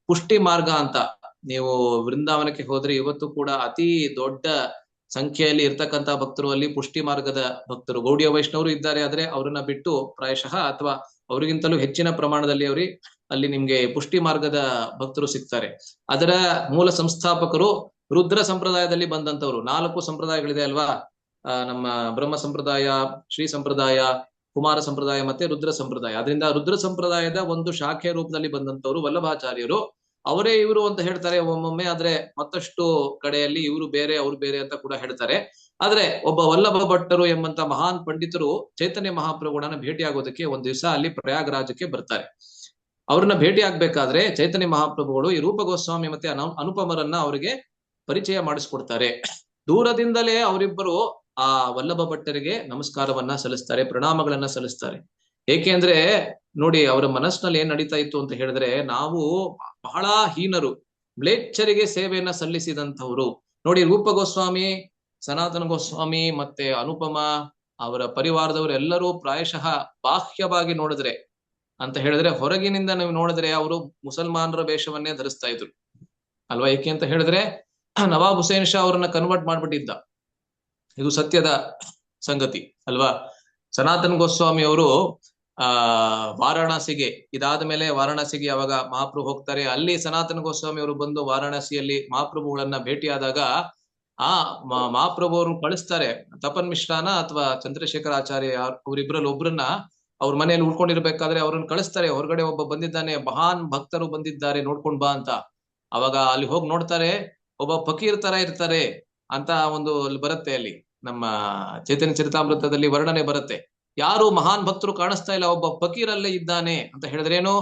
ಪುಷ್ಟಿ ಮಾರ್ಗ ಅಂತ, ನೀವು ವೃಂದಾವನಕ್ಕೆ ಹೋದ್ರೆ ಇವತ್ತು ಕೂಡ ಅತಿ ದೊಡ್ಡ ಸಂಖ್ಯೆಯಲ್ಲಿ ಇರ್ತಕ್ಕಂಥ ಭಕ್ತರು ಅಲ್ಲಿ ಪುಷ್ಟಿ ಮಾರ್ಗದ ಭಕ್ತರು, ಗೌಡಿಯ ವೈಷ್ಣವರು ಇದ್ದಾರೆ. ಆದ್ರೆ ಅವ್ರನ್ನ ಬಿಟ್ಟು ಪ್ರಾಯಶಃ ಅಥವಾ ಅವರಿಗಿಂತಲೂ ಹೆಚ್ಚಿನ ಪ್ರಮಾಣದಲ್ಲಿ ಅಲ್ಲಿ ನಿಮ್ಗೆ ಪುಷ್ಟಿ ಮಾರ್ಗದ ಭಕ್ತರು ಸಿಗ್ತಾರೆ. ಅದರ ಮೂಲ ಸಂಸ್ಥಾಪಕರು ರುದ್ರ ಸಂಪ್ರದಾಯದಲ್ಲಿ ಬಂದಂತವ್ರು. 4 ಸಂಪ್ರದಾಯಗಳಿದೆ ಅಲ್ವಾ, ನಮ್ಮ ಬ್ರಹ್ಮ ಸಂಪ್ರದಾಯ, ಶ್ರೀ ಸಂಪ್ರದಾಯ, ಕುಮಾರ ಸಂಪ್ರದಾಯ ಮತ್ತೆ ರುದ್ರ ಸಂಪ್ರದಾಯ. ಅದರಿಂದ ರುದ್ರ ಸಂಪ್ರದಾಯದ ಒಂದು ಶಾಖೆ ರೂಪದಲ್ಲಿ ಬಂದಂತವ್ರು ವಲ್ಲಭಾಚಾರ್ಯರು. ಅವರೇ ಇವರು ಅಂತ ಹೇಳ್ತಾರೆ ಒಮ್ಮೊಮ್ಮೆ. ಆದ್ರೆ ಮತ್ತಷ್ಟು ಕಡೆಯಲ್ಲಿ ಇವರು ಬೇರೆ ಅವ್ರು ಬೇರೆ ಅಂತ ಕೂಡ ಹೇಳ್ತಾರೆ. ಆದ್ರೆ ಒಬ್ಬ ವಲ್ಲಭ ಭಟ್ಟರು ಎಂಬಂತ ಮಹಾನ್ ಪಂಡಿತರು ಚೈತನ್ಯ ಮಹಾಪ್ರಭುಗಳನ್ನ ಭೇಟಿ ಆಗೋದಕ್ಕೆ ಒಂದ್ ದಿವಸ ಅಲ್ಲಿ ಪ್ರಯಾಗರಾಜಕ್ಕೆ ಬರ್ತಾರೆ. ಅವ್ರನ್ನ ಭೇಟಿ ಆಗ್ಬೇಕಾದ್ರೆ ಚೈತನ್ಯ ಮಹಾಪ್ರಭುಗಳು ಈ ರೂಪ ಗೋಸ್ವಾಮಿ ಮತ್ತೆ ಅನುಪಮರನ್ನ ಅವರಿಗೆ ಪರಿಚಯ ಮಾಡಿಸ್ಕೊಡ್ತಾರೆ. ದೂರದಿಂದಲೇ ಅವರಿಬ್ಬರು ಆ ವಲ್ಲಭ ಭಟ್ಟರಿಗೆ ನಮಸ್ಕಾರವನ್ನ ಸಲ್ಲಿಸ್ತಾರೆ, ಪ್ರಣಾಮಗಳನ್ನ ಸಲ್ಲಿಸ್ತಾರೆ. ಏಕೆಂದ್ರೆ ನೋಡಿ, ಅವರ ಮನಸ್ಸಿನಲ್ಲಿ ಏನ್ ನಡೀತಾ ಇತ್ತು ಅಂತ ಹೇಳಿದ್ರೆ, ನಾವು ಬಹಳ ಹೀನರು, ಮ್ಲೇಚ್ಛರಿಗೆ ಸೇವೆಯನ್ನ ಸಲ್ಲಿಸಿದಂಥವ್ರು. ನೋಡಿ, ರೂಪ ಗೋಸ್ವಾಮಿ, ಸನಾತನ ಗೋಸ್ವಾಮಿ ಮತ್ತೆ ಅನುಪಮ ಅವರ ಪರಿವಾರದವರು ಎಲ್ಲರೂ ಪ್ರಾಯಶಃ ಬಾಹ್ಯವಾಗಿ ನೋಡಿದ್ರೆ ಅಂತ ಹೇಳಿದ್ರೆ, ಹೊರಗಿನಿಂದ ನೀವು ನೋಡಿದ್ರೆ ಅವರು ಮುಸಲ್ಮಾನರ ವೇಷವನ್ನೇ ಧರಿಸ್ತಾ ಇದ್ರು ಅಲ್ವಾ. ಏಕೆ ಅಂತ ಹೇಳಿದ್ರೆ, ನವಾಬ್ ಹುಸೇನ್ ಶಾ ಅವ್ರನ್ನ ಕನ್ವರ್ಟ್ ಮಾಡ್ಬಿಟ್ಟಿದ್ದ. ಇದು ಸತ್ಯದ ಸಂಗತಿ ಅಲ್ವಾ. ಸನಾತನ್ ಗೋಸ್ವಾಮಿ ಅವರು ವಾರಾಣಸಿಗೆ, ಇದಾದ ಮೇಲೆ ವಾರಾಣಸಿಗೆ ಅವಾಗ ಮಹಾಪ್ರಭು ಹೋಗ್ತಾರೆ. ಅಲ್ಲಿ ಸನಾತನ ಗೋಸ್ವಾಮಿ ಅವರು ಬಂದು ವಾರಾಣಸಿಯಲ್ಲಿ ಮಹಾಪ್ರಭುಗಳನ್ನ ಭೇಟಿಯಾದಾಗ ಆ ಮಹಾಪ್ರಭು ಅವರು ಕಳಿಸ್ತಾರೆ ತಪನ್ ಮಿಶ್ರಾನ ಅಥವಾ ಚಂದ್ರಶೇಖರ ಆಚಾರ್ಯ ಅವರಿಬ್ರಲ್ಲಿ ಒಬ್ರನ್ನ ಅವ್ರ ಮನೆಯಲ್ಲಿ ಉಳ್ಕೊಂಡಿರ್ಬೇಕಾದ್ರೆ ಅವ್ರನ್ನ ಕಳಿಸ್ತಾರೆ. ಹೊರಗಡೆ ಒಬ್ಬ ಬಂದಿದ್ದಾನೆ, ಮಹಾನ್ ಭಕ್ತರು ಬಂದಿದ್ದಾರೆ, ನೋಡ್ಕೊಂಡ್ ಬಾ ಅಂತ. ಅವಾಗ ಅಲ್ಲಿ ಹೋಗಿ ನೋಡ್ತಾರೆ, ಒಬ್ಬ ಫಕೀರ್ ತರ ಇರ್ತಾರೆ ಅಂತ ಒಂದು ಅಲ್ಲಿ ಬರುತ್ತೆ, ಅಲ್ಲಿ ನಮ್ಮ ಚೈತನ್ಯ ಚರಿತಾಮೃತದಲ್ಲಿ ವರ್ಣನೆ ಬರುತ್ತೆ. ಯಾರು ಮಹಾನ್ ಭಕ್ತರು ಕಾಣಿಸ್ತಾ ಇಲ್ಲ, ಒಬ್ಬ ಫಕೀರಲ್ಲೇ ಇದ್ದಾನೆ ಅಂತ ಹೇಳಿದ್ರೇನು,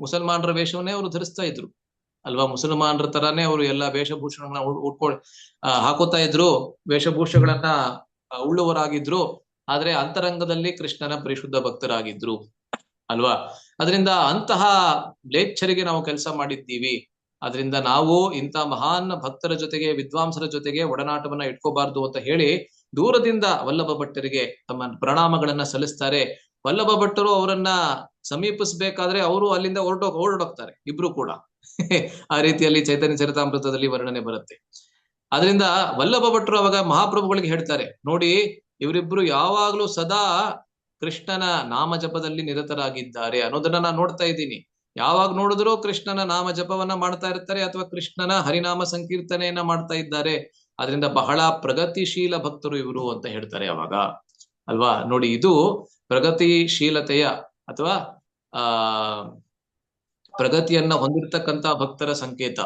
ಮುಸಲ್ಮಾನರ ವೇಷವನ್ನೇ ಅವರು ಧರಿಸ್ತಾ ಇದ್ರು ಅಲ್ವಾ. ಮುಸಲ್ಮಾನರ ತರಾನೇ ಅವರು ಎಲ್ಲಾ ವೇಷಭೂಷಣಗಳನ್ನ ಉಟ್ಕೊಂಡು ಹಾಕೋತಾ ಇದ್ರು, ವೇಷಭೂಷಗಳನ್ನ ಉಳ್ಳುವರಾಗಿದ್ರು. ಆದ್ರೆ ಅಂತರಂಗದಲ್ಲಿ ಕೃಷ್ಣನ ಪರಿಶುದ್ಧ ಭಕ್ತರಾಗಿದ್ರು ಅಲ್ವಾ. ಅದರಿಂದ ಅಂತಹ ಲೇಚ್ಛರಿಗೆ ನಾವು ಕೆಲಸ ಮಾಡಿದ್ದೀವಿ. ಅದರಿಂದ ನಾವು ಇಂಥ ಮಹಾನ್ ಭಕ್ತರ ಜೊತೆಗೆ, ವಿದ್ವಾಂಸರ ಜೊತೆಗೆ ಒಡನಾಟವನ್ನ ಇಟ್ಕೋಬಾರ್ದು ಅಂತ ಹೇಳಿ ದೂರದಿಂದ ವಲ್ಲಭ ಭಟ್ಟರಿಗೆ ತಮ್ಮ ಪ್ರಣಾಮಗಳನ್ನ ಸಲ್ಲಿಸ್ತಾರೆ. ವಲ್ಲಭ ಭಟ್ಟರು ಅವರನ್ನ ಸಮೀಪಿಸ್ಬೇಕಾದ್ರೆ ಅವರು ಅಲ್ಲಿಂದ ಹೊರಡೋಗ್ತಾರೆ ಇಬ್ರು ಕೂಡ. ಆ ರೀತಿಯಲ್ಲಿ ಚೈತನ್ಯ ಚರಿತಾಮೃತದಲ್ಲಿ ವರ್ಣನೆ ಬರುತ್ತೆ. ಅದರಿಂದ ವಲ್ಲಭ ಭಟ್ಟರು ಅವಾಗ ಮಹಾಪ್ರಭುಗಳಿಗೆ ಹೇಳ್ತಾರೆ, ನೋಡಿ ಇವರಿಬ್ರು ಯಾವಾಗ್ಲೂ ಸದಾ ಕೃಷ್ಣನ ನಾಮ ಜಪದಲ್ಲಿ ನಿರತರಾಗಿದ್ದಾರೆ ಅನ್ನೋದನ್ನ ನಾನು ನೋಡ್ತಾ ಇದ್ದೀನಿ. ಯಾವಾಗ ನೋಡಿದ್ರು ಕೃಷ್ಣನ ನಾಮ ಜಪವನ್ನ ಮಾಡ್ತಾ ಇರ್ತಾರೆ ಅಥವಾ ಕೃಷ್ಣನ ಹರಿನಾಮ ಸಂಕೀರ್ತನೆಯನ್ನ ಮಾಡ್ತಾ ಇದ್ದಾರೆ. ಅದರಿಂದ ಬಹಳ ಪ್ರಗತಿಶೀಲ ಭಕ್ತರು ಇವರು ಅಂತ ಹೇಳ್ತಾರೆ ಅವಾಗ ಅಲ್ವಾ. ನೋಡಿ, ಇದು ಪ್ರಗತಿಶೀಲತೆಯ ಅಥವಾ ಪ್ರಗತಿಯನ್ನ ಹೊಂದಿರತಕ್ಕಂತ ಭಕ್ತರ ಸಂಕೇತ.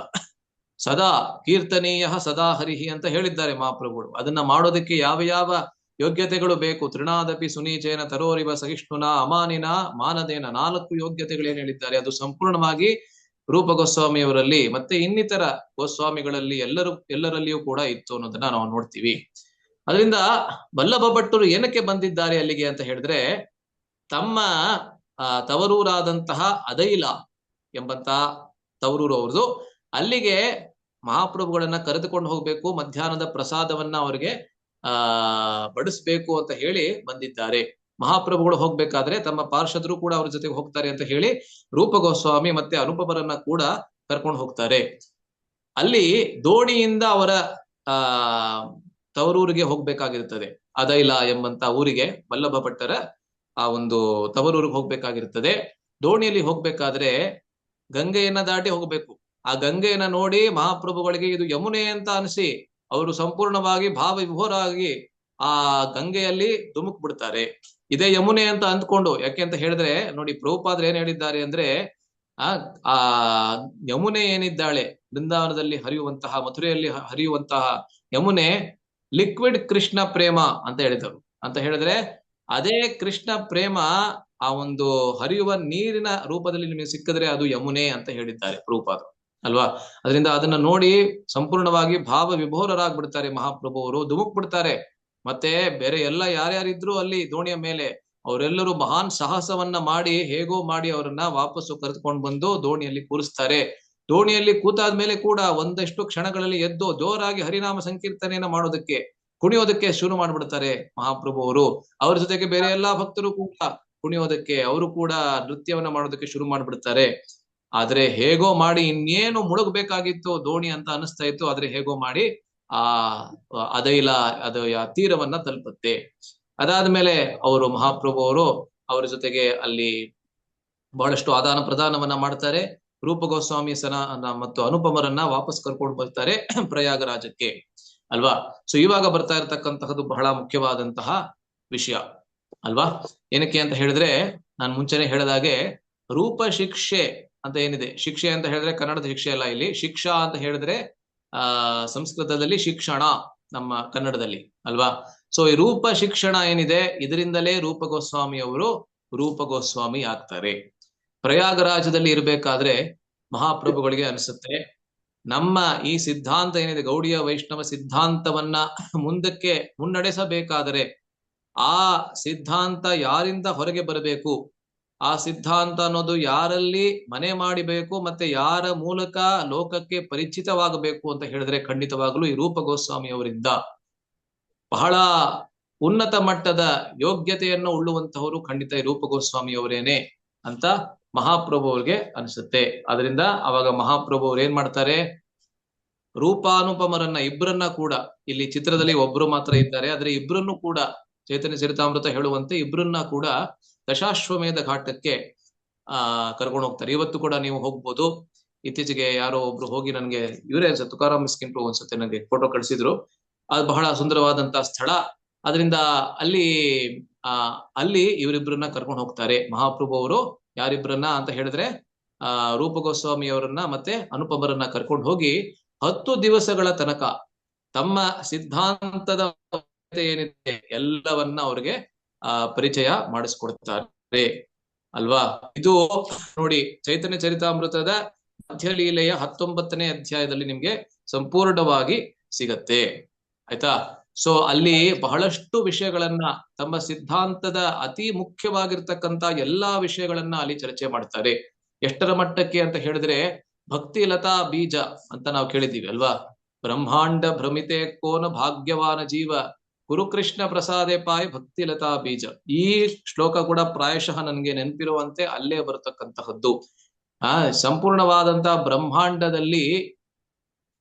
ಸದಾ ಕೀರ್ತನೀಯ ಸದಾ ಹರಿಹಿ ಅಂತ ಹೇಳಿದ್ದಾರೆ ಮಹಾಪ್ರಭುಗಳು. ಅದನ್ನ ಮಾಡೋದಕ್ಕೆ ಯಾವ ಯಾವ ಯೋಗ್ಯತೆಗಳು ಬೇಕು, ತೃಣಾದಪಿ ಸುನೀಚೇನ ತರೋರಿವ ಸಹಿಷ್ಣುನ ಅಮಾನಿನ ಮಾನದೇನ, 4 ಯೋಗ್ಯತೆಗಳೇನು ಹೇಳಿದ್ದಾರೆ ಅದು ಸಂಪೂರ್ಣವಾಗಿ ರೂಪ ಗೋಸ್ವಾಮಿಯವರಲ್ಲಿ ಮತ್ತೆ ಇನ್ನಿತರ ಗೋಸ್ವಾಮಿಗಳಲ್ಲಿ ಎಲ್ಲರಲ್ಲಿಯೂ ಕೂಡ ಇತ್ತು ಅನ್ನೋದನ್ನ ನಾವು ನೋಡ್ತೀವಿ. ಅದರಿಂದ ವಲ್ಲಭ ಭಟ್ಟರು ಏನಕ್ಕೆ ಬಂದಿದ್ದಾರೆ ಅಲ್ಲಿಗೆ ಅಂತ ಹೇಳಿದ್ರೆ, ತಮ್ಮ ತವರೂರಾದಂತಹ ಅದೈಲ ಎಂಬಂತ ತವರೂರು ಅವ್ರದ್ದು, ಅಲ್ಲಿಗೆ ಮಹಾಪ್ರಭುಗಳನ್ನ ಕರೆದುಕೊಂಡು ಹೋಗ್ಬೇಕು, ಮಧ್ಯಾಹ್ನದ ಪ್ರಸಾದವನ್ನ ಅವರಿಗೆ ಬಡಿಸ್ಬೇಕು ಅಂತ ಹೇಳಿ ಬಂದಿದ್ದಾರೆ. ಮಹಾಪ್ರಭುಗಳು ಹೋಗ್ಬೇಕಾದ್ರೆ ತಮ್ಮ ಪಾರ್ಷದರು ಕೂಡ ಅವ್ರ ಜೊತೆಗೆ ಹೋಗ್ತಾರೆ ಅಂತ ಹೇಳಿ ರೂಪ ಗೋಸ್ವಾಮಿ ಮತ್ತೆ ಅನುಪಮರನ್ನ ಕೂಡ ಕರ್ಕೊಂಡು ಹೋಗ್ತಾರೆ. ಅಲ್ಲಿ ದೋಣಿಯಿಂದ ಅವರ ತವರೂರಿಗೆ ಹೋಗ್ಬೇಕಾಗಿರ್ತದೆ. ಅದೈಲ ಎಂಬಂತ ಊರಿಗೆ ವಲ್ಲಭ ಭಟ್ಟರ ಆ ಒಂದು ತವರೂರಿಗೆ ಹೋಗ್ಬೇಕಾಗಿರ್ತದೆ. ದೋಣಿಯಲ್ಲಿ ಹೋಗ್ಬೇಕಾದ್ರೆ ಗಂಗೆಯನ್ನ ದಾಟಿ ಹೋಗ್ಬೇಕು. ಆ ಗಂಗೆಯನ್ನ ನೋಡಿ ಮಹಾಪ್ರಭುಗಳಿಗೆ ಇದು ಯಮುನೆ ಅಂತ ಅನಿಸಿ ಅವರು ಸಂಪೂರ್ಣವಾಗಿ ಭಾವ ವಿಭೋರಾಗಿ ಆ ಗಂಗೆಯಲ್ಲಿ ಧುಮುಕ್ ಬಿಡ್ತಾರೆ. ಇದೇ ಯಮುನೆ ಅಂತ ಅಂದ್ಕೊಂಡು, ಯಾಕೆ ಅಂತ ಹೇಳಿದ್ರೆ ನೋಡಿ, ಪ್ರಭುಪಾದ್ರು ಏನ್ ಹೇಳಿದ್ದಾರೆ ಅಂದ್ರೆ, ಆ ಯಮುನೆ ಏನಿದ್ದಾಳೆ ಬೃಂದಾವನದಲ್ಲಿ ಹರಿಯುವಂತಹ, ಮಥುರೆಯಲ್ಲಿ ಹರಿಯುವಂತಹ ಯಮುನೆ ಲಿಕ್ವಿಡ್ ಕೃಷ್ಣ ಪ್ರೇಮ ಅಂತ ಹೇಳಿದರು. ಅಂತ ಹೇಳಿದ್ರೆ ಅದೇ ಕೃಷ್ಣ ಪ್ರೇಮ ಆ ಒಂದು ಹರಿಯುವ ನೀರಿನ ರೂಪದಲ್ಲಿ ನಿಮಗೆ ಸಿಕ್ಕಿದ್ರೆ ಅದು ಯಮುನೆ ಅಂತ ಹೇಳಿದ್ದಾರೆ ಪ್ರಭುಪಾದರು ಅಲ್ವಾ. ಅದರಿಂದ ಅದನ್ನ ನೋಡಿ ಸಂಪೂರ್ಣವಾಗಿ ಭಾವ ವಿಭೋರರಾಗ್ಬಿಡ್ತಾರೆ ಮಹಾಪ್ರಭು ಅವರು, ಧುಮುಕ್ ಬಿಡ್ತಾರೆ. ಮತ್ತೆ ಬೇರೆ ಎಲ್ಲ ಯಾರ್ಯಾರಿದ್ರು ಅಲ್ಲಿ ದೋಣಿಯ ಮೇಲೆ ಅವರೆಲ್ಲರೂ ಮಹಾನ್ ಸಾಹಸವನ್ನ ಮಾಡಿ ಹೇಗೋ ಮಾಡಿ ಅವರನ್ನ ವಾಪಸ್ಸು ಕರೆದುಕೊಂಡು ಬಂದು ದೋಣಿಯಲ್ಲಿ ಕೂರಿಸ್ತಾರೆ. ದೋಣಿಯಲ್ಲಿ ಕೂತಾದ್ಮೇಲೆ ಕೂಡ ಒಂದಷ್ಟು ಕ್ಷಣಗಳಲ್ಲಿ ಎದ್ದು ಜೋರಾಗಿ ಹರಿನಾಮ ಸಂಕೀರ್ತನೆಯನ್ನ ಮಾಡೋದಕ್ಕೆ, ಕುಣಿಯೋದಕ್ಕೆ ಶುರು ಮಾಡ್ಬಿಡ್ತಾರೆ ಮಹಾಪ್ರಭು ಅವರು. ಅವ್ರ ಜೊತೆಗೆ ಬೇರೆ ಎಲ್ಲಾ ಭಕ್ತರು ಕೂಡ ಕುಣಿಯೋದಕ್ಕೆ, ಅವರು ಕೂಡ ನೃತ್ಯವನ್ನ ಮಾಡೋದಕ್ಕೆ ಶುರು ಮಾಡ್ಬಿಡ್ತಾರೆ. ಆದ್ರೆ ಹೇಗೋ ಮಾಡಿ ಇನ್ನೇನು ಮುಳುಗ್ಬೇಕಾಗಿತ್ತು ದೋಣಿ ಅಂತ ಅನಿಸ್ತಾ ಇತ್ತು, ಆದ್ರೆ ಹೇಗೋ ಮಾಡಿ ಆ ಅದೈಲ ಅದು ತೀರವನ್ನ ತಲುಪುತ್ತೆ. ಅದಾದ್ಮೇಲೆ ಅವರು ಮಹಾಪ್ರಭು ಅವರು ಅವರ ಜೊತೆಗೆ ಅಲ್ಲಿ ಬಹಳಷ್ಟು ಆದಾನ ಪ್ರದಾನವನ್ನ ಮಾಡ್ತಾರೆ. ರೂಪ ಗೋಸ್ವಾಮಿ ಮತ್ತು ಅನುಪಮರನ್ನ ವಾಪಸ್ ಕರ್ಕೊಂಡು ಬರ್ತಾರೆ ಪ್ರಯಾಗರಾಜಕ್ಕೆ ಅಲ್ವಾ. ಸೊ ಇವಾಗ ಬರ್ತಾ ಇರತಕ್ಕಂತಹದ್ದು ಬಹಳ ಮುಖ್ಯವಾದಂತಹ ವಿಷಯ ಅಲ್ವಾ. ಏನಕ್ಕೆ ಅಂತ ಹೇಳಿದ್ರೆ, ನಾನು ಮುಂಚೆನೆ ಹೇಳಿದಾಗೆ ರೂಪ ಶಿಕ್ಷೆ ಅಂತ ಏನಿದೆ, ಶಿಕ್ಷೆ ಅಂತ ಹೇಳಿದ್ರೆ ಕನ್ನಡದ ಶಿಕ್ಷೆ ಅಲ್ಲ, ಇಲ್ಲಿ ಶಿಕ್ಷಾ ಅಂತ ಹೇಳಿದ್ರೆ ಸಂಸ್ಕೃತದಲ್ಲಿ ಶಿಕ್ಷಣ, ನಮ್ಮ ಕನ್ನಡದಲ್ಲಿ ಅಲ್ವಾ. ಸೊ ಈ ರೂಪ ಶಿಕ್ಷಣ ಏನಿದೆ, ಇದರಿಂದಲೇ ರೂಪ ಗೋಸ್ವಾಮಿ ಅವರು ರೂಪ ಗೋಸ್ವಾಮಿ ಆಗ್ತಾರೆ. ಪ್ರಯಾಗರಾಜದಲ್ಲಿ ಇರ್ಬೇಕಾದ್ರೆ ಮಹಾಪ್ರಭುಗಳಿಗೆ ಅನಿಸುತ್ತೆ, ನಮ್ಮ ಈ ಸಿದ್ಧಾಂತ ಏನಿದೆ, ಗೌಡಿಯ ವೈಷ್ಣವ ಸಿದ್ಧಾಂತವನ್ನ ಮುಂದಕ್ಕೆ ಮುನ್ನಡೆಸಬೇಕಾದರೆ ಆ ಸಿದ್ಧಾಂತ ಯಾರಿಂದ ಹೊರಗೆ ಬರಬೇಕು, ಆ ಸಿದ್ಧಾಂತ ಅನ್ನೋದು ಯಾರಲ್ಲಿ ಮನೆ ಮಾಡಿಬೇಕು, ಮತ್ತೆ ಯಾರ ಮೂಲಕ ಲೋಕಕ್ಕೆ ಪರಿಚಿತವಾಗಬೇಕು ಅಂತ ಹೇಳಿದ್ರೆ ಖಂಡಿತವಾಗ್ಲೂ ಈ ರೂಪ ಗೋಸ್ವಾಮಿ ಅವರಿಂದ. ಬಹಳ ಉನ್ನತ ಮಟ್ಟದ ಯೋಗ್ಯತೆಯನ್ನು ಉಳ್ಳುವಂತಹವರು ಖಂಡಿತ ಈ ರೂಪ ಗೋಸ್ವಾಮಿ ಅವರೇನೆ ಅಂತ ಮಹಾಪ್ರಭು ಅವ್ರಿಗೆ ಅನಿಸುತ್ತೆ. ಅದರಿಂದ ಅವಾಗ ಮಹಾಪ್ರಭು ಅವ್ರು ಏನ್ ಮಾಡ್ತಾರೆ, ರೂಪಾನುಪಮರನ್ನ ಇಬ್ಬರನ್ನ ಕೂಡ, ಇಲ್ಲಿ ಚಿತ್ರದಲ್ಲಿ ಒಬ್ರು ಮಾತ್ರ ಇದ್ದಾರೆ, ಆದ್ರೆ ಇಬ್ಬರನ್ನು ಕೂಡ ಚೈತನ್ಯ ಚರಿತಾಮೃತ ಹೇಳುವಂತೆ ಇಬ್ಬರನ್ನ ಕೂಡ ದಶಾಶ್ವಮೇಧ ಘಾಟಕ್ಕೆ ಕರ್ಕೊಂಡು ಹೋಗ್ತಾರೆ. ಇವತ್ತು ಕೂಡ ನೀವು ಹೋಗ್ಬೋದು, ಇತ್ತೀಚೆಗೆ ಯಾರೋ ಒಬ್ರು ಹೋಗಿ ನನ್ಗೆ ಇವರೇ ತುಕಾರಾಮ್ ಮಿಸ್ಕಿನ್ ಒಂದ್ಸತಿ ನನಗೆ ಫೋಟೋ ಕಳಿಸಿದ್ರು. ಅದು ಬಹಳ ಸುಂದರವಾದಂತ ಸ್ಥಳ. ಅದರಿಂದ ಅಲ್ಲಿ ಅಲ್ಲಿ ಇವರಿಬ್ಬರನ್ನ ಕರ್ಕೊಂಡು ಹೋಗ್ತಾರೆ ಮಹಾಪ್ರಭು ಅವರು. ಯಾರಿಬ್ರನ್ನ ಅಂತ ಹೇಳಿದ್ರೆ ರೂಪ ಗೋಸ್ವಾಮಿ ಅವರನ್ನ ಮತ್ತೆ ಅನುಪಮರನ್ನ ಕರ್ಕೊಂಡು ಹೋಗಿ 10 ದಿವಸಗಳ ತನಕ ತಮ್ಮ ಸಿದ್ಧಾಂತದ ಏನಿದೆ ಎಲ್ಲವನ್ನ ಅವ್ರಿಗೆ ಪರಿಚಯ ಮಾಡಿಸ್ಕೊಡ್ತಾರೆ ಅಲ್ವಾ. ಇದು ನೋಡಿ ಚೈತನ್ಯ ಚರಿತಾಮೃತದ ಮಧ್ಯಲೀಲೆಯ 19ನೇ ಅಧ್ಯಾಯದಲ್ಲಿ ನಿಮ್ಗೆ ಸಂಪೂರ್ಣವಾಗಿ ಸಿಗತ್ತೆ, ಆಯ್ತಾ. ಸೊ ಅಲ್ಲಿ ಬಹಳಷ್ಟು ವಿಷಯಗಳನ್ನ ತಮ್ಮ ಸಿದ್ಧಾಂತದ ಅತಿ ಮುಖ್ಯವಾಗಿರ್ತಕ್ಕಂತ ಎಲ್ಲಾ ವಿಷಯಗಳನ್ನ ಅಲ್ಲಿ ಚರ್ಚೆ ಮಾಡ್ತಾರೆ. ಎಷ್ಟರ ಮಟ್ಟಕ್ಕೆ ಅಂತ ಹೇಳಿದ್ರೆ ಭಕ್ತಿ ಲತಾ ಬೀಜ ಅಂತ ನಾವು ಕೇಳಿದ್ದೀವಿ ಅಲ್ವಾ. ಬ್ರಹ್ಮಾಂಡ ಭ್ರಮಿತೆ ಕೋನ ಭಾಗ್ಯವಾನ ಜೀವ ಗುರುಕೃಷ್ಣ ಪ್ರಸಾದೆ ಪಾಯ್ ಭಕ್ತಿ ಲತಾ ಬೀಜ. ಈ ಶ್ಲೋಕ ಕೂಡ ಪ್ರಾಯಶಃ ನನ್ಗೆ ನೆನಪಿರುವಂತೆ ಅಲ್ಲೇ ಬರತಕ್ಕಂತಹದ್ದು. ಸಂಪೂರ್ಣವಾದಂತಹ ಬ್ರಹ್ಮಾಂಡದಲ್ಲಿ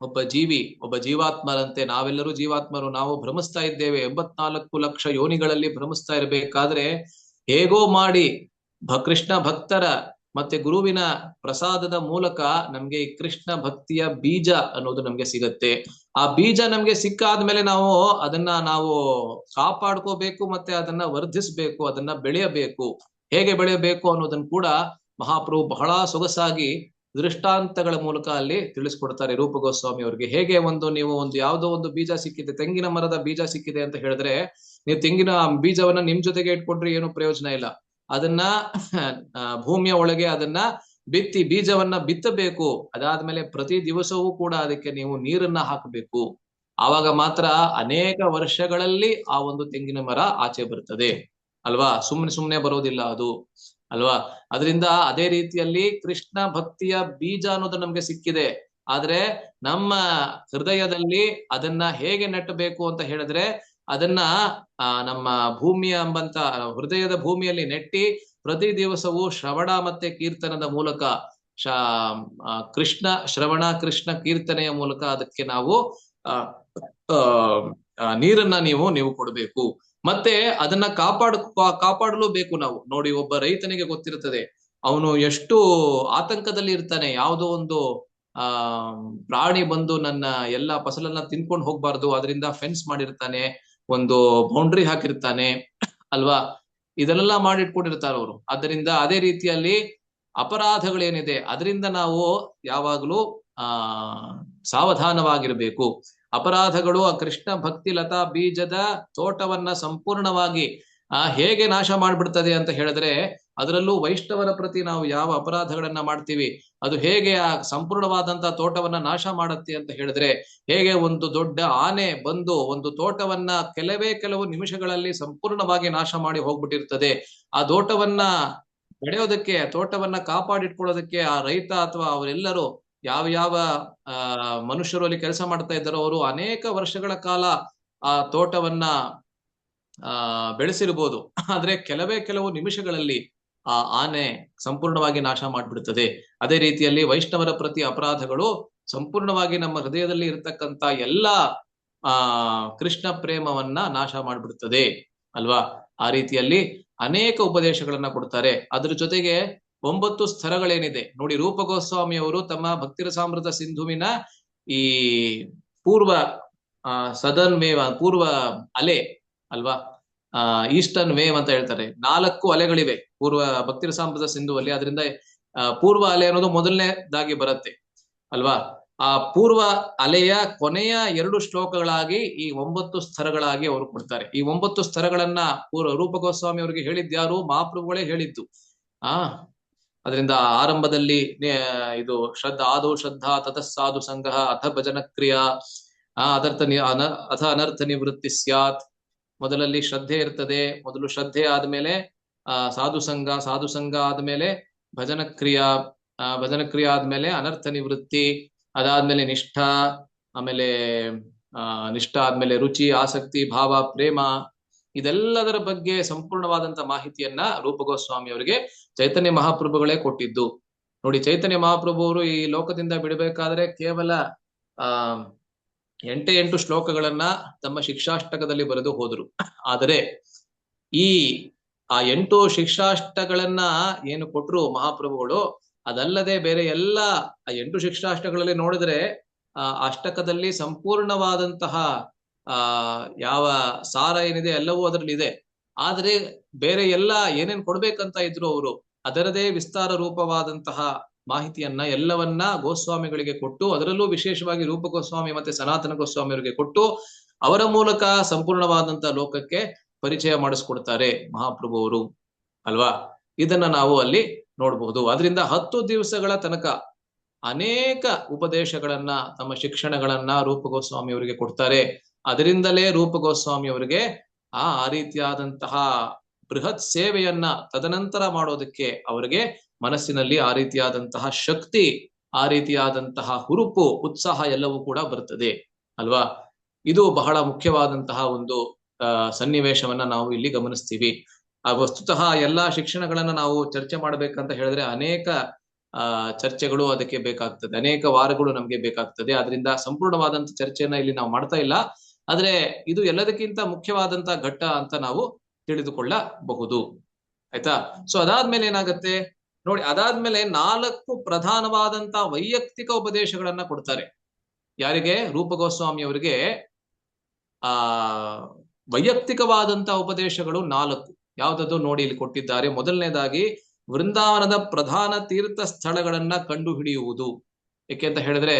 ಒಬ್ಬ ಜೀವಾತ್ಮರಂತೆ ನಾವೆಲ್ಲರೂ ಜೀವಾತ್ಮರು. ನಾವು ಭ್ರಮಿಸ್ತಾ ಇದ್ದೇವೆ 84 ಲಕ್ಷ ಯೋನಿಗಳಲ್ಲಿ ಭ್ರಮಿಸ್ತಾ ಇರಬೇಕಾದ್ರೆ ಹೇಗೋ ಮಾಡಿ ಕೃಷ್ಣ ಭಕ್ತರ ಮತ್ತೆ ಗುರುವಿನ ಪ್ರಸಾದದ ಮೂಲಕ ನಮ್ಗೆ ಈ ಕೃಷ್ಣ ಭಕ್ತಿಯ ಬೀಜ ಅನ್ನೋದು ನಮ್ಗೆ ಸಿಗತ್ತೆ. ಆ ಬೀಜ ನಮ್ಗೆ ಸಿಕ್ಕಾದ್ಮೇಲೆ ಅದನ್ನ ನಾವು ಕಾಪಾಡ್ಕೋಬೇಕು, ಮತ್ತೆ ಅದನ್ನ ವರ್ಧಿಸ್ಬೇಕು, ಅದನ್ನ ಬೆಳೆಯಬೇಕು. ಹೇಗೆ ಬೆಳೆಯಬೇಕು ಅನ್ನೋದನ್ನ ಕೂಡ ಮಹಾಪ್ರಭು ಬಹಳ ಸೊಗಸಾಗಿ ದೃಷ್ಟಾಂತಗಳ ಮೂಲಕ ಅಲ್ಲಿ ತಿಳಿಸ್ಕೊಡ್ತಾರೆ ರೂಪ ಗೋಸ್ವಾಮಿ ಅವರಿಗೆ. ಹೇಗೆ ನೀವು ಯಾವುದೋ ಒಂದು ಬೀಜ ಸಿಕ್ಕಿದೆ, ತೆಂಗಿನ ಮರದ ಬೀಜ ಸಿಕ್ಕಿದೆ ಅಂತ ಹೇಳಿದ್ರೆ ನೀವು ತೆಂಗಿನ ಬೀಜವನ್ನ ನಿಮ್ ಜೊತೆಗೆ ಇಟ್ಕೊಂಡ್ರೆ ಏನು ಪ್ರಯೋಜನ ಇಲ್ಲ. ಅದನ್ನ ಭೂಮಿಯ ಒಳಗೆ ಅದನ್ನ ಬಿತ್ತಿ ಬೀಜವನ್ನ ಬಿತ್ತಬೇಕು. ಅದಾದ್ಮೇಲೆ ಪ್ರತಿ ದಿವಸವೂ ಕೂಡ ಅದಕ್ಕೆ ನೀವು ನೀರನ್ನ ಹಾಕಬೇಕು. ಆವಾಗ ಮಾತ್ರ ಅನೇಕ ವರ್ಷಗಳಲ್ಲಿ ಆ ಒಂದು ತೆಂಗಿನ ಮರ ಆಚೆ ಬರ್ತದೆ ಅಲ್ವಾ. ಸುಮ್ನೆ ಬರೋದಿಲ್ಲ ಅದು ಅಲ್ವಾ. ಅದರಿಂದ ಅದೇ ರೀತಿಯಲ್ಲಿ ಕೃಷ್ಣ ಭಕ್ತಿಯ ಬೀಜ ಅನ್ನೋದು ನಮ್ಗೆ ಸಿಕ್ಕಿದೆ. ಆದ್ರೆ ನಮ್ಮ ಹೃದಯದಲ್ಲಿ ಅದನ್ನ ಹೇಗೆ ನೆಟ್ಟಬೇಕು ಅಂತ ಹೇಳಿದ್ರೆ ಅದನ್ನ ನಮ್ಮ ಭೂಮಿಯ ಎಂಬಂತ ಹೃದಯದ ಭೂಮಿಯಲ್ಲಿ ನೆಟ್ಟಿ ಪ್ರತಿ ದಿವಸವೂ ಶ್ರವಣ ಮತ್ತೆ ಕೀರ್ತನದ ಮೂಲಕ ಕೃಷ್ಣ ಶ್ರವಣ ಕೃಷ್ಣ ಕೀರ್ತನೆಯ ಮೂಲಕ ಅದಕ್ಕೆ ನಾವು ನೀರನ್ನ ನೀವು ಕೊಡ್ಬೇಕು. ಮತ್ತೆ ಅದನ್ನ ಕಾಪಾಡಲು ಬೇಕು ನಾವು. ನೋಡಿ, ಒಬ್ಬ ರೈತನಿಗೆ ಗೊತ್ತಿರುತ್ತದೆ ಅವನು ಎಷ್ಟು ಆತಂಕದಲ್ಲಿ ಇರ್ತಾನೆ. ಯಾವುದೋ ಒಂದು ಪ್ರಾಣಿ ಬಂದು ನನ್ನ ಎಲ್ಲಾ ಫಸಲನ್ನ ತಿನ್ಕೊಂಡು ಹೋಗ್ಬಾರ್ದು, ಅದರಿಂದ ಫೆನ್ಸ್ ಮಾಡಿರ್ತಾನೆ, ಒಂದು ಬೌಂಡ್ರಿ ಹಾಕಿರ್ತಾನೆ ಅಲ್ವಾ. ಇದನ್ನೆಲ್ಲ ಮಾಡಿಟ್ಕೊಂಡಿರ್ತಾರೆ ಅವರು. ಆದ್ದರಿಂದ ಅದೇ ರೀತಿಯಲ್ಲಿ ಅಪರಾಧಗಳೇನಿದೆ ಅದರಿಂದ ನಾವು ಯಾವಾಗ್ಲೂ ಸಾವಧಾನವಾಗಿರ್ಬೇಕು. ಅಪರಾಧಗಳು ಆ ಕೃಷ್ಣ ಭಕ್ತಿ ಲತಾ ಬೀಜದ ತೋಟವನ್ನ ಸಂಪೂರ್ಣವಾಗಿ ಹೇಗೆ ನಾಶ ಮಾಡ್ಬಿಡ್ತದೆ ಅಂತ ಹೇಳಿದ್ರೆ, ಅದರಲ್ಲೂ ವೈಷ್ಣವರ ಪ್ರತಿ ನಾವು ಯಾವ ಅಪರಾಧಗಳನ್ನ ಮಾಡ್ತೀವಿ ಅದು ಹೇಗೆ ಆ ಸಂಪೂರ್ಣವಾದಂತಹ ತೋಟವನ್ನ ನಾಶ ಮಾಡುತ್ತೆ ಅಂತ ಹೇಳಿದ್ರೆ, ಹೇಗೆ ಒಂದು ದೊಡ್ಡ ಆನೆ ಬಂದು ಒಂದು ತೋಟವನ್ನ ಕೆಲವು ನಿಮಿಷಗಳಲ್ಲಿ ಸಂಪೂರ್ಣವಾಗಿ ನಾಶ ಮಾಡಿ ಹೋಗ್ಬಿಟ್ಟಿರ್ತದೆ. ಆ ತೋಟವನ್ನ ಬೆಳೆಯೋದಕ್ಕೆ, ತೋಟವನ್ನ ಕಾಪಾಡಿಟ್ಕೊಳ್ಳೋದಕ್ಕೆ ಆ ರೈತ ಅಥವಾ ಅವರೆಲ್ಲರೂ ಯಾವ ಮನುಷ್ಯರು ಅಲ್ಲಿ ಕೆಲಸ ಮಾಡ್ತಾ ಇದ್ದಾರೋ ಅವರು ಅನೇಕ ವರ್ಷಗಳ ಕಾಲ ಆ ತೋಟವನ್ನ ಬೆಳೆಸಿರ್ಬೋದು. ಆದ್ರೆ ಕೆಲವು ನಿಮಿಷಗಳಲ್ಲಿ ಆ ಆನೆ ಸಂಪೂರ್ಣವಾಗಿ ನಾಶ ಮಾಡ್ಬಿಡ್ತದೆ. ಅದೇ ರೀತಿಯಲ್ಲಿ ವೈಷ್ಣವರ ಪ್ರತಿ ಅಪರಾಧಗಳು ಸಂಪೂರ್ಣವಾಗಿ ನಮ್ಮ ಹೃದಯದಲ್ಲಿ ಇರತಕ್ಕಂತ ಎಲ್ಲಾ ಕೃಷ್ಣ ಪ್ರೇಮವನ್ನ ನಾಶ ಮಾಡ್ಬಿಡ್ತದೆ ಅಲ್ವಾ. ಆ ರೀತಿಯಲ್ಲಿ ಅನೇಕ ಉಪದೇಶಗಳನ್ನ ಕೊಡ್ತಾರೆ. ಅದ್ರ ಜೊತೆಗೆ 9 ಸ್ತರಗಳೇನಿದೆ ನೋಡಿ, ರೂಪ ಗೋಸ್ವಾಮಿ ಅವರು ತಮ್ಮ ಭಕ್ತಿರಸಾಮೃತ ಸಿಂಧುವಿನ ಈ ಪೂರ್ವ ಸದರ್ನ್ ವೇವ್, ಪೂರ್ವ ಅಲೆ ಅಲ್ವಾ, ಈಸ್ಟರ್ನ್ ವೇವ್ ಅಂತ ಹೇಳ್ತಾರೆ. 4 ಅಲೆಗಳಿವೆ ಪೂರ್ವ ಭಕ್ತಿರಸಾಮೃತ ಸಿಂಧುವಲ್ಲಿ. ಅದರಿಂದ ಪೂರ್ವ ಅಲೆ ಅನ್ನೋದು ಮೊದಲನೇದಾಗಿ ಬರುತ್ತೆ ಅಲ್ವಾ. ಆ ಪೂರ್ವ ಅಲೆಯ ಕೊನೆಯ 2 ಶ್ಲೋಕಗಳಾಗಿ ಈ 9 ಸ್ತರಗಳಾಗಿ ಅವರು ಕೊಡ್ತಾರೆ. ಈ 9 ಸ್ತರಗಳನ್ನ ರೂಪ ಗೋಸ್ವಾಮಿ ಅವರಿಗೆ ಹೇಳಿದ್ಯಾರು? ಮಹಾಪ್ರಭುಗಳೇ ಹೇಳಿದ್ದು. ಅದರಿಂದ ಆರಂಭದಲ್ಲಿ ಇದು ಆದೌ ಶ್ರದ್ಧಾ ತತಃ ಸಾಧು ಸಂಘ ಅಥ ಭಜನ ಕ್ರಿಯಾ ಅಥ ಅನರ್ಥ ನಿವೃತ್ತಿ ಸ್ಯಾತ್. ಮೊದಲಲ್ಲಿ ಶ್ರದ್ಧೆ ಇರ್ತದೆ. ಮೊದಲು ಶ್ರದ್ಧೆ ಆದ್ಮೇಲೆ ಸಾಧು ಸಂಘ ಆದ್ಮೇಲೆ ಭಜನ ಕ್ರಿಯಾ ಆದ್ಮೇಲೆ ಅನರ್ಥ ನಿವೃತ್ತಿ, ಅದಾದ್ಮೇಲೆ ನಿಷ್ಠಾ, ಆಮೇಲೆ ನಿಷ್ಠಾ ಆದ್ಮೇಲೆ ರುಚಿ, ಆಸಕ್ತಿ, ಭಾವ, ಪ್ರೇಮ. ಇದೆಲ್ಲದರ ಬಗ್ಗೆ ಸಂಪೂರ್ಣವಾದಂತ ಮಾಹಿತಿಯನ್ನ ರೂಪ ಗೋಸ್ವಾಮಿ ಅವರಿಗೆ ಚೈತನ್ಯ ಮಹಾಪ್ರಭುಗಳೇ ಕೊಟ್ಟಿದ್ದು. ನೋಡಿ, ಚೈತನ್ಯ ಮಹಾಪ್ರಭು ಅವರು ಈ ಲೋಕದಿಂದ ಬಿಡಬೇಕಾದ್ರೆ ಕೇವಲ 8 ಶ್ಲೋಕಗಳನ್ನ ತಮ್ಮ ಶಿಕ್ಷಾಷ್ಟಕದಲ್ಲಿ ಬರೆದು ಹೋದ್ರು. ಆದರೆ ಆ 8 ಶಿಕ್ಷಾಷ್ಟಗಳನ್ನ ಏನು ಕೊಟ್ರು ಮಹಾಪ್ರಭುಗಳು, ಅದಲ್ಲದೆ ಬೇರೆ ಎಲ್ಲ 8 ಶಿಕ್ಷಾಷ್ಟಗಳಲ್ಲಿ ನೋಡಿದ್ರೆ ಅಷ್ಟಕದಲ್ಲಿ ಸಂಪೂರ್ಣವಾದಂತಹ ಯಾವ ಸಾರ ಏನಿದೆ ಎಲ್ಲವೂ ಅದರಲ್ಲಿ ಇದೆ. ಆದ್ರೆ ಬೇರೆ ಎಲ್ಲ ಏನೇನ್ ಕೊಡ್ಬೇಕಂತ ಇದ್ರು ಅವರು ಅದರದೇ ವಿಸ್ತಾರ ರೂಪವಾದಂತಹ ಮಾಹಿತಿಯನ್ನ ಎಲ್ಲವನ್ನ ಗೋಸ್ವಾಮಿಗಳಿಗೆ ಕೊಟ್ಟು, ಅದರಲ್ಲೂ ವಿಶೇಷವಾಗಿ ರೂಪ ಗೋಸ್ವಾಮಿ ಮತ್ತೆ ಸನಾತನ ಗೋಸ್ವಾಮಿ ಅವರಿಗೆ ಕೊಟ್ಟು ಅವರ ಮೂಲಕ ಸಂಪೂರ್ಣವಾದಂತಹ ಲೋಕಕ್ಕೆ ಪರಿಚಯ ಮಾಡಿಸ್ಕೊಡ್ತಾರೆ ಮಹಾಪ್ರಭು ಅವರು ಅಲ್ವಾ. ಇದನ್ನ ನಾವು ಅಲ್ಲಿ ನೋಡಬಹುದು. ಅದರಿಂದ 10 ದಿವಸಗಳ ತನಕ ಅನೇಕ ಉಪದೇಶಗಳನ್ನ ತಮ್ಮ ಶಿಕ್ಷಣಗಳನ್ನ ರೂಪ ಗೋಸ್ವಾಮಿ ಅವರಿಗೆ ಕೊಡ್ತಾರೆ. ಅದರಿಂದಲೇ ರೂಪ ಗೋಸ್ವಾಮಿ ಅವರಿಗೆ ಆ ರೀತಿಯಾದಂತಹ ಬೃಹತ್ ಸೇವೆಯನ್ನ ತದನಂತರ ಮಾಡೋದಕ್ಕೆ ಅವರಿಗೆ ಮನಸ್ಸಿನಲ್ಲಿ ಆ ರೀತಿಯಾದಂತಹ ಶಕ್ತಿ, ಆ ರೀತಿಯಾದಂತಹ ಹುರುಪು, ಉತ್ಸಾಹ ಎಲ್ಲವೂ ಕೂಡ ಬರ್ತದೆ ಅಲ್ವಾ. ಇದು ಬಹಳ ಮುಖ್ಯವಾದಂತಹ ಒಂದು ಸನ್ನಿವೇಶವನ್ನ ನಾವು ಇಲ್ಲಿ ಗಮನಿಸ್ತೀವಿ. ವಸ್ತುತಃ ಎಲ್ಲಾ ಶಿಕ್ಷಣಗಳನ್ನ ನಾವು ಚರ್ಚೆ ಮಾಡ್ಬೇಕಂತ ಹೇಳಿದ್ರೆ ಅನೇಕ ಚರ್ಚೆಗಳು ಅದಕ್ಕೆ ಬೇಕಾಗ್ತದೆ, ಅನೇಕ ವಾರಗಳು ನಮ್ಗೆ ಬೇಕಾಗ್ತದೆ. ಅದರಿಂದ ಸಂಪೂರ್ಣವಾದಂತ ಚರ್ಚೆಯನ್ನ ಇಲ್ಲಿ ನಾವು ಮಾಡ್ತಾ ಇಲ್ಲ. ಆದ್ರೆ ಇದು ಎಲ್ಲದಕ್ಕಿಂತ ಮುಖ್ಯವಾದಂತಹ ಘಟ್ಟ ಅಂತ ನಾವು ತಿಳಿದುಕೊಳ್ಳಬಹುದು. ಆಯ್ತಾ. ಸೊ ಅದಾದ್ಮೇಲೆ ಏನಾಗತ್ತೆ ನೋಡಿ, ಅದಾದ್ಮೇಲೆ 4 ಪ್ರಧಾನವಾದಂತ ವೈಯಕ್ತಿಕ ಉಪದೇಶಗಳನ್ನ ಕೊಡ್ತಾರೆ. ಯಾರಿಗೆ? ರೂಪ ಗೋಸ್ವಾಮಿ ಅವರಿಗೆ ವೈಯಕ್ತಿಕವಾದಂತಹ ಉಪದೇಶಗಳು 4 ಯಾವ್ದದ್ದು ನೋಡಿ ಇಲ್ಲಿ ಕೊಟ್ಟಿದ್ದಾರೆ. ಮೊದಲನೇದಾಗಿ ವೃಂದಾವನದ ಪ್ರಧಾನ ತೀರ್ಥ ಸ್ಥಳಗಳನ್ನ ಕಂಡು ಹಿಡಿಯುವುದು. ಏಕೆ ಅಂತ ಹೇಳಿದ್ರೆ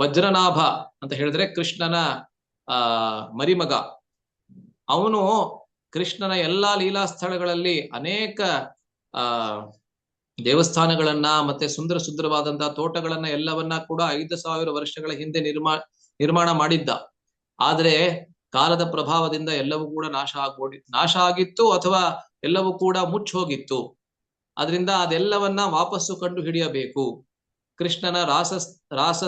ವಜ್ರನಾಭ ಅಂತ ಹೇಳಿದ್ರೆ ಕೃಷ್ಣನ ಮರಿಮಗ. ಅವನು ಕೃಷ್ಣನ ಎಲ್ಲಾ ಲೀಲಾ ಸ್ಥಳಗಳಲ್ಲಿ ಅನೇಕ ದೇವಸ್ಥಾನಗಳನ್ನ ಮತ್ತೆ ಸುಂದರವಾದಂತಹ ತೋಟಗಳನ್ನ ಎಲ್ಲವನ್ನ ಕೂಡ 5,000 ವರ್ಷಗಳ ಹಿಂದೆ ನಿರ್ಮಾಣ ಮಾಡಿದ್ದ. ಆದ್ರೆ ಕಾಲದ ಪ್ರಭಾವದಿಂದ ಎಲ್ಲವೂ ಕೂಡ ನಾಶ ಆಗಿತ್ತು, ಅಥವಾ ಎಲ್ಲವೂ ಕೂಡ ಮುಚ್ಚೋಗಿತ್ತು. ಅದರಿಂದ ಅದೆಲ್ಲವನ್ನ ವಾಪಸ್ಸು ಕಂಡು ಹಿಡಿಯಬೇಕು. ಕೃಷ್ಣನ ರಾಸ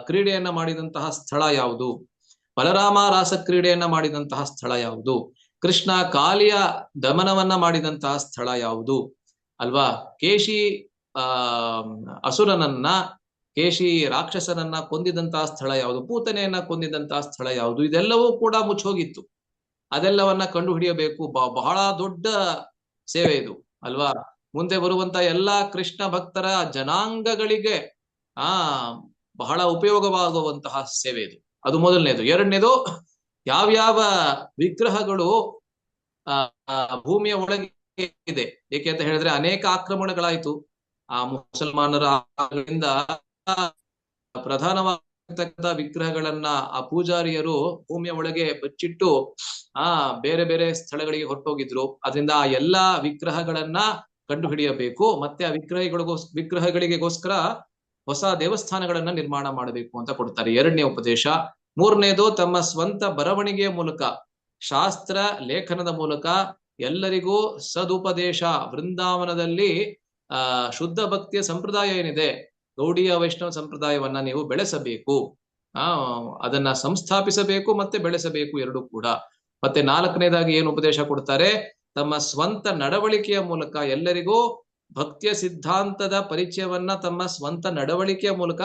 ಕ್ರೀಡೆಯನ್ನ ಮಾಡಿದಂತಹ ಸ್ಥಳ ಯಾವುದು? ಬಲರಾಮ ರಾಸ ಕ್ರೀಡೆಯನ್ನ ಮಾಡಿದಂತಹ ಸ್ಥಳ ಯಾವುದು? ಕೃಷ್ಣ ಕಾಲಿಯ ದಮನವನ್ನ ಮಾಡಿದಂತಹ ಸ್ಥಳ ಯಾವುದು ಅಲ್ವಾ? ಕೇಶಿ ಕೇಶಿ ರಾಕ್ಷಸನನ್ನ ಕೊಂದಿದಂತಹ ಸ್ಥಳ ಯಾವುದು? ಪೂತನೆಯನ್ನ ಕೊಂದಿದಂತಹ ಸ್ಥಳ ಯಾವುದು? ಇದೆಲ್ಲವೂ ಕೂಡ ಮುಚ್ಚೋಗಿತ್ತು. ಅದೆಲ್ಲವನ್ನ ಕಂಡು ಹಿಡಿಯಬೇಕು. ಬಹಳ ದೊಡ್ಡ ಸೇವೆ ಇದು ಅಲ್ವಾ. ಮುಂದೆ ಬರುವಂತ ಎಲ್ಲಾ ಕೃಷ್ಣ ಭಕ್ತರ ಜನಾಂಗಗಳಿಗೆ ಬಹಳ ಉಪಯೋಗವಾಗುವಂತಹ ಸೇವೆ ಇದು. ಅದು ಮೊದಲನೇದು. ಎರಡನೇದು, ಯಾವ್ಯಾವ ವಿಗ್ರಹಗಳು ಭೂಮಿಯ ಒಳಗೆ ಇದೆ. ಏಕೆ ಅಂತ ಹೇಳಿದ್ರೆ ಅನೇಕ ಆಕ್ರಮಣಗಳಾಯ್ತು. ಮುಸಲ್ಮಾನರ ಪ್ರಧಾನವಾಗಿರ್ತಕ್ಕಂಥ ವಿಗ್ರಹಗಳನ್ನ ಆ ಪೂಜಾರಿಯರು ಭೂಮಿಯ ಒಳಗೆ ಬಚ್ಚಿಟ್ಟು ಬೇರೆ ಬೇರೆ ಸ್ಥಳಗಳಿಗೆ ಹೊರಟೋಗಿದ್ರು. ಅದರಿಂದ ಆ ಎಲ್ಲಾ ವಿಗ್ರಹಗಳನ್ನ ಕಂಡು ಹಿಡಿಯಬೇಕು. ಮತ್ತೆ ಆ ವಿಗ್ರಹಗಳಿಗೋಸ್ಕರ ಹೊಸ ದೇವಸ್ಥಾನಗಳನ್ನ ನಿರ್ಮಾಣ ಮಾಡಬೇಕು ಅಂತ ಕೊಡ್ತಾರೆ. ಎರಡನೇ ಉಪದೇಶ. ಮೂರನೇದು, ತಮ್ಮ ಸ್ವಂತ ಬರವಣಿಗೆಯ ಮೂಲಕ, ಶಾಸ್ತ್ರ ಲೇಖನದ ಮೂಲಕ ಎಲ್ಲರಿಗೂ ಸದುಪದೇಶ. ವೃಂದಾವನದಲ್ಲಿ ಶುದ್ಧ ಭಕ್ತಿಯ ಸಂಪ್ರದಾಯ ಏನಿದೆ, ಗೌಡಿಯ ವೈಷ್ಣವ ಸಂಪ್ರದಾಯವನ್ನ ನೀವು ಬೆಳೆಸಬೇಕು, ಅದನ್ನ ಸಂಸ್ಥಾಪಿಸಬೇಕು ಮತ್ತೆ ಬೆಳೆಸಬೇಕು, ಎರಡು ಕೂಡ. ಮತ್ತೆ ನಾಲ್ಕನೇದಾಗಿ ಏನು ಉಪದೇಶ ಕೊಡ್ತಾರೆ? ತಮ್ಮ ಸ್ವಂತ ನಡವಳಿಕೆಯ ಮೂಲಕ ಎಲ್ಲರಿಗೂ ಭಕ್ತಿಯ ಸಿದ್ಧಾಂತದ ಪರಿಚಯವನ್ನ ತಮ್ಮ ಸ್ವಂತ ನಡವಳಿಕೆಯ ಮೂಲಕ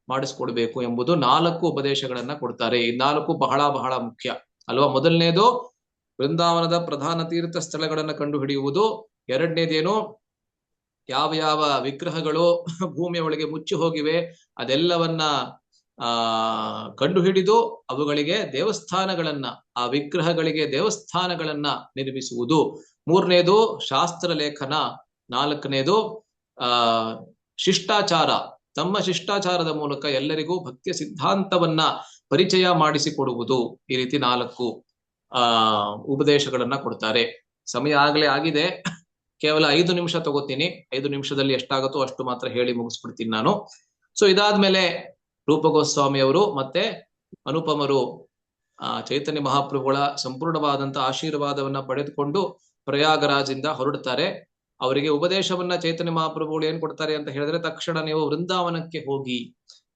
ಮಾಡಿಸ್ಕೊಡ್ಬೇಕು ಎಂಬುದು 4 ಉಪದೇಶಗಳನ್ನ ಕೊಡ್ತಾರೆ. ಈ 4 ಬಹಳ ಬಹಳ ಮುಖ್ಯ ಅಲ್ವಾ. ಮೊದಲನೇದು ವೃಂದಾವನದ ಪ್ರಧಾನ ತೀರ್ಥ ಸ್ಥಳಗಳನ್ನ ಕಂಡು ಹಿಡಿಯುವುದು. ಎರಡನೇದೇನು, ಯಾವ ಯಾವ ವಿಗ್ರಹಗಳು ಭೂಮಿಯ ಒಳಗೆ ಮುಚ್ಚಿ ಹೋಗಿವೆ ಅದೆಲ್ಲವನ್ನ ಕಂಡು ಹಿಡಿದು ಅವುಗಳಿಗೆ ದೇವಸ್ಥಾನಗಳನ್ನ, ಆ ವಿಗ್ರಹಗಳಿಗೆ ದೇವಸ್ಥಾನಗಳನ್ನ ನಿರ್ಮಿಸುವುದು. ಮೂರನೇದು ಶಾಸ್ತ್ರ ಲೇಖನ. ನಾಲ್ಕನೇದು ಶಿಷ್ಟಾಚಾರ. ತಮ್ಮ ಶಿಷ್ಟಾಚಾರದ ಮೂಲಕ ಎಲ್ಲರಿಗೂ ಭಕ್ತಿಯ ಸಿದ್ಧಾಂತವನ್ನ ಪರಿಚಯ ಮಾಡಿಸಿಕೊಡುವುದು. ಈ ರೀತಿ 4 ಉಪದೇಶಗಳನ್ನ ಕೊಡ್ತಾರೆ. ಸಮಯ ಆಗ್ಲೇ ಆಗಿದೆ. ಕೇವಲ 5 ನಿಮಿಷ ತಗೋತೀನಿ. 5 ನಿಮಿಷದಲ್ಲಿ ಎಷ್ಟಾಗುತ್ತೋ ಅಷ್ಟು ಮಾತ್ರ ಹೇಳಿ ಮುಗಿಸ್ಬಿಡ್ತೀನಿ ನಾನು. ಸೊ ಇದಾದ್ಮೇಲೆ ರೂಪ ಗೋಸ್ವಾಮಿ ಅವರು ಮತ್ತೆ ಅನುಪಮರು ಚೈತನ್ಯ ಮಹಾಪ್ರಭುಗಳ ಸಂಪೂರ್ಣವಾದಂತ ಆಶೀರ್ವಾದವನ್ನ ಪಡೆದುಕೊಂಡು ಪ್ರಯಾಗರಾಜಿಂದ ಹೊರಡ್ತಾರೆ. ಅವರಿಗೆ ಉಪದೇಶವನ್ನ ಚೈತನ್ಯ ಮಹಾಪ್ರಭುಗಳು ಏನ್ ಕೊಡ್ತಾರೆ ಅಂತ ಹೇಳಿದ್ರೆ, ತಕ್ಷಣ ನೀವು ವೃಂದಾವನಕ್ಕೆ ಹೋಗಿ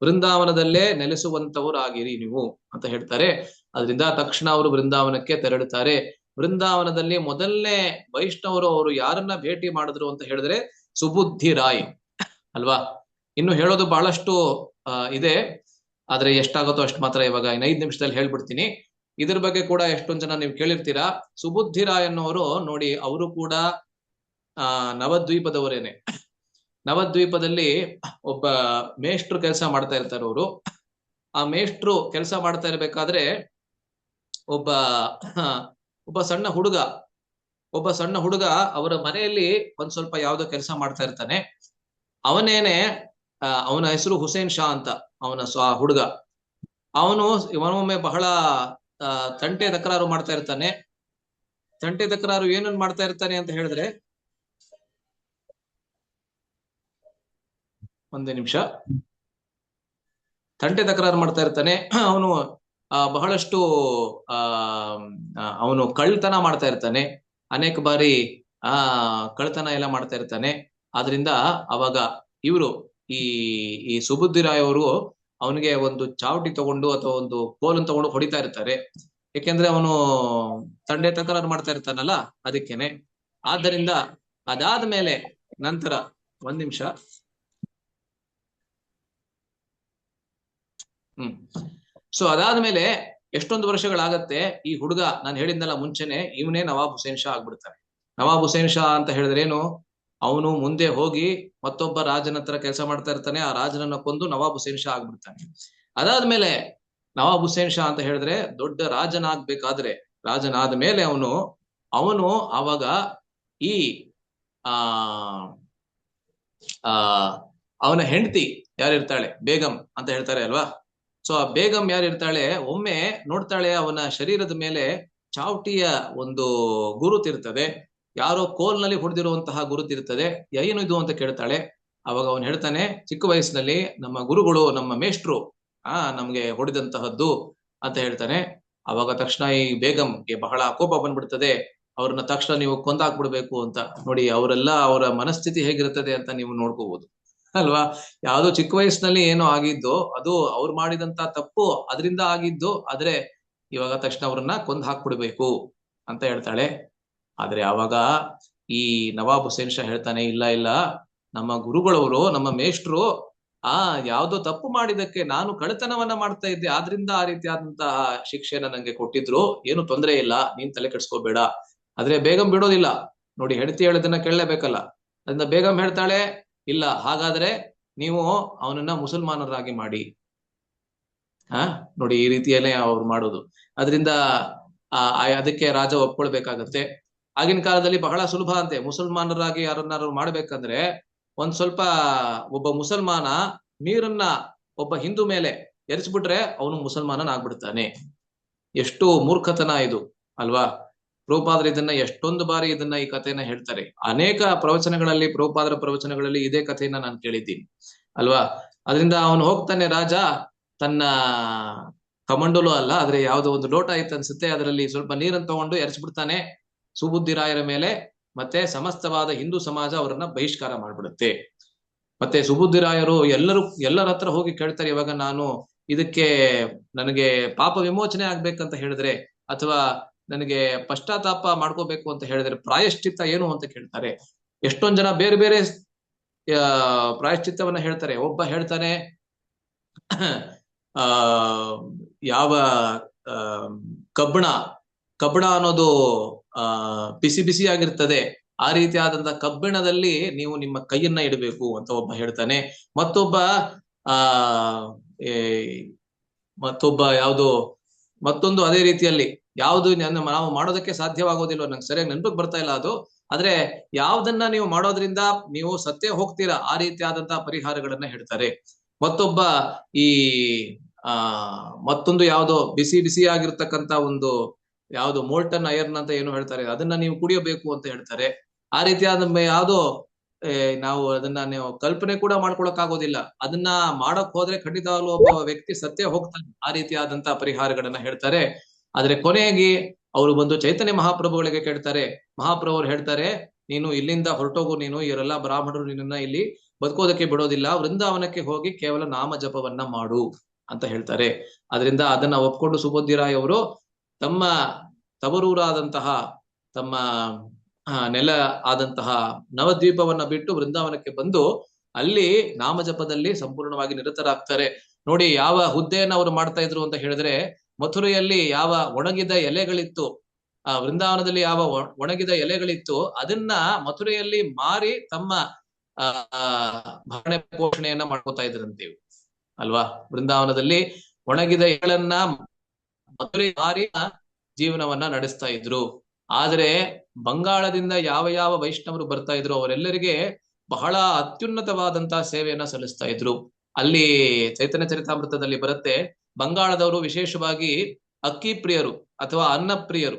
ವೃಂದಾವನದಲ್ಲೇ ನೆಲೆಸುವಂತವರಾಗಿರಿ ನೀವು ಅಂತ ಹೇಳ್ತಾರೆ. ಅದರಿಂದ ತಕ್ಷಣ ಅವರು ವೃಂದಾವನಕ್ಕೆ ತೆರಳುತ್ತಾರೆ. ವೃಂದಾವನದಲ್ಲಿ ಮೊದಲನೇ ವೈಷ್ಣವರು ಅವರು ಯಾರನ್ನ ಭೇಟಿ ಮಾಡಿದ್ರು ಅಂತ ಹೇಳಿದ್ರೆ ಸುಬುದ್ಧಿ ರಾಯ್ ಅಲ್ವಾ. ಇನ್ನು ಹೇಳೋದು ಬಹಳಷ್ಟು ಇದೆ, ಆದ್ರೆ ಎಷ್ಟಾಗುತ್ತೋ ಅಷ್ಟು ಮಾತ್ರ ಇವಾಗ 5 ನಿಮಿಷದಲ್ಲಿ ಹೇಳ್ಬಿಡ್ತೀನಿ. ಇದ್ರ ಬಗ್ಗೆ ಕೂಡ ಎಷ್ಟೊಂದ್ ಜನ ನೀವು ಕೇಳಿರ್ತೀರಾ. ಸುಬುದ್ಧಿ ರಾಯ್ ಅನ್ನೋರು ನೋಡಿ, ಅವರು ಕೂಡ ನವದ್ವೀಪದವರೇನೆ. ನವದ್ವೀಪದಲ್ಲಿ ಒಬ್ಬ ಮೇಷ್ಟ್ರು ಕೆಲಸ ಮಾಡ್ತಾ ಇರ್ತಾರೆ ಅವರು. ಆ ಮೇಷ್ಟ್ರು ಕೆಲಸ ಮಾಡ್ತಾ ಇರ್ಬೇಕಾದ್ರೆ ಒಬ್ಬ ಒಬ್ಬ ಸಣ್ಣ ಹುಡುಗ ಅವರ ಮನೆಯಲ್ಲಿ ಒಂದ್ ಸ್ವಲ್ಪ ಯಾವ್ದೋ ಕೆಲಸ ಮಾಡ್ತಾ ಇರ್ತಾನೆ. ಅವನೇನೆ ಅವನ ಹೆಸರು ಹುಸೇನ್ ಶಾ ಅಂತ ಅವನ ಹುಡುಗ. ಇವನೊಮ್ಮೆ ಬಹಳ ತಂಟೆ ತಕರಾರು ಮಾಡ್ತಾ ಇರ್ತಾನೆ. ತಂಟೆ ತಕರಾರು ಏನನ್ ಮಾಡ್ತಾ ಇರ್ತಾನೆ ಅಂತ ಹೇಳಿದ್ರೆ, ಒಂದೇ ನಿಮಿಷ. ತಂಟೆ ತಕರಾರು ಮಾಡ್ತಾ ಇರ್ತಾನೆ ಅವನು. ಬಹಳಷ್ಟು ಅವನು ಕಳ್ತನ ಮಾಡ್ತಾ ಇರ್ತಾನೆ. ಅನೇಕ ಬಾರಿ ಕಳ್ತನ ಎಲ್ಲ ಮಾಡ್ತಾ ಇರ್ತಾನೆ. ಆದ್ರಿಂದ ಅವಾಗ ಇವರು ಈ ಸುಬುದ್ಧಿರಾಯ್ ಅವರು ಅವನಿಗೆ ಒಂದು ಚಾವಟಿ ತಗೊಂಡು ಅಥವಾ ಒಂದು ಕೋಲನ್ನು ತಗೊಂಡು ಹೊಡಿತಾ ಇರ್ತಾರೆ. ಯಾಕೆಂದ್ರೆ ಅವನು ತಂಡೆ ತಕರಾರು ಮಾಡ್ತಾ ಇರ್ತಾನಲ್ಲ, ಅದಕ್ಕೇನೆ. ಆದ್ದರಿಂದ ಅದಾದ್ಮೇಲೆ ನಂತರ ಒಂದ್ ನಿಮಿಷ. ಸೊ ಅದಾದ್ಮೇಲೆ ಎಷ್ಟೊಂದು ವರ್ಷಗಳಾಗತ್ತೆ. ಈ ಹುಡುಗ ನಾನು ಹೇಳಿದ್ನಲ್ಲ ಮುಂಚೆನೆ, ಇವನೇ ನವಾಬ್ ಹುಸೇನ್ ಶಾ ಆಗ್ಬಿಡ್ತಾನೆ. ನವಾಬ್ ಹುಸೇನ್ ಶಾ ಅಂತ ಹೇಳಿದ್ರೇನು, ಅವನು ಮುಂದೆ ಹೋಗಿ ಮತ್ತೊಬ್ಬ ರಾಜನ ಹತ್ರ ಕೆಲಸ ಮಾಡ್ತಾ ಇರ್ತಾನೆ. ಆ ರಾಜನನ್ನ ಕೊಂದು ನವಾಬ್ ಹುಸೇನ್ ಶಾ ಆಗ್ಬಿಡ್ತಾನೆ. ಅದಾದ್ಮೇಲೆ ನವಾಬ್ ಹುಸೇನ್ ಶಾ ಅಂತ ಹೇಳಿದ್ರೆ ದೊಡ್ಡ ರಾಜನಾದ ಮೇಲೆ ಅವನು ಆವಾಗ ಈ ಅವನ ಹೆಂಡತಿ ಯಾರಿರ್ತಾಳೆ, ಬೇಗಂ ಅಂತ ಹೇಳ್ತಾರೆ ಅಲ್ವಾ. ಸೊ ಆ ಬೇಗಂ ಯಾರಿರ್ತಾಳೆ, ಒಮ್ಮೆ ನೋಡ್ತಾಳೆ ಅವನ ಶರೀರದ ಮೇಲೆ ಚಾವಟಿಯ ಒಂದು ಗುರುತಿರ್ತದೆ. ಯಾರೋ ಕೋಲ್ನಲ್ಲಿ ಹೊಡೆದಿರುವಂತಹ ಗುರುತಿರ್ತದೆ. ಏನು ಇದು ಅಂತ ಕೇಳ್ತಾಳೆ. ಅವಾಗ ಅವನು ಹೇಳ್ತಾನೆ, ಚಿಕ್ಕ ವಯಸ್ಸಿನಲ್ಲಿ ನಮ್ಮ ಗುರುಗಳು, ನಮ್ಮ ಮೇಷ್ಟ್ರು ನಮ್ಗೆ ಹೊಡೆದಂತಹದ್ದು ಅಂತ ಹೇಳ್ತಾನೆ. ಅವಾಗ ತಕ್ಷಣ ಈ ಬೇಗಂಗೆ ಬಹಳ ಕೋಪ ಬಂದ್ಬಿಡ್ತದೆ. ಅವ್ರನ್ನ ತಕ್ಷಣ ನೀವು ಕೊಂದಾಕ್ಬಿಡ್ಬೇಕು ಅಂತ. ನೋಡಿ ಅವರ ಮನಸ್ಥಿತಿ ಹೇಗಿರ್ತದೆ ಅಂತ ನೀವು ನೋಡ್ಕೋಬಹುದು ಅಲ್ವಾ. ಯಾವ್ದೋ ಚಿಕ್ಕ ವಯಸ್ಸಿನಲ್ಲಿ ಏನೋ ಆಗಿದ್ದು, ಅದು ಅವ್ರು ಮಾಡಿದಂತ ತಪ್ಪು, ಅದರಿಂದ ಆಗಿದ್ದು. ಆದ್ರೆ ಇವಾಗ ತಕ್ಷಣ ಅವ್ರನ್ನ ಕೊಂದ್ ಹಾಕ್ಬಿಡ್ಬೇಕು ಅಂತ ಹೇಳ್ತಾಳೆ. ಆದ್ರೆ ಅವಾಗ ಈ ನವಾಬ್ ಹುಸೇನ್ ಶಾ ಹೇಳ್ತಾನೆ, ಇಲ್ಲ, ನಮ್ಮ ಗುರುಗಳವರು, ನಮ್ಮ ಮೇಷ್ಟ್ರು ಯಾವ್ದೋ ತಪ್ಪು ಮಾಡಿದಕ್ಕೆ ನಾನು ಕಳ್ಳತನವನ್ನ ಮಾಡ್ತಾ ಇದ್ದೆ, ಆದ್ರಿಂದ ಆ ರೀತಿಯಾದಂತಹ ಶಿಕ್ಷೆನ ನಂಗೆ ಕೊಟ್ಟಿದ್ರು. ಏನು ತೊಂದರೆ ಇಲ್ಲ, ನೀನ್ ತಲೆ ಕೆಡ್ಸ್ಕೋಬೇಡ. ಆದ್ರೆ ಬೇಗಂ ಬಿಡೋದಿಲ್ಲ. ನೋಡಿ, ಹೆಂಡತಿ ಹೇಳೋದನ್ನ ಕೇಳಲೇಬೇಕಲ್ಲ. ಅದರಿಂದ ಬೇಗಂ ಹೇಳ್ತಾಳೆ, ಇಲ್ಲ, ಹಾಗಾದ್ರೆ ನೀವು ಅವನನ್ನ ಮುಸಲ್ಮಾನರಾಗಿ ಮಾಡಿ. ನೋಡಿ, ಈ ರೀತಿಯಲ್ಲೇ ಅವ್ರು ಮಾಡೋದು. ಅದರಿಂದ ಅದಕ್ಕೆ ರಾಜ ಒಪ್ಕೊಳ್ಬೇಕಾಗತ್ತೆ. ಆಗಿನ ಕಾಲದಲ್ಲಿ ಬಹಳ ಸುಲಭ ಅಂತೆ. ಮುಸಲ್ಮಾನರಾಗಿ ಯಾರನ್ನಾರು ಮಾಡ್ಬೇಕಂದ್ರೆ ಒಂದ್ ಸ್ವಲ್ಪ ಒಬ್ಬ ಮುಸಲ್ಮಾನ ನೀರನ್ನ ಒಬ್ಬ ಹಿಂದೂ ಮೇಲೆ ಎರಚ್ಬಿಟ್ರೆ ಅವನು ಮುಸಲ್ಮಾನನಾಗ್ಬಿಡ್ತಾನೆ. ಎಷ್ಟು ಮೂರ್ಖತನ ಇದು ಅಲ್ವಾ. ಪ್ರಭುಪಾದರು ಇದನ್ನ ಎಷ್ಟೊಂದು ಬಾರಿ ಈ ಕಥೆಯನ್ನ ಹೇಳ್ತಾರೆ. ಅನೇಕ ಪ್ರಭುಪಾದರ ಪ್ರವಚನಗಳಲ್ಲಿ ಇದೇ ಕಥೆಯನ್ನ ನಾನು ಕೇಳಿದ್ದೀನಿ ಅಲ್ವಾ. ಅದರಿಂದ ಅವನು ಹೋಗ್ತಾನೆ, ರಾಜ ತನ್ನ ಕಮಂಡಲು ಅಲ್ಲ, ಆದ್ರೆ ಯಾವ್ದೋ ಒಂದು ಲೋಟ ಇತ್ತು ಅನ್ಸುತ್ತೆ, ಅದರಲ್ಲಿ ಸ್ವಲ್ಪ ನೀರನ್ನು ತಗೊಂಡು ಎರಚ್ಬಿಡ್ತಾನೆ ಸುಬುದ್ಧಿರಾಯರ ಮೇಲೆ. ಮತ್ತೆ ಸಮಸ್ತವಾದ ಹಿಂದೂ ಸಮಾಜ ಅವರನ್ನ ಬಹಿಷ್ಕಾರ ಮಾಡ್ಬಿಡುತ್ತೆ. ಮತ್ತೆ ಸುಬುದ್ಧಿರಾಯರು ಎಲ್ಲರ ಹತ್ರ ಹೋಗಿ ಕೇಳ್ತಾರೆ, ಇವಾಗ ನಾನು ಇದಕ್ಕೆ ನನಗೆ ಪಾಪ ವಿಮೋಚನೆ ಆಗ್ಬೇಕಂತ ಹೇಳಿದ್ರೆ, ಅಥವಾ ನನಗೆ ಪಶ್ಚಾತ್ತಾಪ ಮಾಡ್ಕೋಬೇಕು ಅಂತ ಹೇಳಿದ್ರೆ ಪ್ರಾಯಶ್ಚಿತ್ತ ಏನು ಅಂತ ಕೇಳ್ತಾರೆ. ಎಷ್ಟೊಂದ್ ಜನ ಬೇರೆ ಬೇರೆ ಪ್ರಾಯಶ್ಚಿತ್ತವನ್ನ ಹೇಳ್ತಾರೆ. ಒಬ್ಬ ಹೇಳ್ತಾನೆ, ಯಾವ ಕಬ್ಬಣ ಅನ್ನೋದು ಬಿಸಿ ಆಗಿರ್ತದೆ, ಆ ರೀತಿಯಾದಂತ ಕಬ್ಬಿಣದಲ್ಲಿ ನೀವು ನಿಮ್ಮ ಕೈಯನ್ನ ಇಡಬೇಕು ಅಂತ ಒಬ್ಬ ಹೇಳ್ತಾನೆ. ಮತ್ತೊಂದು ಅದೇ ರೀತಿಯಲ್ಲಿ ಯಾವುದು ನಾವು ಮಾಡೋದಕ್ಕೆ ಸಾಧ್ಯವಾಗೋದಿಲ್ಲ, ನಂಗೆ ಸರಿಯಾಗಿ ನೆನಪಿಗೆ ಬರ್ತಾ ಇಲ್ಲ ಅದು. ಆದ್ರೆ ಯಾವ್ದನ್ನ ನೀವು ಮಾಡೋದ್ರಿಂದ ನೀವು ಸತ್ತೇ ಹೋಗ್ತೀರಾ, ಆ ರೀತಿಯಾದಂತಹ ಪರಿಹಾರಗಳನ್ನ ಹೇಳ್ತಾರೆ. ಮತ್ತೊಂದು ಯಾವ್ದೋ ಬಿಸಿ ಆಗಿರ್ತಕ್ಕಂತ ಒಂದು ಯಾವ್ದು ಮೋಲ್ಟನ್ ಐರನ್ ಅಂತ ಏನು ಹೇಳ್ತಾರೆ, ಅದನ್ನ ನೀವು ಕುಡಿಯಬೇಕು ಅಂತ ಹೇಳ್ತಾರೆ. ಆ ರೀತಿಯಾದ ಯಾವ್ದೋ ನಾವು ಅದನ್ನ ನೀವು ಕಲ್ಪನೆ ಕೂಡ ಮಾಡ್ಕೊಳಕ್ ಆಗೋದಿಲ್ಲ. ಅದನ್ನ ಮಾಡಕ್ ಹೋದ್ರೆ ಖಂಡಿತವಾಗ್ಲೂ ಒಬ್ಬ ವ್ಯಕ್ತಿ ಸತ್ಯ ಹೋಗ್ತಾನೆ. ಆ ರೀತಿಯಾದಂತಹ ಪರಿಹಾರಗಳನ್ನ ಹೇಳ್ತಾರೆ. ಆದ್ರೆ ಕೊನೆಯಾಗಿ ಅವರು ಬಂದು ಚೈತನ್ಯ ಮಹಾಪ್ರಭುಗಳಿಗೆ ಕೇಳ್ತಾರೆ. ಮಹಾಪ್ರಭುರು ಹೇಳ್ತಾರೆ, ನೀನು ಇಲ್ಲಿಂದ ಹೊರಟೋಗು, ನೀನು ಇವರೆಲ್ಲ ಬ್ರಾಹ್ಮಣರು ನಿನ್ನನ್ನ ಇಲ್ಲಿ ಬದುಕೋದಕ್ಕೆ ಬಿಡೋದಿಲ್ಲ, ವೃಂದಾವನಕ್ಕೆ ಹೋಗಿ ಕೇವಲ ನಾಮ ಜಪವನ್ನ ಮಾಡು ಅಂತ ಹೇಳ್ತಾರೆ. ಅದರಿಂದ ಅದನ್ನ ಒಪ್ಕೊಂಡು ಸುಬುದ್ಧಿರಾಯ್ ಅವರು ತಮ್ಮ ತವರೂರಾದಂತಹ, ತಮ್ಮ ನೆಲ ಆದಂತಹ ನವದ್ವೀಪವನ್ನ ಬಿಟ್ಟು ವೃಂದಾವನಕ್ಕೆ ಬಂದು ಅಲ್ಲಿ ನಾಮಜಪದಲ್ಲಿ ಸಂಪೂರ್ಣವಾಗಿ ನಿರತರಾಗ್ತಾರೆ. ನೋಡಿ, ಯಾವ ಹುದ್ದೆಯನ್ನ ಅವರು ಮಾಡ್ತಾ ಇದ್ರು ಅಂತ ಹೇಳಿದ್ರೆ, ಮಥುರೆಯಲ್ಲಿ ಯಾವ ಒಣಗಿದ ಎಲೆಗಳಿತ್ತು, ವೃಂದಾವನದಲ್ಲಿ ಯಾವ ಒಣಗಿದ ಎಲೆಗಳಿತ್ತು, ಅದನ್ನ ಮಥುರೆಯಲ್ಲಿ ಮಾರಿ ತಮ್ಮ ಆ ಭರಣೆ ಪೋಷಣೆಯನ್ನ ಮಾಡ್ಕೋತಾ ಇದ್ರಂತೀವಿ ಅಲ್ವಾ. ಬೃಂದಾವನದಲ್ಲಿ ಒಣಗಿದ ಎಳನ್ನ ಮಧುರೆ ಮಾರಿ ಜೀವನವನ್ನ ನಡೆಸ್ತಾ ಇದ್ರು. ಆದ್ರೆ ಬಂಗಾಳದಿಂದ ಯಾವ ಯಾವ ವೈಷ್ಣವರು ಬರ್ತಾ ಇದ್ರು ಅವರೆಲ್ಲರಿಗೆ ಬಹಳ ಅತ್ಯುನ್ನತವಾದಂತಹ ಸೇವೆಯನ್ನ ಸಲ್ಲಿಸ್ತಾ ಇದ್ರು. ಅಲ್ಲಿ ಚೈತನ್ಯ ಚರಿತಾಮೃತದಲ್ಲಿ ಬರುತ್ತೆ, ಬಂಗಾಳದವರು ವಿಶೇಷವಾಗಿ ಅಕ್ಕಿ ಪ್ರಿಯರು ಅಥವಾ ಅನ್ನ ಪ್ರಿಯರು,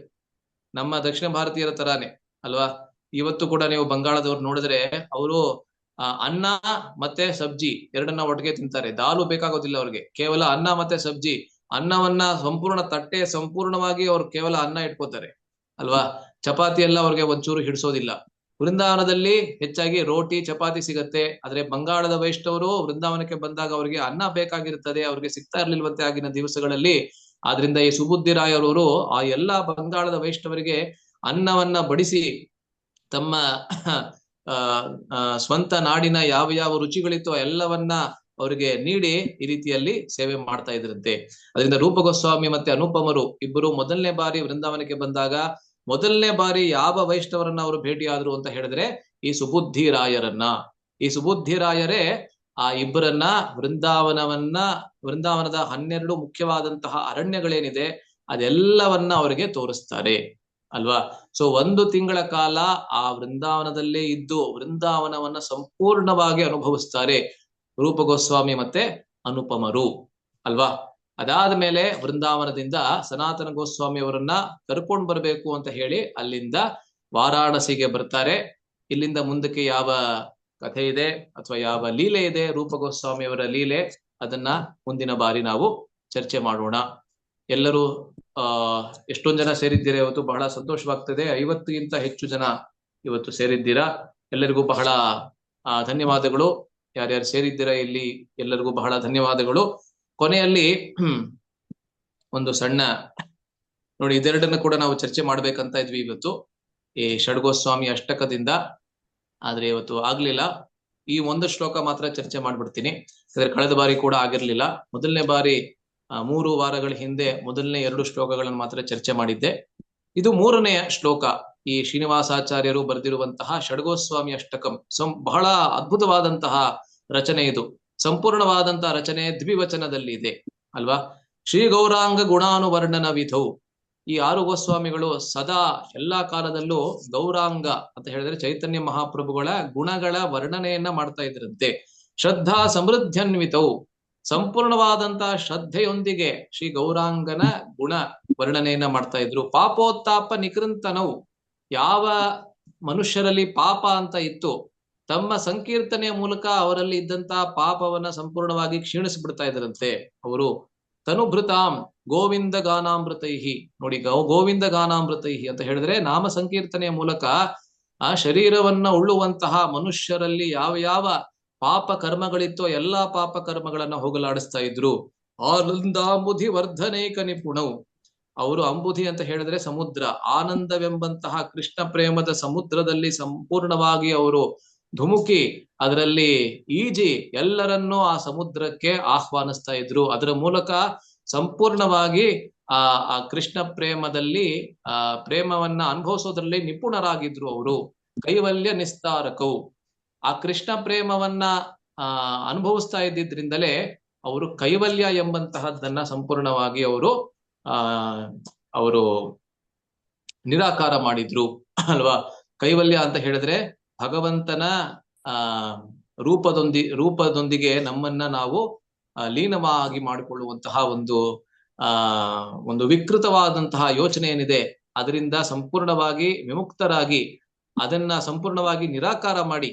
ನಮ್ಮ ದಕ್ಷಿಣ ಭಾರತೀಯರ ತರಾನೇ ಅಲ್ವಾ. ಇವತ್ತು ಕೂಡ ನೀವು ಬಂಗಾಳದವ್ರು ನೋಡಿದ್ರೆ ಅವರು ಅನ್ನ ಮತ್ತೆ ಸಬ್ಜಿ ಎರಡನ್ನ ಒಟ್ಟಿಗೆ ತಿಂತಾರೆ. ದಾಲು ಬೇಕಾಗೋದಿಲ್ಲ ಅವ್ರಿಗೆ, ಕೇವಲ ಅನ್ನ ಮತ್ತೆ ಸಬ್ಜಿ. ಅನ್ನವನ್ನ ಸಂಪೂರ್ಣ ತಟ್ಟೆ ಸಂಪೂರ್ಣವಾಗಿ ಅವ್ರು ಕೇವಲ ಅನ್ನ ಇಟ್ಕೋತಾರೆ ಅಲ್ವಾ. ಚಪಾತಿ ಎಲ್ಲ ಅವ್ರಿಗೆ ಒಂಚೂರು ಹಿಡಿಸೋದಿಲ್ಲ. ವೃಂದಾವನದಲ್ಲಿ ಹೆಚ್ಚಾಗಿ ರೋಟಿ ಚಪಾತಿ ಸಿಗತ್ತೆ. ಆದ್ರೆ ಬಂಗಾಳದ ವೈಷ್ಣವರು ವೃಂದಾವನಕ್ಕೆ ಬಂದಾಗ ಅವ್ರಿಗೆ ಅನ್ನ ಬೇಕಾಗಿರುತ್ತದೆ, ಅವ್ರಿಗೆ ಸಿಗ್ತಾ ಇರ್ಲಿಲ್ವಂತೆ ಆಗಿನ ದಿವಸಗಳಲ್ಲಿ. ಆದ್ರಿಂದ ಈ ಸುಬುದ್ಧಿರಾಯರವರು ಆ ಎಲ್ಲಾ ಬಂಗಾಳದ ವೈಷ್ಣವರಿಗೆ ಅನ್ನವನ್ನ ಬಡಿಸಿ ತಮ್ಮ ಸ್ವಂತ ನಾಡಿನ ಯಾವ ಯಾವ ರುಚಿಗಳಿತ್ತು ಎಲ್ಲವನ್ನ ಅವರಿಗೆ ನೀಡಿ ಈ ರೀತಿಯಲ್ಲಿ ಸೇವೆ ಮಾಡ್ತಾ ಇದ್ರಂತೆ. ಅದರಿಂದ ರೂಪ ಗೋಸ್ವಾಮಿ ಮತ್ತೆ ಅನುಪಮರು ಇಬ್ಬರು ಮೊದಲನೇ ಬಾರಿ ವೃಂದಾವನಕ್ಕೆ ಬಂದಾಗ ಮೊದಲನೇ ಬಾರಿ ಯಾವ ವೈಷ್ಣವರನ್ನ ಅವರು ಭೇಟಿಯಾದ್ರು ಅಂತ ಹೇಳಿದ್ರೆ ಈ ಸುಬುದ್ಧಿರಾಯರನ್ನ. ಈ ಸುಬುದ್ಧಿರಾಯರೇ ಆ ಇಬ್ಬರನ್ನ ವೃಂದಾವನದ 12 ಮುಖ್ಯವಾದಂತಹ ಅರಣ್ಯಗಳೇನಿದೆ ಅದೆಲ್ಲವನ್ನ ಅವರಿಗೆ ತೋರಿಸ್ತಾರೆ ಅಲ್ವಾ. ಸೊ 1 ತಿಂಗಳ ಕಾಲ ಆ ವೃಂದಾವನದಲ್ಲೇ ಇದ್ದು ವೃಂದಾವನವನ್ನ ಸಂಪೂರ್ಣವಾಗಿ ಅನುಭವಿಸ್ತಾರೆ ರೂಪ ಗೋಸ್ವಾಮಿ ಮತ್ತೆ ಅನುಪಮರು ಅಲ್ವಾ. ಅದಾದ ಮೇಲೆ ವೃಂದಾವನದಿಂದ ಸನಾತನ ಗೋಸ್ವಾಮಿ ಅವರನ್ನ ಕರ್ಕೊಂಡ್ ಬರ್ಬೇಕು ಅಂತ ಹೇಳಿ ಅಲ್ಲಿಂದ ವಾರಾಣಸಿಗೆ ಬರ್ತಾರೆ. ಇಲ್ಲಿಂದ ಮುಂದಕ್ಕೆ ಯಾವ ಕಥೆ ಇದೆ ಅಥವಾ ಯಾವ ಲೀಲೆ ಇದೆ ರೂಪ ಗೋಸ್ವಾಮಿ ಅವರ ಲೀಲೆ, ಅದನ್ನ ಮುಂದಿನ ಬಾರಿ ನಾವು ಚರ್ಚೆ ಮಾಡೋಣ. ಎಲ್ಲರೂ ಎಷ್ಟೊಂದು ಜನ ಸೇರಿದ್ದೀರಾ ಇವತ್ತು, ಬಹಳ ಸಂತೋಷವಾಗ್ತದೆ. 50ಗಿಂತ ಹೆಚ್ಚು ಜನ ಇವತ್ತು ಸೇರಿದ್ದೀರಾ. ಎಲ್ಲರಿಗೂ ಬಹಳ ಧನ್ಯವಾದಗಳು. ಯಾರ್ಯಾರು ಸೇರಿದ್ದೀರಾ ಇಲ್ಲಿ ಎಲ್ಲರಿಗೂ ಬಹಳ ಧನ್ಯವಾದಗಳು. ಕೊನೆಯಲ್ಲಿ ಒಂದು ಸಣ್ಣ ನೋಡಿ, ಇದೆರಡನ್ನು ಕೂಡ ನಾವು ಚರ್ಚೆ ಮಾಡ್ಬೇಕಂತ ಇದ್ವಿ ಇವತ್ತು ಈ ಷಡ್ಗೋಸ್ವಾಮಿ ಅಷ್ಟಕದಿಂದ, ಆದ್ರೆ ಇವತ್ತು ಆಗ್ಲಿಲ್ಲ. ಈ ಒಂದು ಶ್ಲೋಕ ಮಾತ್ರ ಚರ್ಚೆ ಮಾಡ್ಬಿಡ್ತೀನಿ, ಯಾಕಂದ್ರೆ ಕಳೆದ ಬಾರಿ ಕೂಡ ಆಗಿರ್ಲಿಲ್ಲ. ಮೊದಲನೇ ಬಾರಿ 3 ವಾರಗಳ ಹಿಂದೆ ಮೊದಲನೇ 2 ಶ್ಲೋಕಗಳನ್ನು ಮಾತ್ರ ಚರ್ಚೆ ಮಾಡಿದ್ದೆ. ಇದು 3ನೇ ಶ್ಲೋಕ. ಈ ಶ್ರೀನಿವಾಸಾಚಾರ್ಯರು ಬರೆದಿರುವಂತಹ ಷಡ್ಗೋಸ್ವಾಮಿ ಅಷ್ಟಕಂ ಬಹಳ ಅದ್ಭುತವಾದಂತಹ ರಚನೆ. ಇದು ಸಂಪೂರ್ಣವಾದಂತಹ ರಚನೆ ದ್ವಿವಚನದಲ್ಲಿ ಇದೆ ಅಲ್ವಾ. ಶ್ರೀ ಗೌರಾಂಗ ಗುಣಾನುವರ್ಣನ ವಿಧೌ. ಈ 6 ಗೋಸ್ವಾಮಿಗಳು ಸದಾ ಎಲ್ಲಾ ಕಾಲದಲ್ಲೂ ಗೌರಾಂಗ ಅಂತ ಹೇಳಿದ್ರೆ ಚೈತನ್ಯ ಮಹಾಪ್ರಭುಗಳ ಗುಣಗಳ ವರ್ಣನೆಯನ್ನ ಮಾಡ್ತಾ ಇದ್ರಂತೆ. ಶ್ರದ್ಧಾ ಸಮೃದ್ಧ್ಯನ್ವಿತೌ. ಸಂಪೂರ್ಣವಾದಂತಹ ಶ್ರದ್ಧೆಯೊಂದಿಗೆ ಶ್ರೀ ಗೌರಾಂಗನ ಗುಣ ವರ್ಣನೆಯನ್ನ ಮಾಡ್ತಾ ಇದ್ರು. ಪಾಪೋತ್ತಾಪ ನಿಕೃಂತನವು. ಯಾವ ಮನುಷ್ಯರಲ್ಲಿ ಪಾಪ ಅಂತ ಇತ್ತು, ತಮ್ಮ ಸಂಕೀರ್ತನೆಯ ಮೂಲಕ ಅವರಲ್ಲಿ ಇದ್ದಂತಹ ಪಾಪವನ್ನ ಸಂಪೂರ್ಣವಾಗಿ ಕ್ಷೀಣಿಸ್ಬಿಡ್ತಾ ಇದ್ರಂತೆ ಅವರು. ತನುಭೃತಾಂ ಗೋವಿಂದ ಗಾನಾಮೃತೈಹಿ. ನೋಡಿ, ಗೋವಿಂದ ಗಾನಾಮೃತೈಹಿ ಅಂತ ಹೇಳಿದ್ರೆ ನಾಮ ಸಂಕೀರ್ತನೆಯ ಮೂಲಕ ಆ ಶರೀರವನ್ನ ಉಳ್ಳುವಂತಹ ಮನುಷ್ಯರಲ್ಲಿ ಯಾವ ಯಾವ ಪಾಪ ಕರ್ಮಗಳಿತ್ತೋ ಎಲ್ಲಾ ಪಾಪ ಕರ್ಮಗಳನ್ನ ಹೋಗಲಾಡಿಸ್ತಾ ಇದ್ರು. ಆನಂದಾಂಬುಧಿ ವರ್ಧನೇಕ ನಿಪುಣವು. ಅವರು ಅಂಬುಧಿ ಅಂತ ಹೇಳಿದ್ರೆ ಸಮುದ್ರ, ಆನಂದವೆಂಬಂತಹ ಕೃಷ್ಣ ಪ್ರೇಮದ ಸಮುದ್ರದಲ್ಲಿ ಸಂಪೂರ್ಣವಾಗಿ ಅವರು ಧುಮುಕಿ ಅದರಲ್ಲಿ ಈಜಿ ಎಲ್ಲರನ್ನೂ ಆ ಸಮುದ್ರಕ್ಕೆ ಆಹ್ವಾನಿಸ್ತಾ ಇದ್ರು. ಅದರ ಮೂಲಕ ಸಂಪೂರ್ಣವಾಗಿ ಆ ಕೃಷ್ಣ ಪ್ರೇಮದಲ್ಲಿ ಪ್ರೇಮವನ್ನ ಅನುಭವಿಸೋದ್ರಲ್ಲಿ ನಿಪುಣರಾಗಿದ್ರು ಅವರು. ಕೈವಲ್ಯ ನಿಸ್ತಾರಕವು. ಆ ಕೃಷ್ಣ ಪ್ರೇಮವನ್ನ ಅನುಭವಿಸ್ತಾ ಇದ್ದಿದ್ರಿಂದಲೇ ಅವರು ಕೈವಲ್ಯ ಎಂಬಂತಹದ್ದನ್ನ ಸಂಪೂರ್ಣವಾಗಿ ಅವರು ನಿರಾಕಾರ ಮಾಡಿದ್ರು ಅಲ್ವಾ. ಕೈವಲ್ಯ ಅಂತ ಹೇಳಿದ್ರೆ ಭಗವಂತನ ರೂಪದೊಂದಿಗೆ ನಮ್ಮನ್ನ ನಾವು ಲೀನವಾಗಿ ಮಾಡಿಕೊಳ್ಳುವಂತಹ ಒಂದು ವಿಕೃತವಾದಂತಹ ಯೋಚನೆ ಏನಿದೆ ಅದರಿಂದ ಸಂಪೂರ್ಣವಾಗಿ ವಿಮುಕ್ತರಾಗಿ ಅದನ್ನ ಸಂಪೂರ್ಣವಾಗಿ ನಿರಾಕಾರ ಮಾಡಿ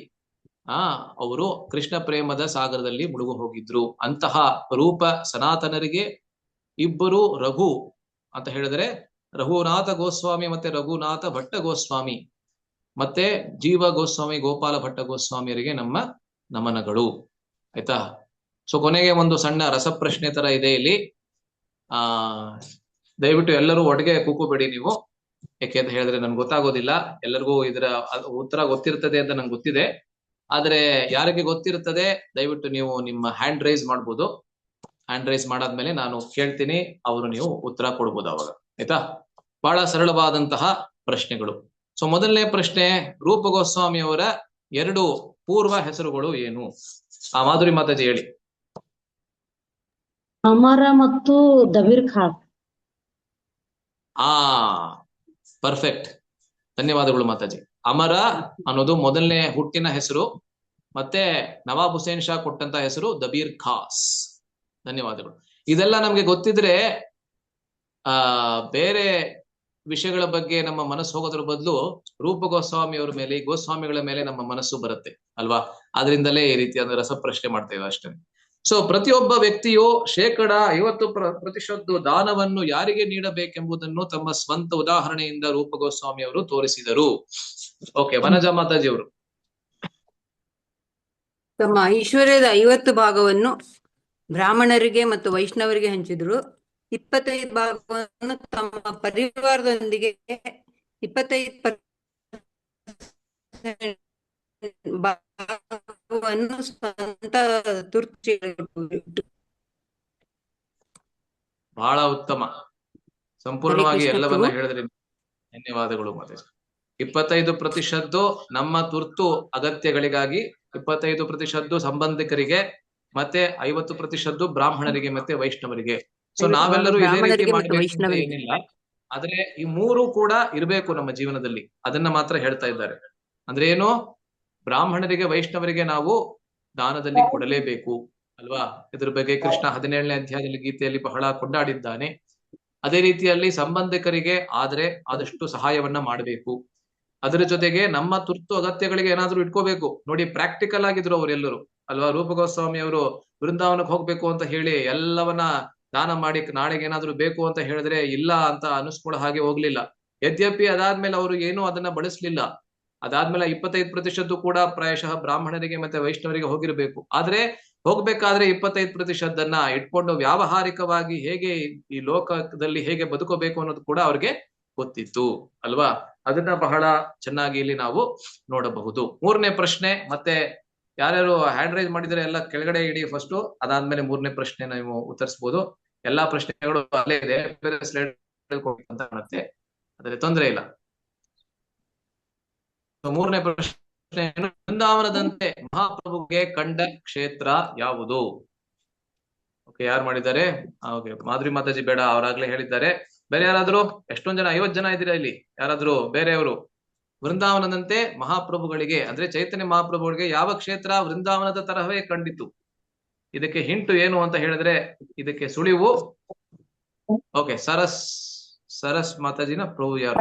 ಅವರು ಕೃಷ್ಣ ಪ್ರೇಮದ ಸಾಗರದಲ್ಲಿ ಮುಳುಗು ಹೋಗಿದ್ರು. ಅಂತಹ ರೂಪ ಸನಾತನರಿಗೆ ಇಬ್ಬರು ರಘು ಅಂತ ಹೇಳಿದ್ರೆ ರಘುನಾಥ ಗೋಸ್ವಾಮಿ ಮತ್ತೆ ರಘುನಾಥ ಭಟ್ಟ ಗೋಸ್ವಾಮಿ ಮತ್ತೆ ಜೀವ ಗೋಸ್ವಾಮಿ ಗೋಪಾಲ ಭಟ್ಟ ಗೋಸ್ವಾಮಿಯರಿಗೆ ನಮ್ಮ ನಮನಗಳು. ಆಯ್ತಾ. ಸೊ ಕೊನೆಗೆ ಒಂದು ಸಣ್ಣ ರಸಪ್ರಶ್ನೆ ತರ ಇದೆ ಇಲ್ಲಿ. ದಯವಿಟ್ಟು ಎಲ್ಲರೂ ಒಟ್ಟಿಗೆ ಕೂಕೋಬೇಡಿ ನೀವು, ಯಾಕೆ ಅಂತ ಹೇಳಿದ್ರೆ ನನ್ಗೆ ಗೊತ್ತಾಗೋದಿಲ್ಲ. ಎಲ್ಲರಿಗೂ ಇದರ ಉತ್ತರ ಗೊತ್ತಿರ್ತದೆ ಅಂತ ನಂಗೆ ಗೊತ್ತಿದೆ. ಆದ್ರೆ ಯಾರಿಗೆ ಗೊತ್ತಿರ್ತದೆ ದಯವಿಟ್ಟು ನೀವು ನಿಮ್ಮ ಹ್ಯಾಂಡ್ ರೈಸ್ ಮಾಡ್ಬೋದು. ಹ್ಯಾಂಡ್ ರೈಸ್ ಮಾಡಾದ್ಮೇಲೆ ನಾನು ಕೇಳ್ತೀನಿ, ಅವರು ನೀವು ಉತ್ತರ ಕೊಡ್ಬೋದು ಅವಾಗ. ಆಯ್ತಾ. ಬಹಳ ಸರಳವಾದಂತಹ ಪ್ರಶ್ನೆಗಳು. ಸೊ ಮೊದಲನೇ ಪ್ರಶ್ನೆ, ರೂಪ ಗೋಸ್ವಾಮಿ ಅವರ 2 ಪೂರ್ವ ಹೆಸರುಗಳು ಏನು? ಮಾಧುರಿ ಮಾತಾಜಿ ಹೇಳಿ. ಅಮರ ಮತ್ತು ದಬೀರ್ ಖಾನ್. ಪರ್ಫೆಕ್ಟ್, ಧನ್ಯವಾದಗಳು ಮಾತಾಜಿ. ಅಮರ ಅನ್ನೋದು ಮೊದಲನೇ ಹುಟ್ಟಿನ ಹೆಸರು, ಮತ್ತೆ ನವಾಬ್ ಹುಸೇನ್ ಶಾ ಕೊಟ್ಟಂತ ಹೆಸರು ದಬೀರ್ ಖಾಸ್. ಧನ್ಯವಾದಗಳು. ಇದೆಲ್ಲ ನಮ್ಗೆ ಗೊತ್ತಿದ್ರೆ ಬೇರೆ ವಿಷಯಗಳ ಬಗ್ಗೆ ನಮ್ಮ ಮನಸ್ಸು ಹೋಗೋದ್ರ ಬದಲು ರೂಪ ಗೋಸ್ವಾಮಿ ಅವರ ಮೇಲೆ, ಗೋಸ್ವಾಮಿಗಳ ಮೇಲೆ ನಮ್ಮ ಮನಸ್ಸು ಬರುತ್ತೆ ಅಲ್ವಾ? ಆದ್ರಿಂದಲೇ ಈ ರೀತಿಯಾದ ರಸಪ್ರಶ್ನೆ ಮಾಡ್ತೇವೆ ಅಷ್ಟೇ. ಸೊ ಪ್ರತಿಯೊಬ್ಬ ವ್ಯಕ್ತಿಯು 50% ದಾನವನ್ನು ಯಾರಿಗೆ ನೀಡಬೇಕೆಂಬುದನ್ನು ತಮ್ಮ ಸ್ವಂತ ಉದಾಹರಣೆಯಿಂದ ರೂಪ ಗೋಸ್ವಾಮಿ ಅವರು ತೋರಿಸಿದರು. ಓಕೆ, ವನಜಾ ಮಾತಾಜಿ ಅವರು. ತಮ್ಮ ಐಶ್ವರ್ಯದ 50 ಭಾಗವನ್ನು ಬ್ರಾಹ್ಮಣರಿಗೆ ಮತ್ತು ವೈಷ್ಣವರಿಗೆ ಹಂಚಿದ್ರು. 25 ಭಾಗವನ್ನು ತಮ್ಮ ಪರಿವಾರದೊಂದಿಗೆ 25% ಭಾಗವನ್ನು ಸ್ವಂತ ತುರ್ತು. ಬಹಳ ಉತ್ತಮ, ಸಂಪೂರ್ಣವಾಗಿ ಎಲ್ಲವನ್ನ ಹೇಳಿದ್ರಿ. ಧನ್ಯವಾದಗಳು ಮಾತಾಜಿ. 25% ನಮ್ಮ ತುರ್ತು ಅಗತ್ಯಗಳಿಗಾಗಿ, 25% ಸಂಬಂಧಿಕರಿಗೆ, ಮತ್ತೆ 50% ಬ್ರಾಹ್ಮಣರಿಗೆ ಮತ್ತೆ ವೈಷ್ಣವರಿಗೆ. ಸೊ ನಾವೆಲ್ಲರೂ ಇದೇ ರೀತಿ ಮಾಡಬೇಕು ಏನಿಲ್ಲ, ಆದ್ರೆ ಈ ಮೂರು ಕೂಡ ಇರಬೇಕು ನಮ್ಮ ಜೀವನದಲ್ಲಿ. ಅದನ್ನ ಮಾತ್ರ ಹೇಳ್ತಾ ಇದ್ದಾರೆ. ಅಂದ್ರೆ ಏನು? ಬ್ರಾಹ್ಮಣರಿಗೆ ವೈಷ್ಣವರಿಗೆ ನಾವು ದಾನದಲ್ಲಿ ಕೊಡಲೇಬೇಕು ಅಲ್ವಾ? ಇದ್ರ ಬಗ್ಗೆ ಕೃಷ್ಣ 17ನೇ ಅಧ್ಯಾಯದಲ್ಲಿ ಗೀತೆಯಲ್ಲಿ ಬಹಳ ಕೊಂಡಾಡಿದ್ದಾನೆ. ಅದೇ ರೀತಿಯಲ್ಲಿ ಸಂಬಂಧಿಕರಿಗೆ ಆದ್ರೆ ಆದಷ್ಟು ಸಹಾಯವನ್ನ ಮಾಡಬೇಕು. ಅದರ ಜೊತೆಗೆ ನಮ್ಮ ತುರ್ತು ಅಗತ್ಯಗಳಿಗೆ ಏನಾದ್ರೂ ಇಟ್ಕೋಬೇಕು. ನೋಡಿ, ಪ್ರಾಕ್ಟಿಕಲ್ ಆಗಿದ್ರು ಅವರೆಲ್ಲರೂ ಅಲ್ವಾ? ರೂಪ ಗೋಸ್ವಾಮಿ ಅವರು ವೃಂದಾವನಕ್ಕೆ ಹೋಗ್ಬೇಕು ಅಂತ ಹೇಳಿ ಎಲ್ಲವನ್ನ ದಾನ ಮಾಡಿ ನಾಳೆಗೆ ಏನಾದ್ರು ಬೇಕು ಅಂತ ಹೇಳಿದ್ರೆ ಇಲ್ಲ ಅಂತ ಅನಿಸ್ಕೊಳ್ಳೋ ಹಾಗೆ ಹೋಗ್ಲಿಲ್ಲ. ಯದ್ಯಪಿ ಅದಾದ್ಮೇಲೆ ಅವರು ಏನು ಅದನ್ನ ಬಳಸ್ಲಿಲ್ಲ. ಅದಾದ್ಮೇಲೆ 25% ಕೂಡ ಪ್ರಾಯಶಃ ಬ್ರಾಹ್ಮಣರಿಗೆ ಮತ್ತೆ ವೈಷ್ಣವರಿಗೆ ಹೋಗಿರ್ಬೇಕು. ಆದ್ರೆ ಹೋಗ್ಬೇಕಾದ್ರೆ 25% ಇಟ್ಕೊಂಡು ವ್ಯಾವಹಾರಿಕವಾಗಿ ಹೇಗೆ ಈ ಲೋಕದಲ್ಲಿ ಹೇಗೆ ಬದುಕಬೇಕು ಅನ್ನೋದು ಕೂಡ ಅವ್ರಿಗೆ ಗೊತ್ತಿತ್ತು ಅಲ್ವಾ? ಅದನ್ನ ಬಹಳ ಚೆನ್ನಾಗಿ ಇಲ್ಲಿ ನಾವು ನೋಡಬಹುದು. 3ನೇ ಪ್ರಶ್ನೆ, ಮತ್ತೆ ಯಾರ್ಯಾರು ಹ್ಯಾಂಡ್ ರೈಸ್ ಮಾಡಿದರೆ ಎಲ್ಲ ಕೆಳಗಡೆ ಇಡಿ ಫಸ್ಟ್, ಅದಾದ್ಮೇಲೆ 3ನೇ ಪ್ರಶ್ನೆ ನೀವು ಉತ್ತರಿಸಬಹುದು. ಎಲ್ಲಾ ಪ್ರಶ್ನೆಗಳು ಅಲ್ಲೇ ಇದೆ, ಬೇರೆ ಸ್ಲೈಡ್ ಅಂತ ಕಾಣುತ್ತೆ, ಅದ್ರ ತೊಂದರೆ ಇಲ್ಲ. 3ನೇ ಪ್ರಶ್ನೆ, ವೃಂದಾವನದಂತೆ ಮಹಾಪ್ರಭುಗೆ ಕಂಡ ಕ್ಷೇತ್ರ ಯಾವುದು? ಓಕೆ, ಯಾರು ಮಾಡಿದ್ದಾರೆ? ಓಕೆ, ಮಾಧುರಿ ಮಾತಾಜಿ ಬೇಡ, ಅವರಾಗ್ಲೇ ಹೇಳಿದ್ದಾರೆ. ಬೇರೆ ಯಾರಾದ್ರೂ? ಎಷ್ಟೊಂದ್ ಜನ, 50 ಜನ ಇದ್ದೀರಾ ಇಲ್ಲಿ. ಯಾರಾದ್ರೂ ಬೇರೆಯವರು? ವೃಂದಾವನದಂತೆ ಮಹಾಪ್ರಭುಗಳಿಗೆ ಅಂದ್ರೆ ಚೈತನ್ಯ ಮಹಾಪ್ರಭುಗಳಿಗೆ ಯಾವ ಕ್ಷೇತ್ರ ವೃಂದಾವನದ ತರಹವೇ ಕಂಡಿತು? ಇದಕ್ಕೆ ಹಿಂಟು ಏನು ಅಂತ ಹೇಳಿದ್ರೆ, ಇದಕ್ಕೆ ಸುಳಿವು ಓಕೆ, ಸರಸ್ ಮಾತಾಜಿನ ಪ್ರಭು ಯಾರು?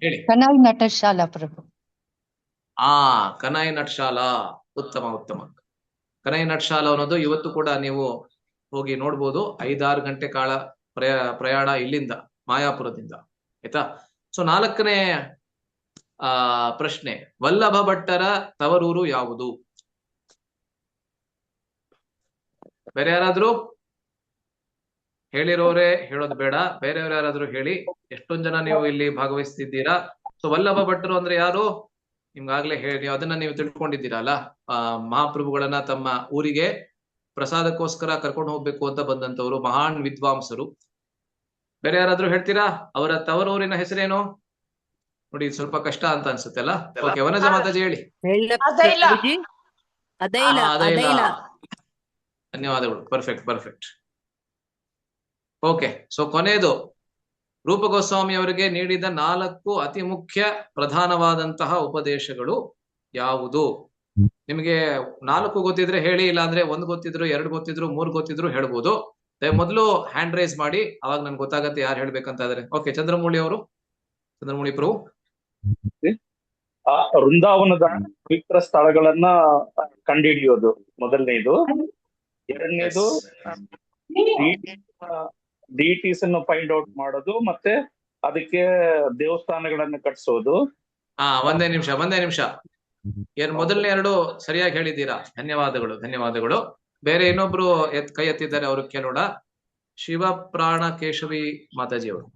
ಹೇಳಿ. ಕನಾಯಿ ನಟಶಾಲಾ ಪ್ರಭು. ಕನಾಯಿ ನಟಶಾಲಾ. ಉತ್ತಮ ಉತ್ತಮ. ಕನಾಯಿ ನಟಶಾಲಾ ಅನ್ನೋದು ಇವತ್ತು ಕೂಡ ನೀವು ಹೋಗಿ ನೋಡ್ಬೋದು. 5-6 ಗಂಟೆ ಕಾಲ ಪ್ರಯಾಣ ಇಲ್ಲಿಂದ, ಮಾಯಾಪುರದಿಂದ, ಆಯ್ತಾ? ಸೊ 4ನೇ ಪ್ರಶ್ನೆ, ವಲ್ಲಭ ಭಟ್ಟರ ತವರೂರು ಯಾವುದು? ಬೇರೆ ಯಾರಾದ್ರೂ? ಹೇಳಿರೋರೇ ಹೇಳೋದು ಬೇಡ, ಬೇರೆಯವ್ರು ಯಾರಾದ್ರೂ ಹೇಳಿ. ಎಷ್ಟೊಂದ್ ಜನ ನೀವು ಇಲ್ಲಿ ಭಾಗವಹಿಸ್ತಿದ್ದೀರಾ. ಸೊ ವಲ್ಲಭ ಭಟ್ಟರು ಅಂದ್ರೆ ಯಾರು? ನಿಮ್ಗಾಗ್ಲೇ ಹೇಳಿ, ಅದನ್ನ ನೀವು ತಿಳ್ಕೊಂಡಿದ್ದೀರಲ್ಲ. ಮಹಾಪ್ರಭುಗಳನ್ನ ತಮ್ಮ ಊರಿಗೆ ಪ್ರಸಾದಕ್ಕೋಸ್ಕರ ಕರ್ಕೊಂಡು ಹೋಗ್ಬೇಕು ಅಂತ ಬಂದಂತವ್ರು, ಮಹಾನ್ ವಿದ್ವಾಂಸರು. ಬೇರೆ ಯಾರಾದ್ರೂ ಹೇಳ್ತೀರಾ? ಅವರ ತವರೂರಿನ ಹೆಸರೇನು? ನೋಡಿ, ಸ್ವಲ್ಪ ಕಷ್ಟ ಅಂತ ಅನ್ಸುತ್ತೆ ಅಲ್ಲ. ಓಕೆ, ವನಜಾ ಮಾತಾಜಿ ಹೇಳಿ. ಧನ್ಯವಾದಗಳು. ಪರ್ಫೆಕ್ಟ್. ಓಕೆ, ಸೊ ಕೊನೆಯದು, ರೂಪ ಗೋಸ್ವಾಮಿ ಅವರಿಗೆ ನೀಡಿದ 4 ಅತಿ ಮುಖ್ಯ ಪ್ರಧಾನವಾದಂತಹ ಉಪದೇಶಗಳು ಯಾವುದು? ನಿಮಗೆ 4 ಗೊತ್ತಿದ್ರೆ ಹೇಳಿ, ಇಲ್ಲಾಂದ್ರೆ 1 ಗೊತ್ತಿದ್ರು, 2 ಗೊತ್ತಿದ್ರು, 3 ಗೊತ್ತಿದ್ರು ಹೇಳ್ಬೋದು. ಮೊದಲು ಹ್ಯಾಂಡ್ ರೈಸ್ ಮಾಡಿ, ಅವಾಗ ನನ್ಗೆ ಗೊತ್ತಾಗತ್ತೆ ಯಾರು ಹೇಳ್ಬೇಕಂತ ಇದ್ರೆ. ಓಕೆ, ಚಂದ್ರಮೌಳಿ ಅವರು. ಚಂದ್ರಮೌಳಿ ಪ್ರಭು. ವೃಂದಾವನದ ಪವಿತ್ರ ಸ್ಥಳಗಳನ್ನ ಕಂಡುಹಿಡಿಯೋದು ಮೊದಲನೇದು. ಎರಡನೇದು ಡಿಟಿಸ್ ಅನ್ನು ಫೈಂಡ್ ಔಟ್ ಮಾಡೋದು, ಮತ್ತೆ ಅದಕ್ಕೆ ದೇವಸ್ಥಾನಗಳನ್ನ ಕಟ್ಸೋದು. ಒಂದೇ ನಿಮಿಷ. ಏನ್ ಮೊದಲನೇ 2 ಸರಿಯಾಗಿ ಹೇಳಿದ್ದೀರಾ. ಧನ್ಯವಾದಗಳು. ಬೇರೆ ಇನ್ನೊಬ್ರು ಕೈ ಎತ್ತಿದ್ದಾರೆ, ಅವ್ರು ಕೇಳೋಣ. ಶಿವಪ್ರಾಣ ಕೇಶವಿ ಮಾತಾಜಿ ಅವರು,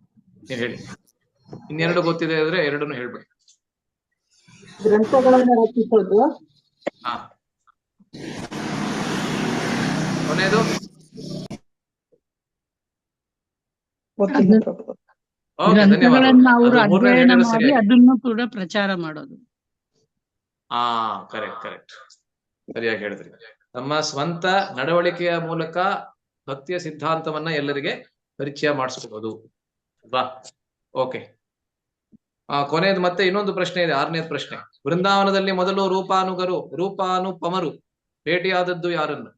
ನೀವ್ ಹೇಳಿ. ಇನ್ನೆರಡು ಗೊತ್ತಿದೆ ಅಂದ್ರೆ 2 ಹೇಳ್ಬೇಕು. ಗ್ರಂಥಗಳನ್ನು ರಚಿಸೋದು. ಕೊನೆಯದು ಗ್ರಂಥಗಳನ್ನ ಅವರು ಅಧ್ಯಯನ ಮಾಡಿ ಅದನ್ನು ಕೂಡ ಪ್ರಚಾರ ಮಾಡೋದು. ಹಾ, ಕರೆಕ್ಟ್ ಸರಿಯಾಗಿ ಹೇಳಿದ್ರಿ. ನಮ್ಮ ಸ್ವಂತ ನಡವಳಿಕೆಯ ಮೂಲಕ ಭಕ್ತಿಯ ಸಿದ್ಧಾಂತವನ್ನ ಎಲ್ಲರಿಗೆ ಪರಿಚಯ ಮಾಡಿಸ್ಕೊಬೋದು ಅಲ್ವಾ? ಓಕೆ. ಕೊನೆಯದು ಮತ್ತೆ ಇನ್ನೊಂದು ಪ್ರಶ್ನೆ ಇದೆ, 6ನೇದು ಪ್ರಶ್ನೆ. ವೃಂದಾವನದಲ್ಲಿ ಮೊದಲು ರೂಪಾನುಪಮರು ಭೇಟಿಯಾದದ್ದು ಯಾರನ್ನು?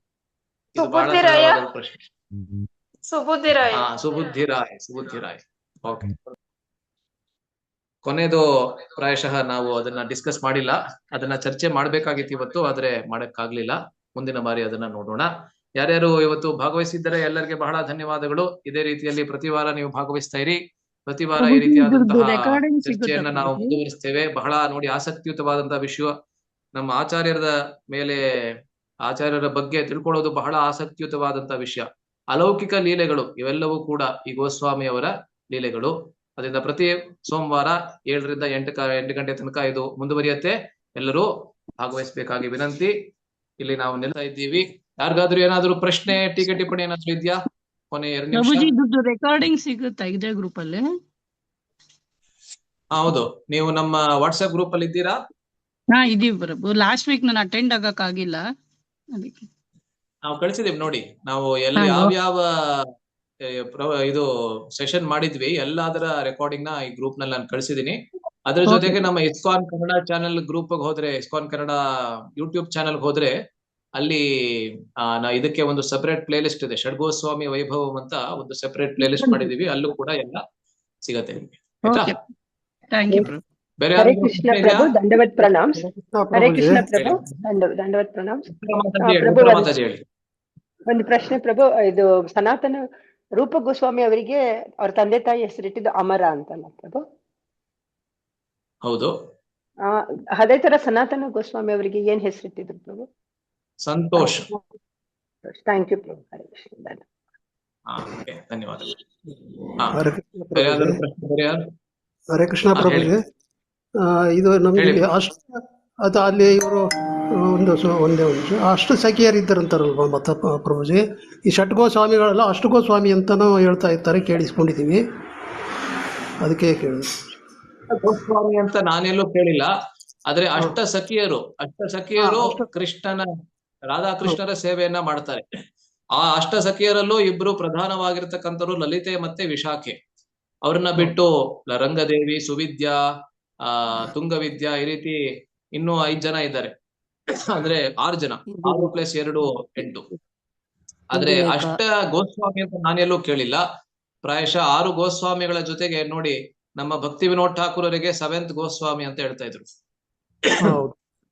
ಇದು ಬಹಳ ಸರಳವಾದ ಪ್ರಶ್ನೆ. ಸುಬುದ್ಧಿರಾಯ್. ಓಕೆ. ಕೊನೆಯದು ಪ್ರಾಯಶಃ ನಾವು ಅದನ್ನ ಡಿಸ್ಕಸ್ ಮಾಡಿಲ್ಲ, ಅದನ್ನ ಚರ್ಚೆ ಮಾಡ್ಬೇಕಾಗಿತ್ತು ಇವತ್ತು, ಆದ್ರೆ ಮಾಡಕ್ಕಾಗ್ಲಿಲ್ಲ. ಮುಂದಿನ ಬಾರಿ ಅದನ್ನ ನೋಡೋಣ. ಯಾರ್ಯಾರು ಇವತ್ತು ಭಾಗವಹಿಸಿದ್ದಾರೆ ಎಲ್ಲರಿಗೆ ಬಹಳ ಧನ್ಯವಾದಗಳು. ಇದೇ ರೀತಿಯಲ್ಲಿ ಪ್ರತಿ ವಾರ ನೀವು ಭಾಗವಹಿಸ್ತಾ ಇರಿ. ಪ್ರತಿ ವಾರ ಈ ರೀತಿಯಾದಂತಹ ಚರ್ಚೆಯನ್ನ ನಾವು ಮುಂದುವರಿಸ್ತೇವೆ. ಬಹಳ ನೋಡಿ ಆಸಕ್ತಿಯುತವಾದಂತಹ ವಿಷಯ. ನಮ್ಮ ಆಚಾರ್ಯರ ಬಗ್ಗೆ ತಿಳ್ಕೊಳ್ಳೋದು ಬಹಳ ಆಸಕ್ತಿಯುತವಾದಂತಹ ವಿಷಯ. ಅಲೌಕಿಕ ಲೀಲೆಗಳು ಇವೆಲ್ಲವೂ ಕೂಡ ಈ ಗೋಸ್ವಾಮಿ ಅವರ ಲೀಲೆಗಳು. ಅದರಿಂದ ಪ್ರತಿ ಸೋಮವಾರ 7 ರಿಂದ 8 ಗಂಟೆ ತನಕ ಇದು ಮುಂದುವರಿಯುತ್ತೆ. ಎಲ್ಲರೂ ಭಾಗವಹಿಸಬೇಕಾಗಿ ವಿನಂತಿ. ಇಲ್ಲಿ ನಾವು ನಿಲ್ತಾ ಇದ್ದೀವಿ. ಯಾರಿಗಾದ್ರೂ ಏನಾದ್ರೂ ಪ್ರಶ್ನೆ, ಟೀಕೆ, ಟಿಪ್ಪಣಿ ಏನಾದ್ರೂ ಇದೆಯಾ? ಕೊನೆ 2 ನಿಮಿಷ. ರೆಕಾರ್ಡಿಂಗ್ ಸಿಗುತ್ತಾ ಇದೇ ಗ್ರೂಪ್ ಅಲ್ಲಿ? ಹೌದು, ನೀವು ನಮ್ಮ ವಾಟ್ಸ್ಆಪ್ ಗ್ರೂಪ್ ಅಲ್ಲಿ ಇದ್ದೀರಾ? ಹಾ, ಇದೀವಿ ಪ್ರಭು. ಲಾಸ್ಟ್ ವೀಕ್ ನಾನು ಅಟೆಂಡ್ ಆಗಕ್ ಆಗಿಲ್ಲ, ಅದಕ್ಕೆ ನಾವು ಕಳಿಸಿದೀವಿ ನೋಡಿ. ನಾವು ಎಲ್ಲಿ ಯಾವ್ಯಾವ ಇದು ಸೆಷನ್ ಮಾಡಿದ್ವಿ ಎಲ್ಲದರ ರೆಕಾರ್ಡಿಂಗ್ ನ ಈ ಗ್ರೂಪ್ ನಲ್ಲಿ ನಾನು ಕಳಿಸಿದೀನಿ. ಅದ್ರ ಜೊತೆಗೆ ನಮ್ಮ ಇಸ್ಕಾನ್ ಕನ್ನಡ ಚಾನೆಲ್ ಗ್ರೂಪ್ ಹೋದ್ರೆ, ಇಸ್ಕಾನ್ ಕನ್ನಡ ಯೂಟ್ಯೂಬ್ ಚಾನೆಲ್ ಹೋದ್ರೆ ಅಲ್ಲಿ ಇದಕ್ಕೆ ಒಂದು ಸಪರೇಟ್ ಪ್ಲೇ ಲಿಸ್ಟ್ ಇದೆ. ಷಡ್ಗೋಸ್ವಾಮಿ ವೈಭವಂ ಅಂತ ಒಂದು ಸಪರೇಟ್ ಪ್ಲೇ ಲಿಸ್ಟ್ ಮಾಡಿದೀವಿ. ಅಲ್ಲೂ ಕೂಡ ಎಲ್ಲ ಸಿಗತ್ತೆ ನಿಮ್ಗೆ. ಬೇರೆ ಹರೇ ಕೃಷ್ಣ ಪ್ರಭು, ದಂಡವತ್ ಪ್ರಣಾಮ್. ಹರೇ ಕೃಷ್ಣ ಪ್ರಭು, ದಂಡವತ್ ಪ್ರಣಾಮ್. ಹೇಳಿ. ಒಂದು ಪ್ರಶ್ನೆ ಪ್ರಭು, ಇದು ಸನಾತನ ರೂಪ ಗೋಸ್ವಾಮಿ ಅವರಿಗೆ ಅವ್ರ ತಂದೆ ತಾಯಿ ಹೆಸರಿಟ್ಟಿದ್ದು ಅಮರ ಅಂತಲ್ಲ ಪ್ರಭು? ಹೌದು. ಅದೇ ತರ ಸನಾತನ ಗೋಸ್ವಾಮಿ ಅವರಿಗೆ ಏನ್ ಹೆಸರಿಟ್ಟಿದ್ರು ಪ್ರಭು? ಸಂತೋಷ್. ಥ್ಯಾಂಕ್ ಯು ಪ್ರಭು. ಹರೇ ಕೃಷ್ಣ. ಧನ್ಯವಾದಗಳು. ಹರೇ ಕೃಷ್ಣ ಪ್ರಭುಜಿ. ಇದು ನಮಗೆ ಅದು ಅಲ್ಲಿ ಇವರು ಒಂದೇ ಅಷ್ಟು ಸಖಿಯರಿದ್ದರಂತಾರಲ್ವ ಮತ್ತ ಪ್ರಭುಜಿ. ಈ ಷಟ್ಗೋಸ್ವಾಮಿಗಳೆಲ್ಲ ಅಷ್ಟಗೋಸ್ವಾಮಿ ಅಂತಾನು ಹೇಳ್ತಾ ಇರ್ತಾರೆ, ಕೇಳಿಸ್ಕೊಂಡಿದೀವಿ. ಅದಕ್ಕೆ ಕೇಳಿದ್ರು. ಗೋಸ್ವಾಮಿ ಅಂತ ನಾನೆಲ್ಲೂ ಕೇಳಿಲ್ಲ. ಆದ್ರೆ ಅಷ್ಟ ಸಖಿಯರು ರಾಧಾಕೃಷ್ಣರ ಸೇವೆಯನ್ನ ಮಾಡ್ತಾರೆ. ಆ ಅಷ್ಟ ಸಖಿಯರಲ್ಲೂ ಇಬ್ರು ಪ್ರಧಾನವಾಗಿರ್ತಕ್ಕಂಥವ್ರು ಲಲಿತೆ ಮತ್ತೆ ವಿಶಾಖೆ. ಅವ್ರನ್ನ ಬಿಟ್ಟು ರಂಗದೇವಿ, ಸುವಿದ್ಯಾ, ತುಂಗವಿದ್ಯಾ, ಈ ರೀತಿ ಇನ್ನೂ 5 ಜನ ಇದ್ದಾರೆ. ಅಂದ್ರೆ 6 ಜನ, 6 + 2 8. ಆದ್ರೆ ಅಷ್ಟ ಗೋಸ್ವಾಮಿ ಅಂತ ನಾನೆಲ್ಲೂ ಕೇಳಿಲ್ಲ. ಪ್ರಾಯಶಃ 6 ಗೋಸ್ವಾಮಿಗಳ ಜೊತೆಗೆ ನೋಡಿ, ನಮ್ಮ ಭಕ್ತಿ ವಿನೋದ್ ಠಾಕೂರರಿಗೆ 7th ಗೋಸ್ವಾಮಿ ಅಂತ ಹೇಳ್ತಾ ಇದ್ರು.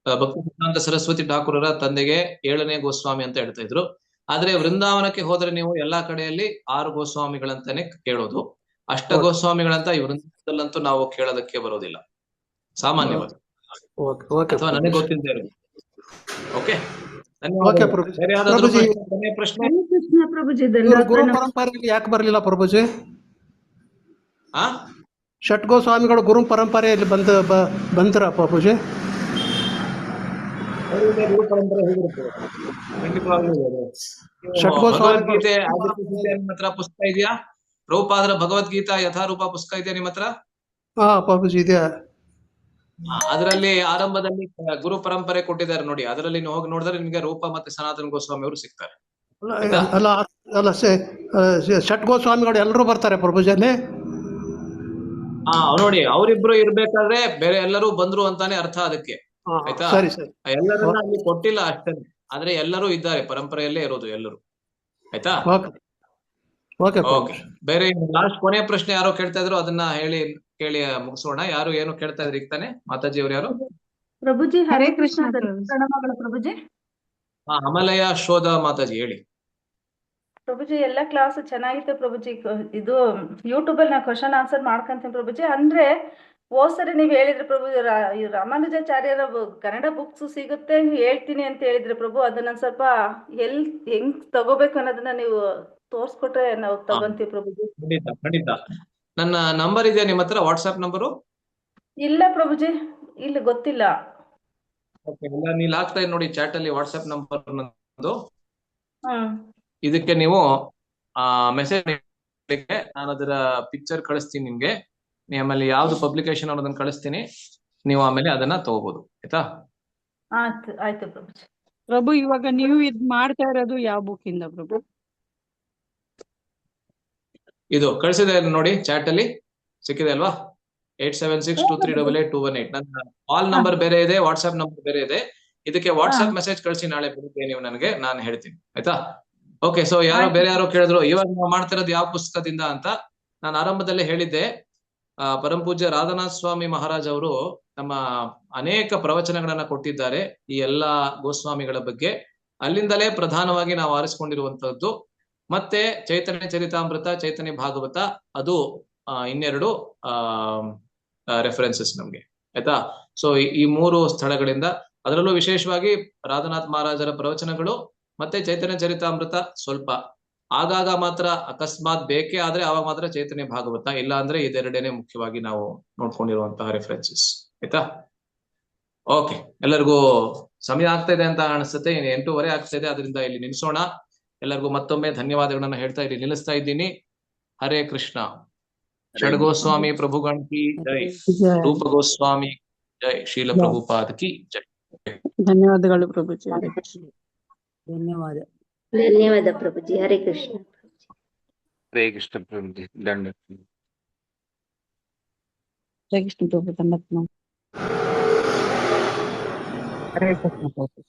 ಭಕ್ತಿಸಿದ್ಧಾಂತ ಸರಸ್ವತಿ ಠಾಕೂರರ ತಂದೆಗೆ 7ನೇ ಗೋಸ್ವಾಮಿ ಅಂತ ಹೇಳ್ತಾ ಇದ್ರು. ಆದ್ರೆ ವೃಂದಾವನಕ್ಕೆ ಹೋದ್ರೆ ನೀವು ಎಲ್ಲಾ ಕಡೆಯಲ್ಲಿ 6 ಗೋಸ್ವಾಮಿಗಳಂತಾನೆ ಕೇಳೋದು. ಅಷ್ಟ ಗೋಸ್ವಾಮಿಗಳಂತ ಈ ವೃಂದಾವನದಲ್ಲಂತೂ ನಾವು ಕೇಳೋದಕ್ಕೆ ಬರೋದಿಲ್ಲ ಸಾಮಾನ್ಯವಾಗಿ, ಅಥವಾ ನನಗೆ ಗೊತ್ತಿಲ್ಲದೆ ಇರೋದು. ಓಕೆ, ಪ್ರಶ್ನೆ ಗುರು ಪರಂಪರೆಯಲ್ಲಿ ಯಾಕೆ ಬರ್ಲಿಲ್ಲ ಪ್ರಭುಜಿ? ಷಟ್ಗೋಸ್ವಾಮಿಗಳು ಗುರು ಪರಂಪರೆಯಲ್ಲಿ ಬಂದ್ರ ಪ್ರಭುಜಿ? ಭಗವದ್ಗೀತೆ ಹತ್ರ ಪುಸ್ತಕ ಇದೆಯಾ? ಪ್ರಭುಪಾದರ ಭಗವದ್ಗೀತಾ ಯಥಾರೂಪ ಪುಸ್ತಕ ಇದೆಯಾ ನಿಮ್ಮ ಹತ್ರ? ಪ್ರಭುಜಿ ಇದೆ. ಅದರಲ್ಲಿ ಆರಂಭದಲ್ಲಿ ಗುರು ಪರಂಪರೆ ಕೊಟ್ಟಿದ್ದಾರೆ ನೋಡಿ. ಅದರಲ್ಲಿ ಹೋಗಿ ನೋಡಿದ್ರೆ ನಿಮ್ಗೆ ರೂಪ ಮತ್ತೆ ಸನಾತನ ಗೋಸ್ವಾಮಿ ಅವರು ಸಿಗ್ತಾರೆ. ಅಲ್ಲ ಷಟ್ಗೋಸ್ವಾಮಿಗಳು ಎಲ್ಲರೂ ಬರ್ತಾರೆ ಪ್ರಭುಜಲ್ಲಿ. ನೋಡಿ, ಅವರಿಬ್ರು ಇರ್ಬೇಕಾದ್ರೆ ಬೇರೆ ಎಲ್ಲರೂ ಬಂದ್ರು ಅಂತಾನೆ ಅರ್ಥ ಅದಕ್ಕೆ. ಆಯ್ತಾ? ಎಲ್ಲರನ್ನ ಅಲ್ಲಿ ಕೊಟ್ಟಿಲ್ಲ ಅಷ್ಟೇ, ಆದ್ರೆ ಎಲ್ಲರೂ ಇದ್ದಾರೆ, ಪರಂಪರೆಯಲ್ಲೇ ಇರೋದು ಎಲ್ಲರೂ. ಆಯ್ತಾ? ಓಕೆ. ಬೇರೆ ಲಾಸ್ಟ್ ಕೊನೆಯ ಪ್ರಶ್ನೆ ಯಾರೋ ಕೇಳ್ತಾ ಇದ್ರು, ಅದನ್ನ ಕೇಳಿ ಮುಗಿಸೋಣ. ಯಾರು ಏನು ಕೇಳ್ತಾ ಇದ್ರಿ ಈಗ ತಾನೆ? ಮಾತಾಜಿ ಅವ್ರು ಯಾರು? ಪ್ರಭುಜಿ ಹರೇ ಕೃಷ್ಣ ಪ್ರಣಾಮಗಳು ಪ್ರಭುಜಿ. ಅಮಲಯ ಶೋಧ ಮಾತಾಜಿ ಹೇಳಿ. ಪ್ರಭುಜಿ ಎಲ್ಲಾ ಕ್ಲಾಸ್ ಚೆನ್ನಾಗಿತ್ತು ಪ್ರಭುಜಿ. ಇದು ಯೂಟ್ಯೂಬ್ ಅಲ್ಲಿ ನಾನು ಕ್ವಶನ್ ಆನ್ಸರ್ ಮಾಡ್ಕೊಂತೀನಿ ಪ್ರಭುಜಿ. ಅಂದ್ರೆ ಹೋದ್ಸರಿ ನೀವ್ ಹೇಳಿದ್ರಿ ಪ್ರಭು, ರಾಮಾನುಜಾಚಾರ್ಯರ ಕನ್ನಡ ಬುಕ್ಸ್ ಸಿಗುತ್ತೆ ಹೇಳ್ತೀನಿ ಅಂತ ಹೇಳಿದ್ರಿ ಪ್ರಭು. ಅದನ್ನ ಸ್ವಲ್ಪ ಹೆಂಗ್ ತಗೋಬೇಕು ಅನ್ನೋದನ್ನ ನೀವು ತೋರ್ಸ್ಕೊಟ್ರೆ ನಾವು ತಗೊಂತೀವಿ ಪ್ರಭುಜಿ. ಖಂಡಿತ. ನನ್ನ ನಂಬರ್ ಇದೆಯಾ ನಿಮ್ಮ ಹತ್ರ? WhatsApp number? ಇಲ್ಲ ಪ್ರಭುಜಿ, ಇಲ್ಲ ಗೊತ್ತಿಲ್ಲ. ನೀವ್ ಹಾಕ್ತಾ ನೋಡಿ ಚಾಟ್ ಅಲ್ಲಿ ವಾಟ್ಸ್ಆಪ್ ನಂಬರ್ ನಂದು. ಇದಕ್ಕೆ ನೀವು ಮೆಸೇಜ್ ನಾನು ಅದರ ಪಿಕ್ಚರ್ ಕಳಿಸ್ತೀನಿ ನಿಮ್ಗೆ. ಆಮೇಲೆ ಯಾವ್ದು ಪಬ್ಲಿಕೇಶನ್ ಅನ್ನೋದನ್ನ ಕಳಿಸ್ತೀನಿ, ನೀವು ಆಮೇಲೆ ಅದನ್ನ ತಗೋಬಹುದು. ಆಯ್ತಾ? ಆಯ್ತು ಪ್ರಭುಜಿ. ಪ್ರಭು ಇವಾಗ ನೀವು ಇದ್ ಮಾಡ್ತಾ ಇರೋದು ಯಾವ ಬುಕ್ ಇಂದ ಪ್ರಭು? ಇದು ಕಳಿಸಿದೆ ನೋಡಿ, ಚಾಟ್ ಅಲ್ಲಿ ಸಿಕ್ಕಿದೆ ಅಲ್ವಾ? 8762388218. ನನ್ನ ಕಾಲ್ ನಂಬರ್ ಬೇರೆ ಇದೆ, ವಾಟ್ಸ್ಆಪ್ ನಂಬರ್ ಬೇರೆ ಇದೆ. ಇದಕ್ಕೆ ವಾಟ್ಸ್ಆಪ್ ಮೆಸೇಜ್ ಕಳಿಸಿ ನಾಳೆ ಬೆಳಿಗ್ಗೆ ನೀವು ನನಗೆ, ನಾನು ಹೇಳ್ತೀನಿ ಆಯ್ತಾ? ಓಕೆ. ಸೊ ಬೇರೆ ಯಾರೋ ಕೇಳಿದ್ರು ಇವಾಗ ನಾವು ಮಾಡ್ತಿರೋದು ಯಾವ ಪುಸ್ತಕದಿಂದ ಅಂತ. ನಾನು ಆರಂಭದಲ್ಲೇ ಹೇಳಿದ್ದೆ, ಪರಮ ಪೂಜ್ಯ ರಾಧಾನಾಥ ಸ್ವಾಮಿ ಮಹಾರಾಜ್ ಅವರು ನಮ್ಮ ಅನೇಕ ಪ್ರವಚನಗಳನ್ನ ಕೊಟ್ಟಿದ್ದಾರೆ ಈ ಎಲ್ಲಾ ಗೋಸ್ವಾಮಿಗಳ ಬಗ್ಗೆ. ಅಲ್ಲಿಂದಲೇ ಪ್ರಧಾನವಾಗಿ ನಾವು ಆರಿಸಿಕೊಂಡಿರುವಂತಹದ್ದು. ಮತ್ತೆ ಚೈತನ್ಯ ಚರಿತಾಮೃತ, ಚೈತನ್ಯ ಭಾಗವತ, ಅದು ಇನ್ನೆರಡು ರೆಫರೆನ್ಸಸ್ ನಮ್ಗೆ ಆಯ್ತಾ? ಸೊ ಈ ಮೂರು ಸ್ಥಳಗಳಿಂದ, ಅದರಲ್ಲೂ ವಿಶೇಷವಾಗಿ ರಾಧಾನಾಥ್ ಮಹಾರಾಜರ ಪ್ರವಚನಗಳು ಮತ್ತೆ ಚೈತನ್ಯ ಚರಿತಾಮೃತ ಸ್ವಲ್ಪ ಆಗಾಗ ಮಾತ್ರ ಅಕಸ್ಮಾತ್ ಬೇಕೇ ಆದ್ರೆ ಅವಾಗ ಮಾತ್ರ ಚೈತನ್ಯ ಭಾಗವತ, ಇಲ್ಲ ಅಂದ್ರೆ ಇದೆರಡೇನೆ ಮುಖ್ಯವಾಗಿ ನಾವು ನೋಡ್ಕೊಂಡಿರುವಂತಹ ರೆಫರೆನ್ಸಸ್ ಆಯ್ತಾ? ಓಕೆ, ಎಲ್ಲರಿಗೂ ಸಮಯ ಆಗ್ತಾ ಇದೆ ಅಂತ ಅನಿಸುತ್ತೆ. 8:15 ಆಗ್ತಾ ಇದೆ, ಅದರಿಂದ ಇಲ್ಲಿ ನಿಲ್ಸೋಣ. ಎಲ್ಲರಿಗೂ ಮತ್ತೊಮ್ಮೆ ಧನ್ಯವಾದಗಳನ್ನ ಹೇಳ್ತಾ ಇಲ್ಲಿ ನಿಲ್ಲಿಸ್ತಾ ಇದ್ದೀನಿ. ಹರೇ ಕೃಷ್ಣ. ಷಡ್ಗೋಸ್ವಾಮಿ ಪ್ರಭುಗಣ ಕಿ ಜೈ, ರೂಪ ಗೋಸ್ವಾಮಿ ಜೈ, ಶೀಲ ಪ್ರಭುಪಾದ ಕಿ ಜೈ. ಧನ್ಯವಾದಗಳು ಪ್ರಭುಜಿ. ಧನ್ಯವಾದ. ಧನ್ಯವಾದ ಪ್ರಭುಜಿ. ಹರೇ ಕೃಷ್ಣ. ಹರೇ ಕೃಷ್ಣ ಪ್ರಭುಜಿ. ದಂಡ. ಜೈ ಕೃಷ್ಣ ಪ್ರಭು. ಹರೇ ಕೃಷ್ಣ ಪ್ರಭು.